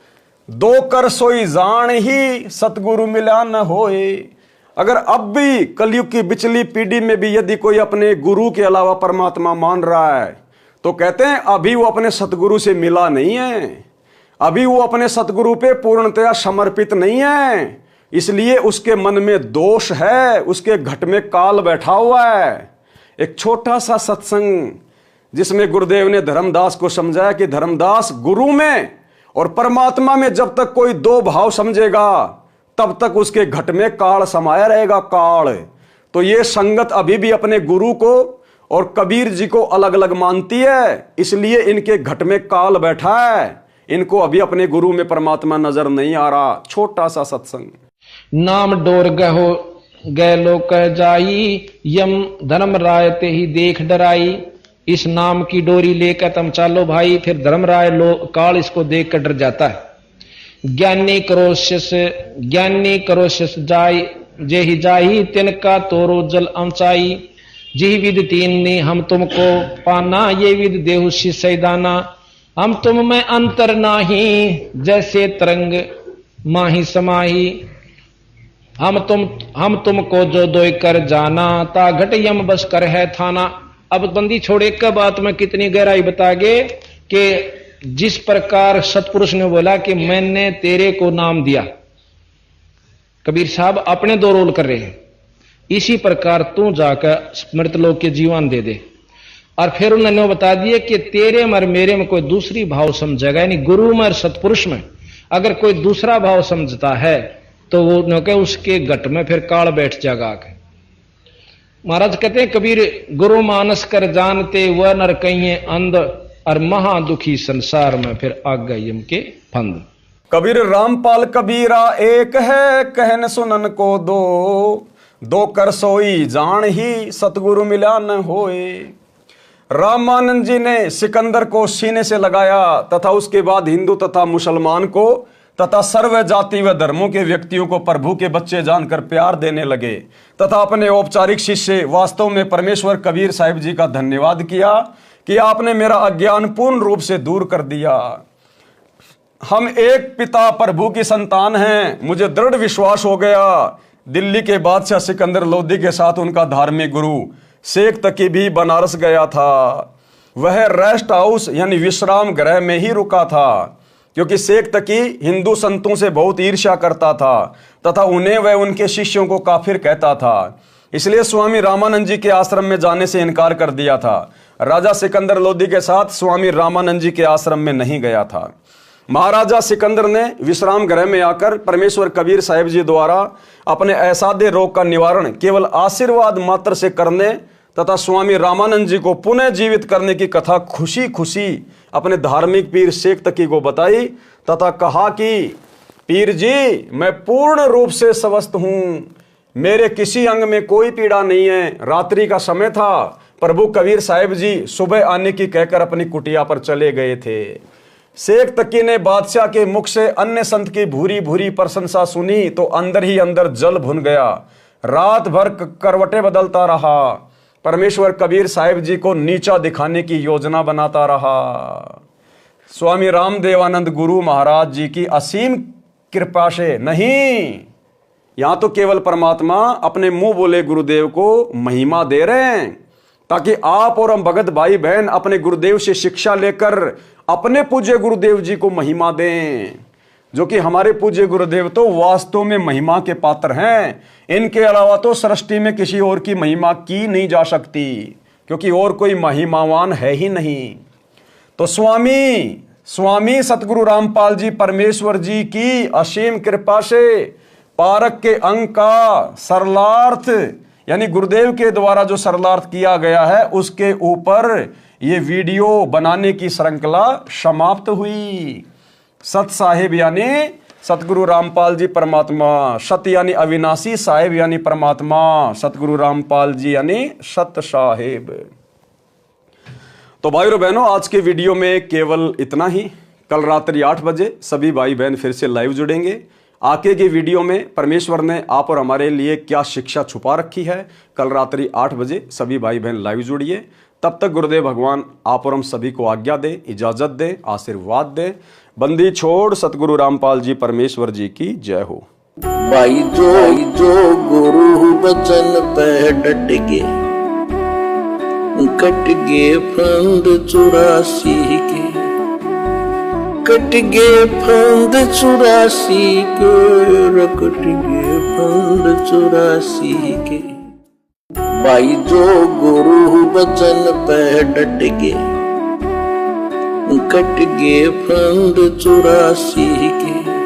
दो कर सोई जान ही सतगुरु मिला न होए। अगर अब भी कलयुग की बिचली पीढ़ी में भी यदि कोई अपने गुरु के अलावा परमात्मा मान रहा है, तो कहते हैं अभी वो अपने सतगुरु से मिला नहीं है, अभी वो अपने सतगुरु पे पूर्णतया समर्पित नहीं है, इसलिए उसके मन में दोष है, उसके घट में काल बैठा हुआ है। एक छोटा सा सत्संग जिसमें गुरुदेव ने धर्मदास को समझाया कि धर्मदास, गुरु में और परमात्मा में जब तक कोई दो भाव समझेगा तब तक उसके घट में काल समाया रहेगा, काल। तो ये संगत अभी भी अपने गुरु को और कबीर जी को अलग अलग मानती है, इसलिए इनके घट में काल बैठा है, इनको अभी अपने गुरु में परमात्मा नजर नहीं आ रहा। छोटा सा सत्संग। नाम डोर गहो गए लोग कह जाई, यम धर्म राय ते ही देख डराई। इस नाम की डोरी लेकर तुम चालो भाई, फिर धर्मराय काल इसको देख कर डर जाता है। ज्ञानी करोशस जाय जेहि जाही, तिनका तोरो जल अमचाई। जी विद तीन ने हम तुमको पाना, ये विद देहु सैदाना। हम तुम में अंतर नाही, जैसे तरंग माही समाही। हम तुमको जो दोय कर जाना, ता घट यम बस कर है थाना। अब बंदी छोड़े का बात में कितनी गहराई बतागे कि जिस प्रकार सतपुरुष ने बोला कि मैंने तेरे को नाम दिया, कबीर साहब अपने दो रोल कर रहे हैं, इसी प्रकार तू जाकर मृतलोक के जीवन दे दे। और फिर उन्होंने बता दिया कि तेरे में और मेरे में कोई दूसरी भाव समझेगा, यानी गुरु में और सतपुरुष में अगर कोई दूसरा भाव समझता है तो वो के उसके घट में फिर काल बैठ जाएगा आके। महाराज कहते हैं कबीर गुरु मानस कर जानते, वह नर कहिए अंध, और महा दुखी संसार में फिर आ गए यम के फंद। कबीर रामपाल कबीरा एक है, कहन सुनन को दो। दो कर सोई जान ही सतगुरु मिला न होए। रामानंद जी ने सिकंदर को सीने से लगाया तथा उसके बाद हिंदू तथा मुसलमान को तथा सर्व जाति व धर्मों के व्यक्तियों को प्रभु के बच्चे जानकर प्यार देने लगे तथा अपने औपचारिक शिष्य वास्तव में परमेश्वर कबीर साहिब जी का धन्यवाद किया कि आपने मेरा अज्ञान पूर्ण रूप से दूर कर दिया। हम एक पिता प्रभु की संतान हैं, मुझे दृढ़ विश्वास हो गया। दिल्ली के बादशाह सिकंदर लोदी के साथ उनका धार्मिक गुरु शेख तकी भी बनारस गया था। वह रेस्ट हाउस यानी विश्राम गृह में ही रुका था, क्योंकि शेख तकी हिंदू संतों से बहुत ईर्ष्या करता था तथा उन्हें वह उनके शिष्यों को काफिर कहता था, इसलिए स्वामी रामानंद जी के आश्रम में जाने से इनकार कर दिया था। राजा सिकंदर लोदी के साथ स्वामी रामानंद जी के आश्रम में नहीं गया था। महाराजा सिकंदर ने विश्राम गृह में आकर परमेश्वर कबीर साहिब जी द्वारा अपने असाध्य रोग का निवारण केवल आशीर्वाद मात्र से करने तथा स्वामी रामानंद जी को पुनः जीवित करने की कथा खुशी खुशी अपने धार्मिक पीर शेख तकी को बताई तथा कहा कि पीर जी, मैं पूर्ण रूप से स्वस्थ हूं, मेरे किसी अंग में कोई पीड़ा नहीं है। रात्रि का समय था, प्रभु कबीर साहिब जी सुबह आने की कहकर अपनी कुटिया पर चले गए थे। शेख तकी ने बादशाह के मुख से अन्य संत की भूरी भूरी प्रशंसा सुनी तो अंदर ही अंदर जल भुन गया। रात भर करवटें बदलता रहा, परमेश्वर कबीर साहिब जी को नीचा दिखाने की योजना बनाता रहा। स्वामी रामदेवानंद गुरु महाराज जी की असीम कृपा से नहीं, यहां तो केवल परमात्मा अपने मुंह बोले गुरुदेव को महिमा दे रहे हैं, ताकि आप और हम भगत भाई बहन अपने गुरुदेव से शिक्षा लेकर अपने पूज्य गुरुदेव जी को महिमा दें। जो कि हमारे पूज्य गुरुदेव तो वास्तव में महिमा के पात्र हैं। इनके अलावा तो सृष्टि में किसी और की महिमा की नहीं जा सकती, क्योंकि और कोई महिमावान है ही नहीं। तो स्वामी सतगुरु रामपाल जी परमेश्वर जी की असीम कृपा से पारक के अंक का सरलार्थ, यानी गुरुदेव के द्वारा जो सरलार्थ किया गया है, उसके ऊपर ये वीडियो बनाने की श्रृंखला समाप्त हुई। सत साहिब यानी सतगुरु रामपाल जी परमात्मा, सत यानी अविनाशी, साहिब यानी परमात्मा, सतगुरु रामपाल जी यानी सत साहिब। तो भाई और बहनों, आज के वीडियो में केवल इतना ही। कल रात्रि 8 बजे सभी भाई बहन फिर से लाइव जुड़ेंगे। आगे के वीडियो में परमेश्वर ने आप और हमारे लिए क्या शिक्षा छुपा रखी है, कल रात्रि 8 बजे सभी भाई बहन लाइव जुड़िए। तब तक गुरुदेव भगवान आप और हम सभी को आज्ञा दे, इजाजत दे, आशीर्वाद दे। बंदी छोड़ सतगुरु रामपाल जी परमेश्वर जी की जय हो। भाई जो गुरु बचन पे डट गे, कट गे फंद 84 के, कट गे फंद 84 के, कट गे फंद 84 के। भाई जो गुरु बचन पे डट गे, कट गे फंद 84 के।